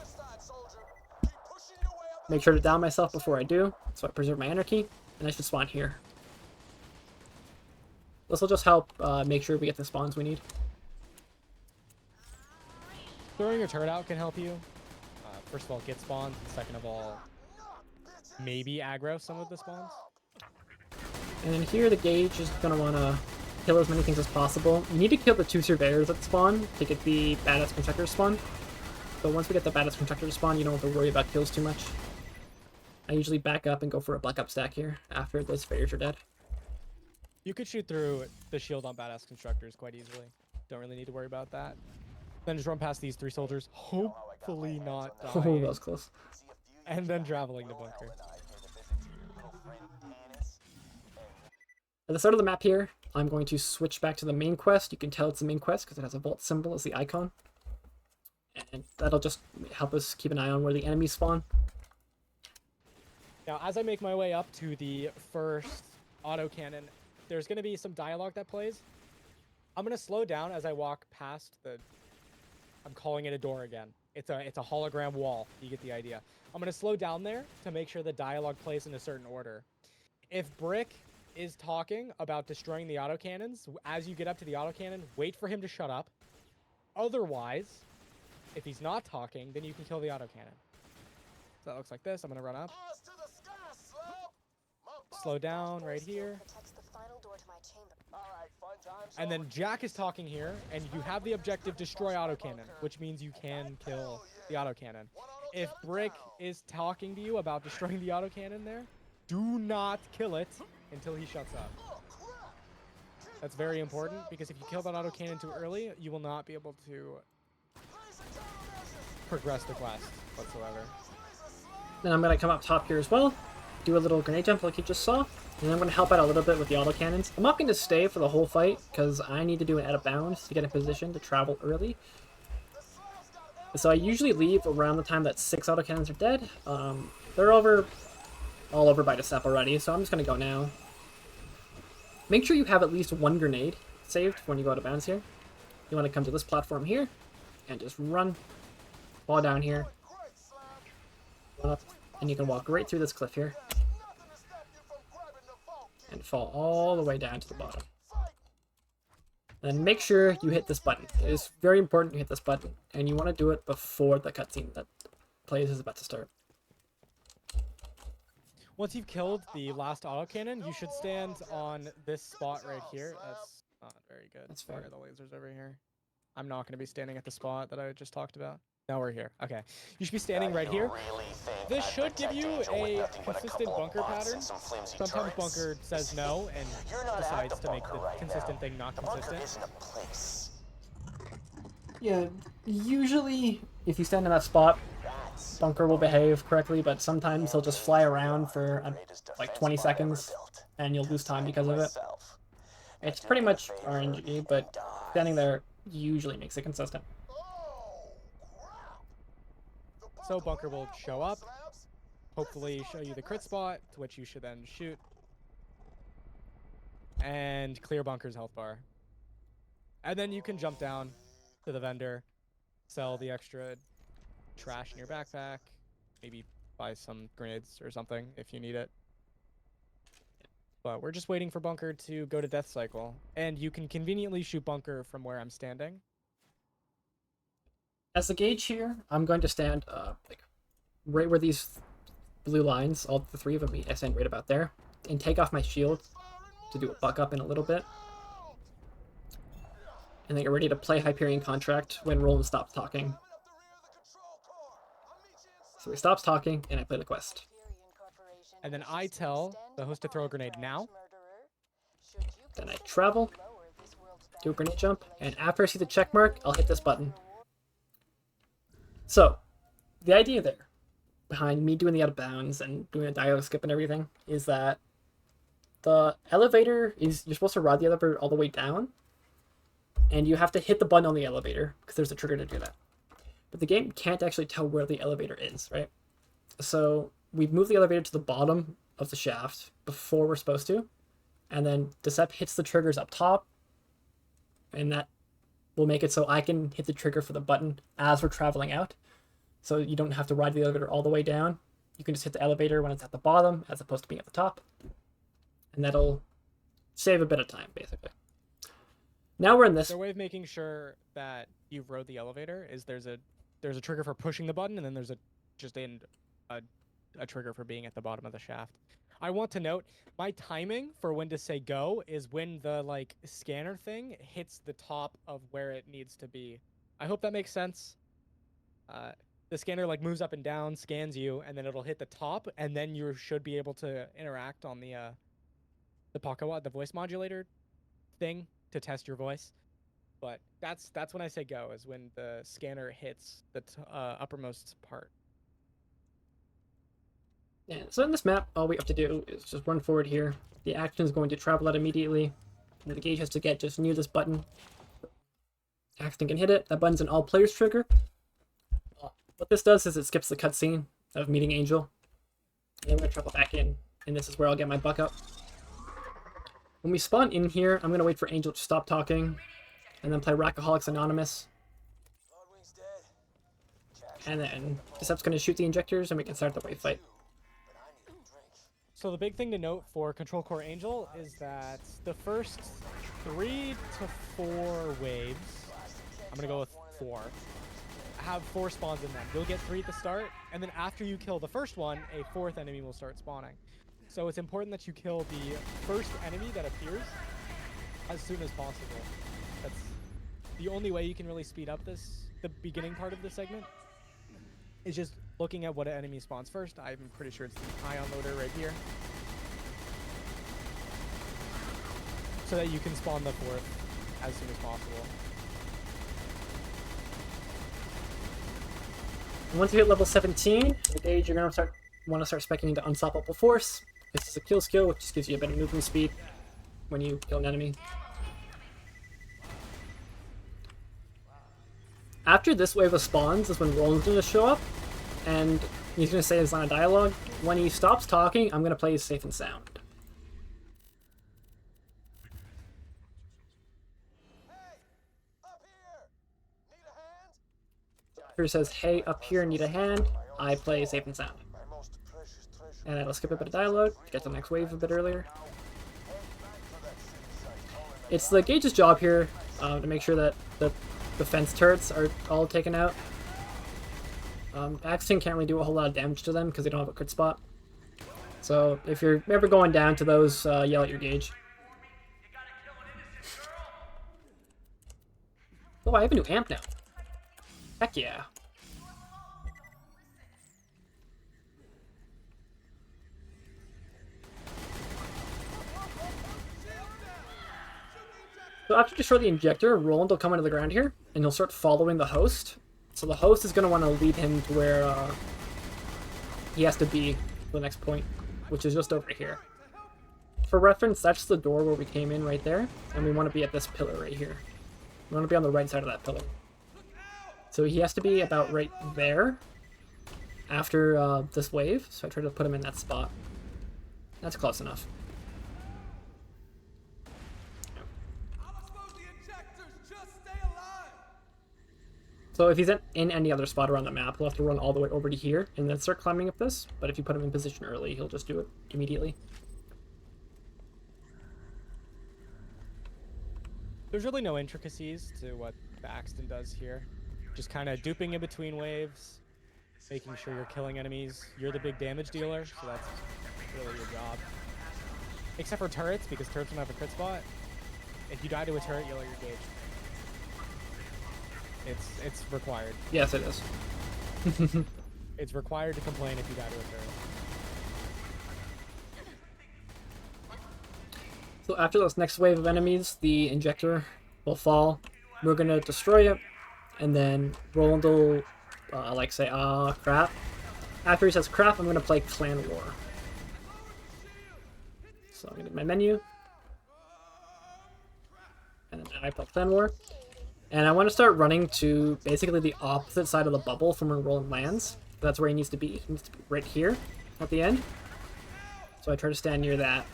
Make sure to down myself before I do, so I preserve my energy, and I should spawn here. This will just help make sure we get the spawns we need. Throwing your turret out can help you. First of all, get spawns. Second of all, maybe aggro some of the spawns. And here the Gaige is going to want to kill as many things as possible. You need to kill the 2 surveyors that spawn to get the badass constructor spawn. So once we get the badass constructor spawn, you don't have to worry about kills too much. I usually back up and go for a black up stack here after the surveyors are dead. You could shoot through the shield on badass constructors quite easily. Don't really need to worry about that. Then just run past these 3 soldiers, hopefully not Oh, dying, that was close. and then traveling to bunker. At the start of the map here, I'm going to switch back to the main quest. You can tell it's the main quest because it has a vault symbol as the icon. And that'll just help us keep an eye on where the enemies spawn. Now, as I make my way up to the first autocannon, there's going to be some dialogue that plays. I'm going to slow down as I walk past the... I'm calling it a door again. It's a hologram wall. You get the idea. I'm going to slow down there to make sure the dialogue plays in a certain order. If Brick is talking about destroying the autocannons, as you get up to the autocannon, wait for him to shut up. Otherwise, if he's not talking, then you can kill the autocannon. So that looks like this. I'm going to run up. Slow down right here. And then Jack is talking here, and you have the objective destroy autocannon, which means you can kill the autocannon. If Brick is talking to you about destroying the autocannon there, do not kill it until he shuts up. That's very important, because if you kill that autocannon too early, you will not be able to progress the quest whatsoever. Then I'm going to come up top here as well, do a little grenade jump like you just saw, and then I'm going to help out a little bit with the autocannons. I'm not going to stay for the whole fight, because I need to do an out of bounds to get in position to travel early. So I usually leave around the time that 6 autocannons are dead. They're all over by the step already, so I'm just going to go now. Make sure you have at least 1 grenade saved when you go out of bounds here. You want to come to this platform here, and just run, fall down here, up, and you can walk right through this cliff here, and fall all the way down to the bottom. And make sure you hit this button. It is very important to hit this button, and you want to do it before the cutscene that plays is about to start. Once you've killed the last autocannon, you should stand on this spot right here. That's not very good. That's Why fair. are the lasers over here? I'm not going to be standing at the spot that I just talked about. Now we're here. Okay. You should be standing right here. This should give you a consistent bunker pattern. Sometimes bunker says no and decides to make the consistent thing not consistent. Yeah, usually if you stand in that spot, bunker will behave correctly, but sometimes he'll just fly around for like 20 seconds and you'll lose time because of it. It's pretty much RNG, but standing there usually makes it consistent. So bunker will show up, hopefully show you the crit spot, to which you should then shoot, and clear bunker's health bar. And then you can jump down to the vendor, sell the extra trash in your backpack, maybe buy some grenades or something if you need it. But we're just waiting for bunker to go to death cycle, and you can conveniently shoot bunker from where I'm standing. As the Gaige here, I'm going to stand like right where these blue lines, all the 3 of them, I stand right about there, and take off my shield to do a buck up in a little bit. And then get ready to play Hyperion Contract when Roland stops talking. So he stops talking, and I play the quest. And then I tell the host to throw a grenade now. Then I travel, do a grenade jump, and after I see the check mark, I'll hit this button. So, the idea there, behind me doing the out of bounds and doing a dialogue skip and everything, is that the elevator is, you're supposed to ride the elevator all the way down, and you have to hit the button on the elevator, because there's a trigger to do that. But the game can't actually tell where the elevator is, right? So, we've moved the elevator to the bottom of the shaft before we're supposed to, and then Decep hits the triggers up top, and that will make it so I can hit the trigger for the button as we're traveling out. So you don't have to ride the elevator all the way down. You can just hit the elevator when it's at the bottom as opposed to being at the top. And that'll save a bit of time, basically. Now we're in this. Their way of making sure that you've rode the elevator is there's a trigger for pushing the button, and then there's a trigger for being at the bottom of the shaft. I want to note my timing for when to say go is when the like scanner thing hits the top of where it needs to be. I hope that makes sense. The scanner like moves up and down, scans you, and then it'll hit the top, and then you should be able to interact on the Pocket, the voice modulator thing to test your voice. But that's when I say go, is when the scanner hits the uppermost part. Yeah, so in this map, all we have to do is just run forward here. The Axton is going to travel out immediately, and the Gaige has to get just near this button. Axton can hit it. That button's an all players trigger. What this does is it skips the cutscene of meeting Angel. And I'm going to travel back in, and this is where I'll get my buck up. When we spawn in here, I'm going to wait for Angel to stop talking, and then play Rackaholics Anonymous. Bloodwing's dead. And then Decep's going to shoot the injectors, and we can start the wave fight. But I need a drink. So the big thing to note for Control Core Angel is that the first 3 to 4 waves, I'm going to go with 4, have 4 spawns in them. You'll get 3 at the start, and then after you kill the first one, a 4th enemy will start spawning. So it's important that you kill the first enemy that appears as soon as possible. That's the only way you can really speed up the beginning part of the segment, is just looking at what enemy spawns first. I'm pretty sure it's the ion loader right here. So that you can spawn the 4th as soon as possible. Once you hit level 17, the Gaige, you're going to want to start speccing into Unstoppable Force. This is a kill skill, which just gives you a better movement speed when you kill an enemy. After this wave of spawns is when Roland's going to show up, and he's going to say his line of dialogue. When he stops talking, I'm going to play Safe and Sound. He says, "Hey, up here, need a hand." I play Safe and Sound. And I'll skip a bit of dialogue, get to the next wave a bit earlier. It's the Gaige's job here to make sure that the defense turrets are all taken out. Axton can't really do a whole lot of damage to them because they don't have a crit spot. So if you're ever going down to those, yell at your Gaige. Oh, I have a new amp now. Heck yeah. So after you destroy the injector, Roland will come into the ground here, and he'll start following the host. So the host is going to want to lead him to where he has to be for the next point, which is just over here. For reference, that's the door where we came in right there, and we want to be at this pillar right here. We want to be on the right side of that pillar. So he has to be about right there after this wave, so I try to put him in that spot. That's close enough. So if he's in any other spot around the map, he'll have to run all the way over to here and then start climbing up this. But if you put him in position early, he'll just do it immediately. There's really no intricacies to what the Axton does here. Just kind of duping in between waves, making sure you're killing enemies. You're the big damage dealer, so that's really your job. Except for turrets, because turrets don't have a crit spot. If you die to a turret, you'll let your Gaige. It's required. Yes, it is. It's required to complain if you die to a turret. So after this next wave of enemies, the injector will fall. We're going to destroy it, and then Roland will like say, "Ah, crap." After he says crap, I'm going to play Clan War. So I'm going to do my menu. And then I play Clan War. And I want to start running to basically the opposite side of the bubble from where Roland lands. That's where he needs to be. He needs to be right here at the end. So I try to stand near that.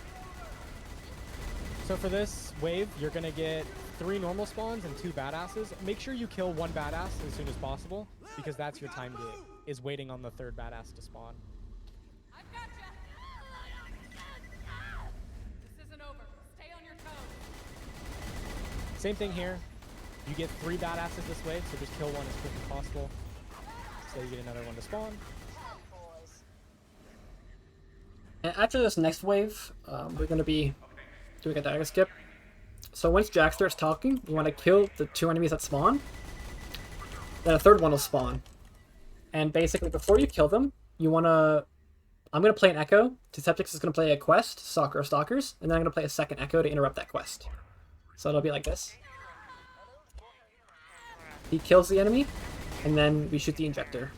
So for this wave, you're going to get 3 normal spawns and 2 badasses. Make sure you kill 1 badass as soon as possible, because that's your time gig, is waiting on the 3rd badass to spawn. I've got you. This isn't over. Stay on your toes. Same thing here. You get 3 badasses this wave, so just kill 1 as quick as possible. So you get another one to spawn. And after this next wave, we're going to be doing a diagonal skip. So once Jack starts talking, you want to kill the 2 enemies that spawn. Then a third one will spawn. And basically, before you kill them, you want to... I'm going to play an Echo. Deceptix is going to play a quest, Stalker of Stalkers. And then I'm going to play a second Echo to interrupt that quest. So it'll be like this. He kills the enemy, and then we shoot the injector.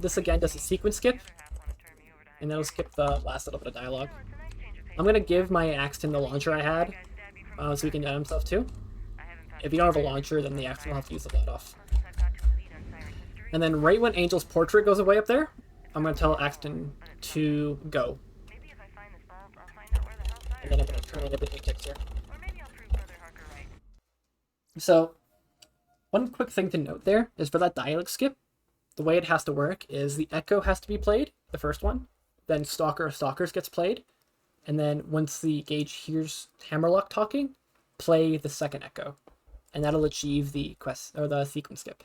This again does a sequence skip, and that'll skip the last little bit of dialogue. I'm going to give my Axton the launcher I had, so he can get himself too. If you don't have a launcher, then the Axton will have to use the light off. And then right when Angel's portrait goes away up there, I'm going to tell Axton to go. And then I'm going to turn on everything texture. So, one quick thing to note there is for that dialogue skip, the way it has to work is the Echo has to be played, the first one, then Stalker of Stalkers gets played, and then once the Gaige hears Hammerlock talking, play the second Echo, and that'll achieve the quest or the sequence skip.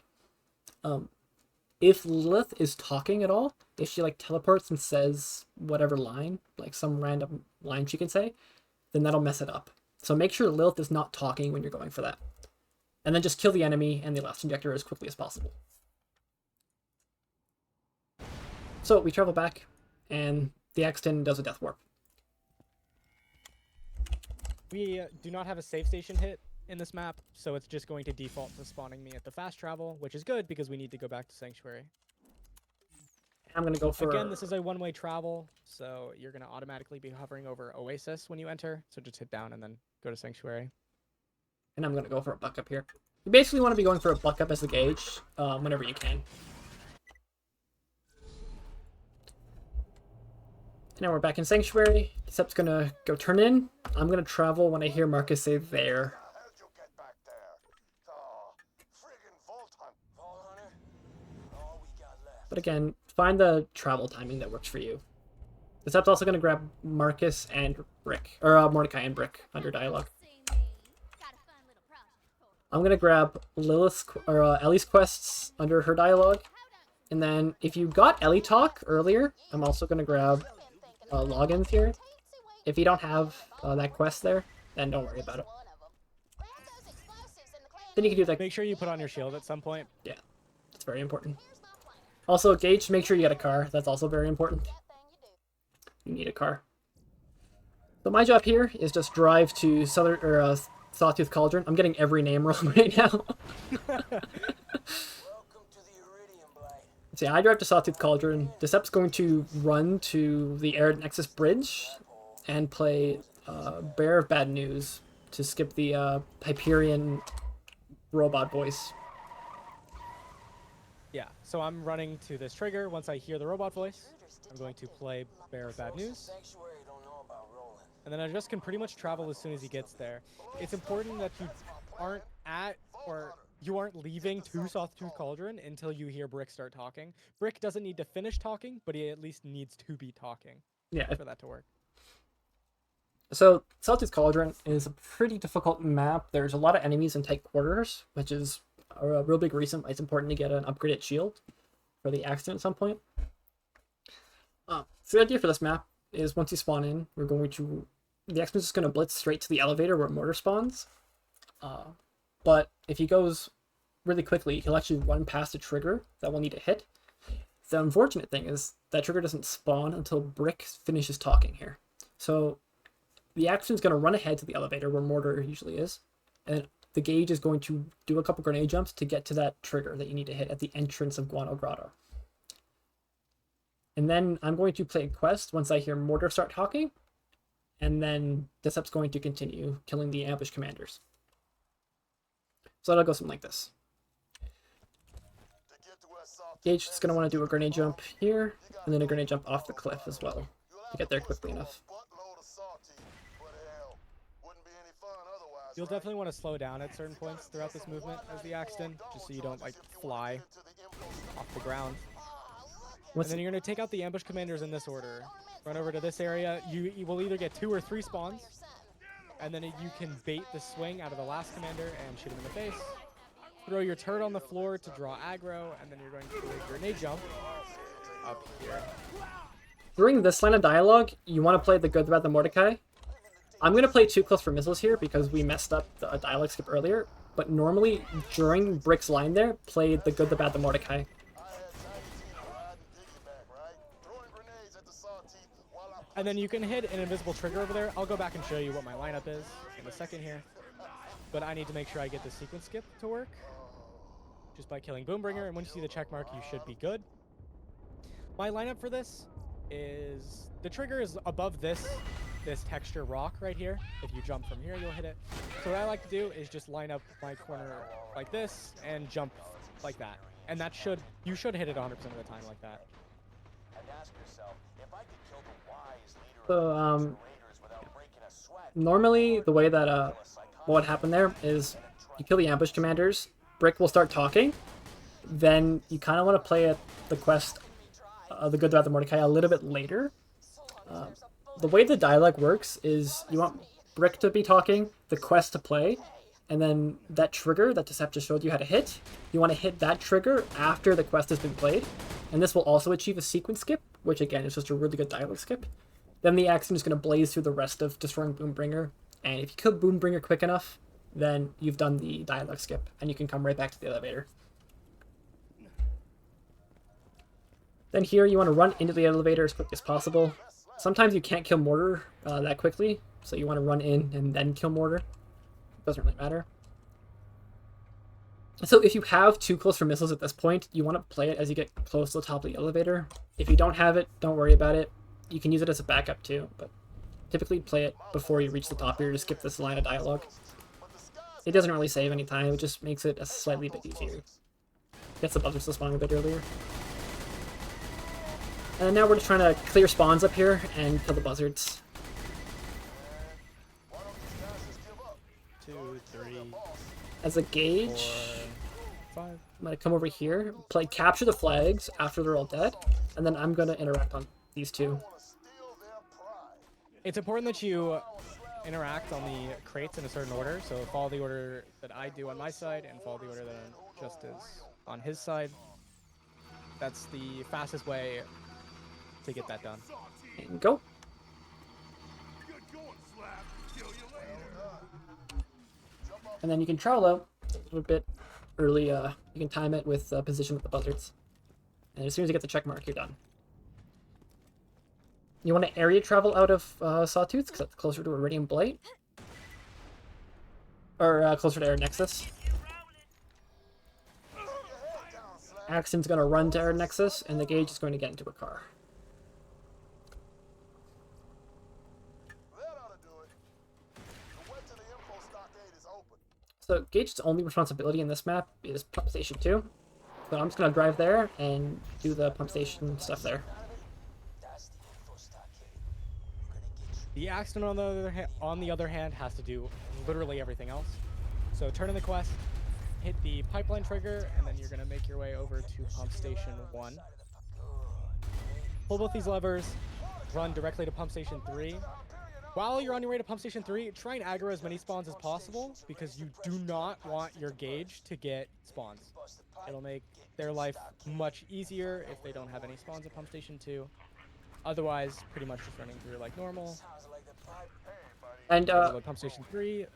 If Lilith is talking at all, if she like teleports and says whatever line, like some random line she can say, then that'll mess it up. So make sure Lilith is not talking when you're going for that. And then just kill the enemy and the last injector as quickly as possible. So we travel back, and the Axton does a death warp. We do not have a save station hit in this map, so it's just going to default to spawning me at the fast travel, which is good because we need to go back to Sanctuary. I'm going to go for... Again, this is a one-way travel, so you're going to automatically be hovering over Oasis when you enter, so just hit down and then go to Sanctuary. And I'm going to go for a buck up here. You basically want to be going for a buck up as the Gaige whenever you can. Now we're back in Sanctuary. Decept's going to go turn in. I'm going to travel when I hear Marcus say there. How'd you get back there? Oh, friggin' Vault Hunter. All we got left. But again, find the travel timing that works for you. Decept's also going to grab Marcus and Brick, or Mordecai and Brick under dialogue. I'm going to grab Lilith's, or Ellie's quests under her dialogue. And then if you got Ellie talk earlier, I'm also going to grab logins here. If you don't have that quest there, then don't worry about it. Then you can do like... Make sure you put on your shield at some point. Yeah, it's very important. Also, Gaige, make sure you get a car. That's also very important. You need a car. So my job here is just drive to Southern, or Sawtooth Cauldron. I'm getting every name wrong right now. Welcome to the Eridium Blight. See, I drive to Sawtooth Cauldron. Decept's going to run to the Arid Nexus bridge and play Bearer of Bad News to skip the Hyperion robot voice. Yeah, so I'm running to this trigger. Once I hear the robot voice, I'm going to play Bearer of Bad News. Sanctuary don't know about rolling. And then I just can pretty much travel as soon as he gets there. It's important that you aren't at, or you aren't leaving to Sawtooth Cauldron until you hear Brick start talking. Brick doesn't need to finish talking, but he at least needs to be talking for that to work. So, Sawtooth Cauldron is a pretty difficult map. There's a lot of enemies in tight quarters, which is a real big reason why it's important to get an upgraded shield for the Axton at some point. So the idea for this map is once you spawn in, we're going to... The Axton's just going to blitz straight to the elevator where mortar spawns. But if he goes really quickly, he'll actually run past a trigger that will need to hit. The unfortunate thing is that trigger doesn't spawn until Brick finishes talking here. So the Axton's going to run ahead to the elevator where mortar usually is, and the Gaige is going to do a couple grenade jumps to get to that trigger that you need to hit at the entrance of Guano Grotto. And then I'm going to play a quest once I hear mortar start talking, and then Decept's going to continue killing the ambush commanders. So that'll go something like this. Gaige is going to want to do a grenade jump here, and then a grenade jump off the cliff as well, to get there quickly enough. You'll definitely want to slow down at certain points throughout this movement as the Axton, just so you don't like fly off the ground. And then you're going to take out the ambush commanders in this order. Run over to this area. You will either get 2 or 3 spawns, and then you can bait the swing out of the last commander and shoot him in the face. Throw your turret on the floor to draw aggro, and then you're going to do a grenade jump up here. during this line of dialogue, you want to play the good, the bad, the Mordecai. I'm going to play too close for missiles here because we messed up the dialogue skip earlier. But normally, during Brick's line there, play the good, the bad, the Mordecai. I had Tiny Tina riding piggyback, right? Throwing grenades at the Sawtooth while I And then you can hit an invisible trigger over there. I'll go back and show you what my lineup is in a second here. But I need to make sure I get the sequence skip to work just by killing Boombringer. And once you see the check mark, you should be good. My lineup for this is the trigger is above this texture rock right here. If you jump from here, you'll hit it. So what I like to do is just line up my corner like this and jump like that. And you should hit it 100% of the time like that. and ask yourself if I could kill the wise leader So, of the raiders without breaking a sweat. normally the way that what would happen there is you kill the ambush commanders, Brick will start talking, then you kind of want to play the quest, the good, the bad, the Mordecai a little bit later. The way the dialogue works is you want Brick to be talking, the quest to play, and then that trigger that Deception showed you how to hit, you want to hit that trigger after the quest has been played, and this will also achieve a sequence skip, which again is just a really good dialogue skip. Then the Axton is going to blaze through the rest of destroying Boombringer, and if you kill Boombringer quick enough, then you've done the dialogue skip, and you can come right back to the elevator. Then here you want to run into the elevator as quickly as possible. Sometimes you can't kill Mortar that quickly, so you want to run in and then kill Mortar. Doesn't really matter. So if you have too close for missiles at this point, you want to play it as you get close to the top of the elevator. If you don't have it, don't worry about it. You can use it as a backup too, but typically play it before you reach the top here to skip this line of dialogue. It doesn't really save any time, it just makes it a slightly bit easier. Gets the buzzards to spawn a bit earlier. And now we're just trying to clear spawns up here and kill the buzzards. 2, 3, As a Gaige, 4, 5. I'm gonna come over here, play capture the flags after they're all dead, and then I'm gonna interact on these two. It's important that you interact on the crates in a certain order. So follow the order that I do on my side and follow the order that Just is on his side. That's the fastest way to get that done. And go. And then you can travel out a little bit early. You can time it with position with the buzzards. And as soon as you get the check mark, you're done. You want to area travel out of Sawtooth, because that's closer to Eridium Blight. Or closer to Arid Nexus. Axton's going to run to Arid Nexus, and the Gaige is going to get into a car. So Gaige's only responsibility in this map is Pump Station 2. So I'm just going to drive there and do the pump station stuff there. The Axton, on the other hand, has to do literally everything else. So turn in the quest, hit the pipeline trigger, and then you're going to make your way over to Pump Station 1. Pull both these levers, run directly to Pump Station 3. While you're on your way to Pump Station 3, try and aggro as many spawns as possible, because you do not want your Gaige to get spawns. It'll make their life much easier if they don't have any spawns at Pump Station 2. Otherwise, pretty much just running through like normal. And Pump Station 3.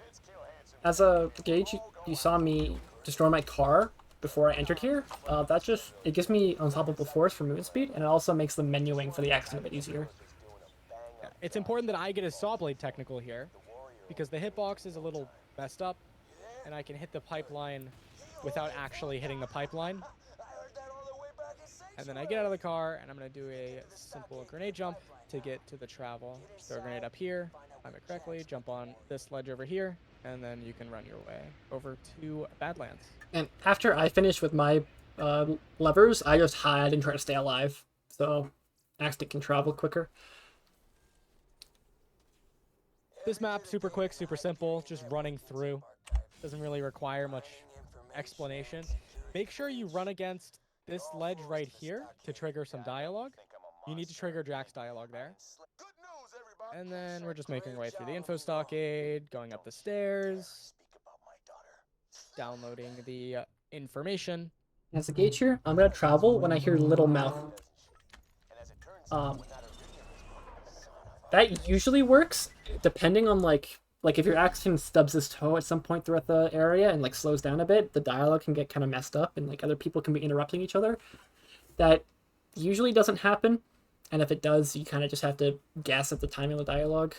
as a Gaige, you saw me destroy my car before I entered here. It gives me unstoppable force for movement speed, and it also makes the menuing for the Axton a bit easier. It's important that I get a saw blade technical here, because the hitbox is a little messed up, and I can hit the pipeline without actually hitting the pipeline. And then I get out of the car, and I'm going to do a simple grenade jump to get to the travel. Throw a grenade up here, time it correctly, jump on this ledge over here, and then you can run your way over to Badlands. And after I finish with my levers, I just hide and try to stay alive, so Axton can travel quicker. This map, super quick, super simple, just running through. Doesn't really require much explanation. Make sure you run against this ledge right here to trigger some dialogue. You need to trigger Jack's dialogue there. And then we're just making our way through the info stockade, going up the stairs, downloading the information. As a Gaige here, I'm going to travel when I hear Little Mouth. That usually works, depending on like if your Axton stubs his toe at some point throughout the area and like slows down a bit, the dialogue can get kind of messed up and like other people can be interrupting each other. That usually doesn't happen, and if it does, you kind of just have to guess at the timing of the dialogue.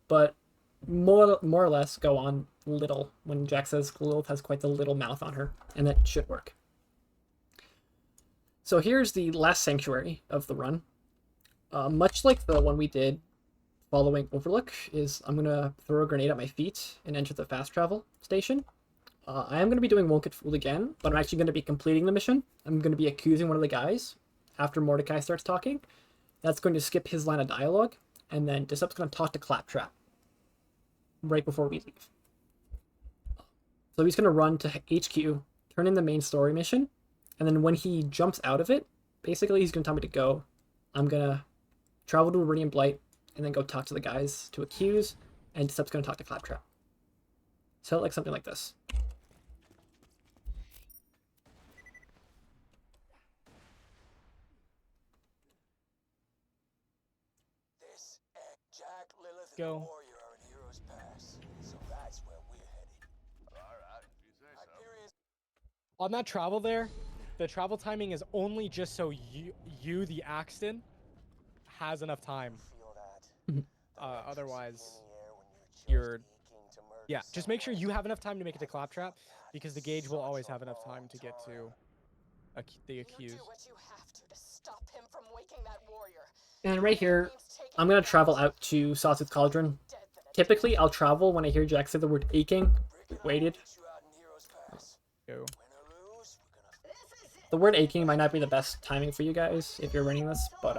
But more or less go on little when Jack says Lilith has quite the little mouth on her, and that should work. So here's the last sanctuary of the run. Much like the one we did following Overlook, is I'm going to throw a grenade at my feet and enter the fast travel station. I am going to be doing Won't Get Fooled again, but I'm actually going to be completing the mission. I'm going to be accusing one of the guys after Mordecai starts talking. That's going to skip his line of dialogue, and then Disup's going to talk to Claptrap right before we leave. So he's going to run to HQ, turn in the main story mission, and then when he jumps out of it, basically he's going to tell me to go. I'm going to travel to Eridium Blight, and then go talk to the guys to accuse, and Disup's going to talk to Claptrap. So like something like this. Jack, Lilith, and Go. the Warrior are in Heroes Pass, so that's where we're headed. Alright, if you say so. Hyperion On that travel there, the travel timing is only just so you the Axton, has enough time. feel that. Otherwise, you're... Yeah, just make sure you have enough time to make it to Claptrap, because the Gaige will always have enough time to get to the You accused. do what you have to stop him from waking that warrior. And right here, I'm going to travel out to Sawtooth Cauldron. Typically, I'll travel when I hear Jack say the word aching. Waited. Go. The word aching might not be the best timing for you guys if you're running this, but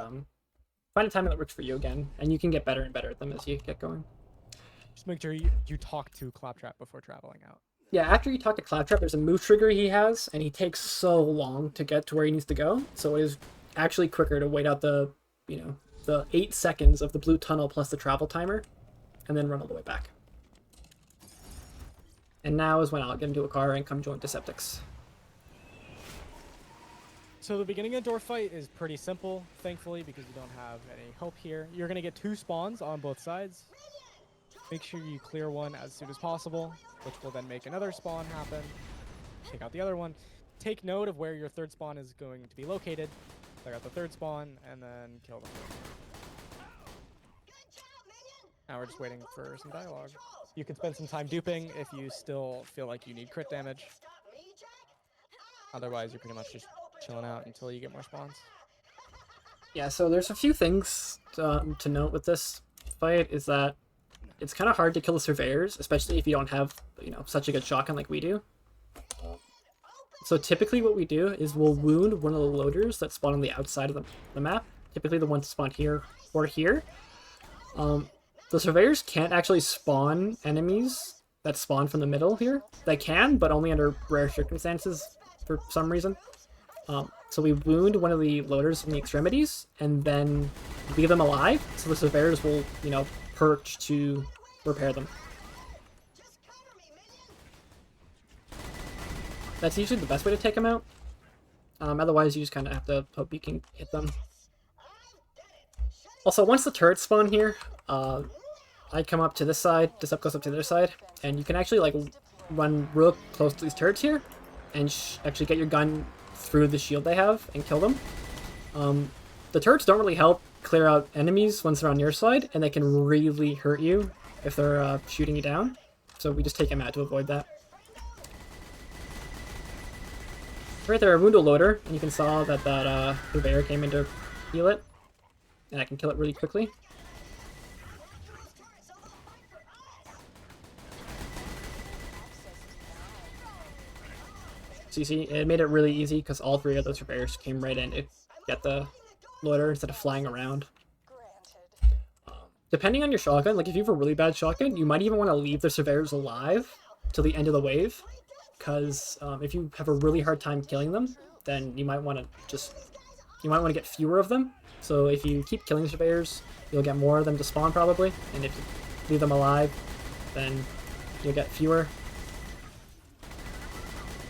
find a timing that works for you again, and you can get better and better at them as you get going. Just make sure you talk to Claptrap before traveling out. Yeah, after you talk to Claptrap, there's a move trigger he has, and he takes so long to get to where he needs to go, so it is actually quicker to wait out the 8 seconds of the blue tunnel plus the travel timer, and then run all the way back. And now is when I'll get into a car and come join Deceptics. So the beginning of the door fight is pretty simple, thankfully, because you don't have any hope here. You're going to get 2 spawns on both sides. Make sure you clear one as soon as possible, which will then make another spawn happen. Take out the other one. Take note of where your 3rd spawn is going to be located. Clear out the 3rd spawn, and then kill them. Now we're just waiting for some dialogue. You can spend some time duping if you still feel like you need crit damage. Otherwise, you're pretty much just chilling out until you get more spawns. Yeah, so there's a few things to note with this fight, is that it's kind of hard to kill the surveyors, especially if you don't have, such a good shotgun like we do. So typically what we do is we'll wound one of the loaders that spawn on the outside of the map, typically the ones spawn here or here. The surveyors can't actually spawn enemies that spawn from the middle here. They can, but only under rare circumstances for some reason. So we wound one of the loaders in the extremities, and then leave them alive, so the surveyors will, perch to repair them. That's usually the best way to take them out. Otherwise, you just kind of have to hope you can hit them. Also, once the turrets spawn here, I come up to this side, Disup goes up to the other side, and you can actually run real close to these turrets here, and actually get your gun through the shield they have and kill them. The turrets don't really help clear out enemies once they're on your side, and they can really hurt you if they're shooting you down. So we just take them out to avoid that. Right there, a wound a loader, and you can saw that purveyor came in to heal it, and I can kill it really quickly. So you see, it made it really easy because all 3 of those purveyors came right in to get the loader instead of flying around. Depending on your shotgun, if you have a really bad shotgun, you might even want to leave the surveyors alive till the end of the wave, because if you have a really hard time killing them, then you might want to get fewer of them. So if you keep killing surveyors, you'll get more of them to spawn probably, and if you leave them alive, then you'll get fewer.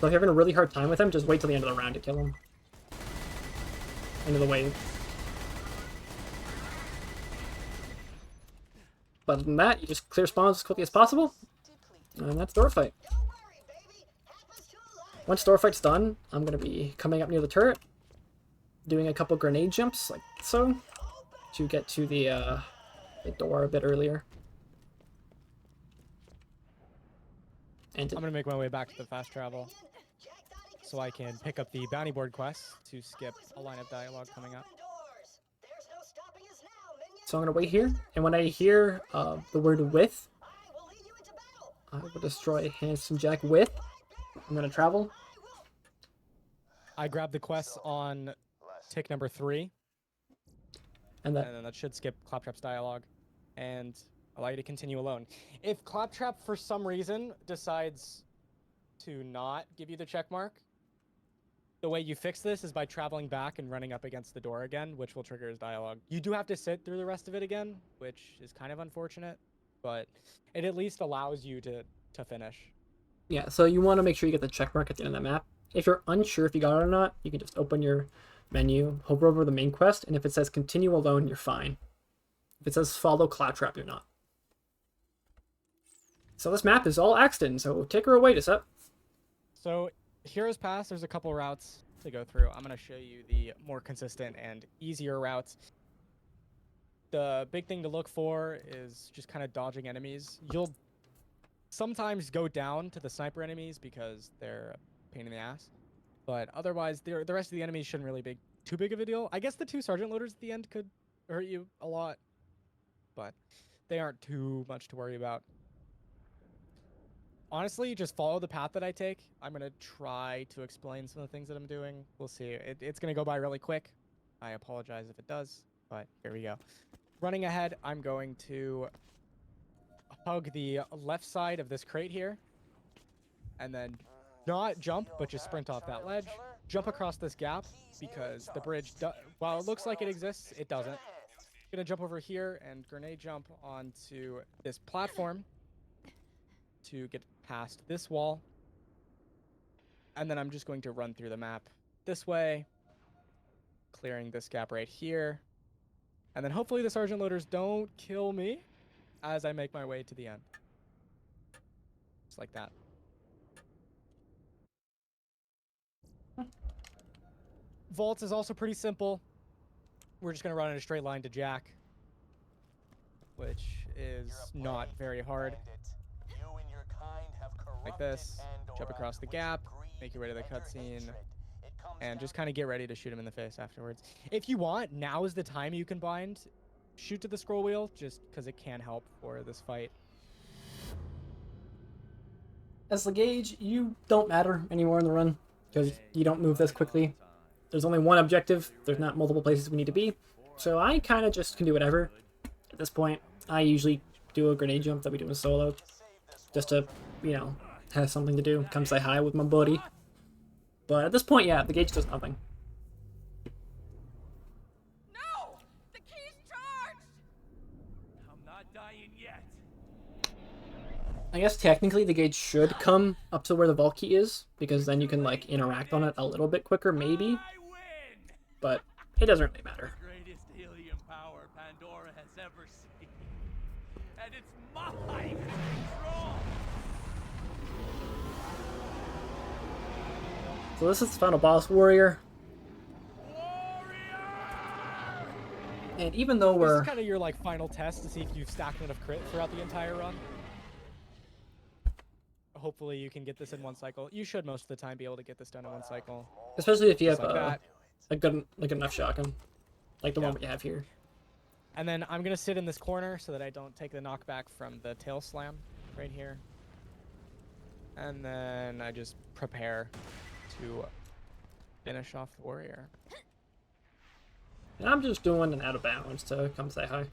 So if you're having a really hard time with them, just wait till the end of the round to kill them. End of the wave. But other than that, you just clear spawns as quickly as possible, and that's door fight. Once door fight's done, I'm going to be coming up near the turret, doing a couple grenade jumps, like so, to get to the door a bit earlier. And I'm gonna make my way back to the fast travel so I can pick up the bounty board quest to skip a line of dialogue coming up. so I'm going to wait here, and when I hear the word with, I will destroy Handsome Jack with. I'm going to travel. I grabbed the quest on tick number 3, And and then that should skip Claptrap's dialogue and allow you to continue alone. If Claptrap for some reason decides to not give you the check mark, the way you fix this is by traveling back and running up against the door again, which will trigger his dialogue. You do have to sit through the rest of it again, which is kind of unfortunate, but it at least allows you to finish. Yeah, so you want to make sure you get the check mark at the end of that map. If you're unsure if you got it or not, you can just open your menu, hover over the main quest, and if it says continue alone, you're fine. If it says follow Claptrap, you're not. So this map is all Axton, so take her away, Desep. So Heroes Pass, there's a couple routes to go through. I'm going to show you the more consistent and easier routes. The big thing to look for is just kind of dodging enemies. You'll sometimes go down to the sniper enemies because they're a pain in the ass. But otherwise, the rest of the enemies shouldn't really be too big of a deal. I guess the 2 sergeant loaders at the end could hurt you a lot, but they aren't too much to worry about. Honestly, just follow the path that I take. I'm going to try to explain some of the things that I'm doing. We'll see. It's going to go by really quick. I apologize if it does, but here we go. Running ahead, I'm going to hug the left side of this crate here, and then not jump, but just sprint off that ledge. Jump across this gap, because the bridge, while it looks like it exists, it doesn't. I'm going to jump over here and grenade jump onto this platform to get past this wall, and then I'm just going to run through the map this way, clearing this gap right here, and then hopefully the sergeant loaders don't kill me as I make my way to the end. Just like that. Vaults is also pretty simple. We're just going to run in a straight line to Jack, which is not very hard. Like this, jump across the gap, make your way to the cutscene, and just kind of get ready to shoot him in the face afterwards. If you want, now is the time you can bind. Shoot to the scroll wheel, just because it can help for this fight. As the Gaige, you don't matter anymore in the run, because you don't move this quickly. There's only one objective, there's not multiple places we need to be, so I kind of just can do whatever. At this point, I usually do a grenade jump that we do in solo, just to, you know, have something to do, come say hi with my buddy. But at this point, yeah, the Gaige does nothing. No! The key's charged! I'm not dying yet. I guess technically the Gaige should come up to where the vault key is, because then you can, like, interact on it a little bit quicker, maybe. I win! But it doesn't really matter. Greatest helium power Pandora has ever seen. And it's mine to control! So this is the final boss, Warrior. And even though This we're... is kind of your like final test to see if you've stacked enough crit throughout the entire run. Hopefully you can get this in one cycle. You should most of the time be able to get this done in one cycle. Especially if you have Just like that. a good, like, enough shotgun. Like the one we have here. And then I'm going to sit in this corner so that I don't take the knockback from the tail slam right here. And then I just prepare to finish off the Warrior. And I'm just doing an out of bounds to come say hi.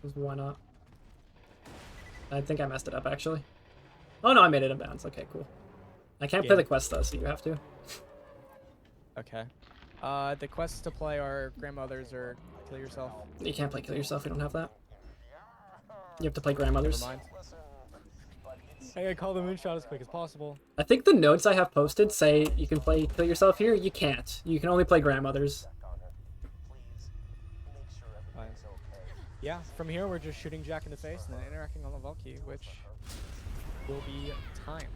Because why not? I think I messed it up, actually. Oh no, I made it in bounds. Okay, cool. I can't play the quest though, so you have to. Okay. The quests to play are grandmothers or kill yourself. You can't play kill yourself, we don't have that. You have to play grandmothers. Never mind. I gotta call the moonshot as quick as possible. I think the notes I have posted say you can play kill yourself here. You can't. You can only play grandmothers. yeah, from here we're just shooting Jack in the face and then interacting on the vault key, which will be time.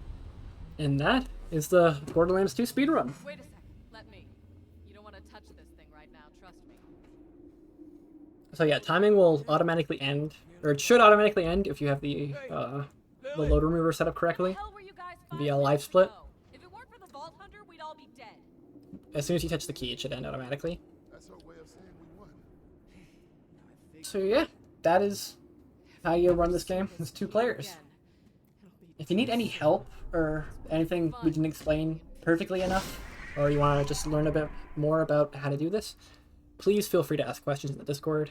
And that is the Borderlands 2 speedrun. Wait a second. Let me. You don't want to touch this thing right now. Trust me. So yeah, timing will automatically end, or it should automatically end if you have the load remover set up correctly. Hell were you guys Via 5 live minutes split. ago? If it weren't for the Vault Hunter, we'd all be dead. As soon as you touch the key, it should end automatically. That's her way of saying we won. So yeah, that is how you run this game with 2 players. If you need any help or anything we didn't explain perfectly enough, or you want to just learn a bit more about how to do this, please feel free to ask questions in the Discord.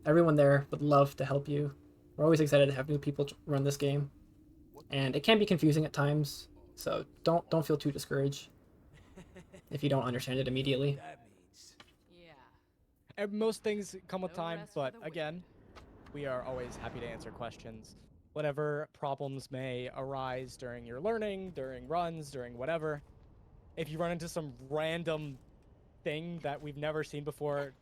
Everyone there would love to help you. We're always excited to have new people run this game, and it can be confusing at times, so don't feel too discouraged if you don't understand it immediately. Yeah. And most things come with No time, rest for but the wicked. again, we are always happy to answer questions. Whatever problems may arise during your learning, during runs, during whatever. If you run into some random thing that we've never seen before,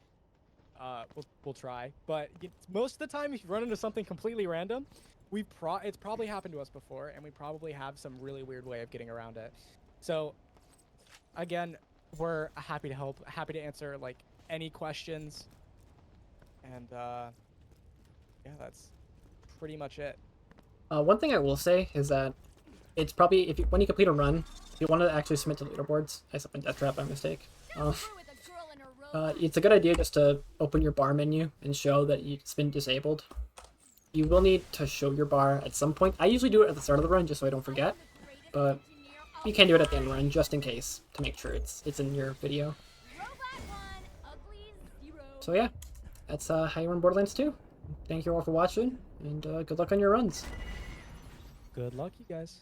we'll try. But most of the time, if you run into something completely random, it's probably happened to us before, and we probably have some really weird way of getting around it. So, again, we're happy to help, happy to answer like any questions, and yeah, that's pretty much it. One thing I will say is that it's probably, when you complete a run, if you want to actually submit to leaderboards, I slipped in Death Trap by mistake. It's a good idea just to open your bar menu and show that it's been disabled. You will need to show your bar at some point. I usually do it at the start of the run just so I don't forget, but you can do it at the end of the run just in case to make sure it's in your video. So yeah, that's how you run Borderlands 2. Thank you all for watching, and good luck on your runs. Good luck, you guys.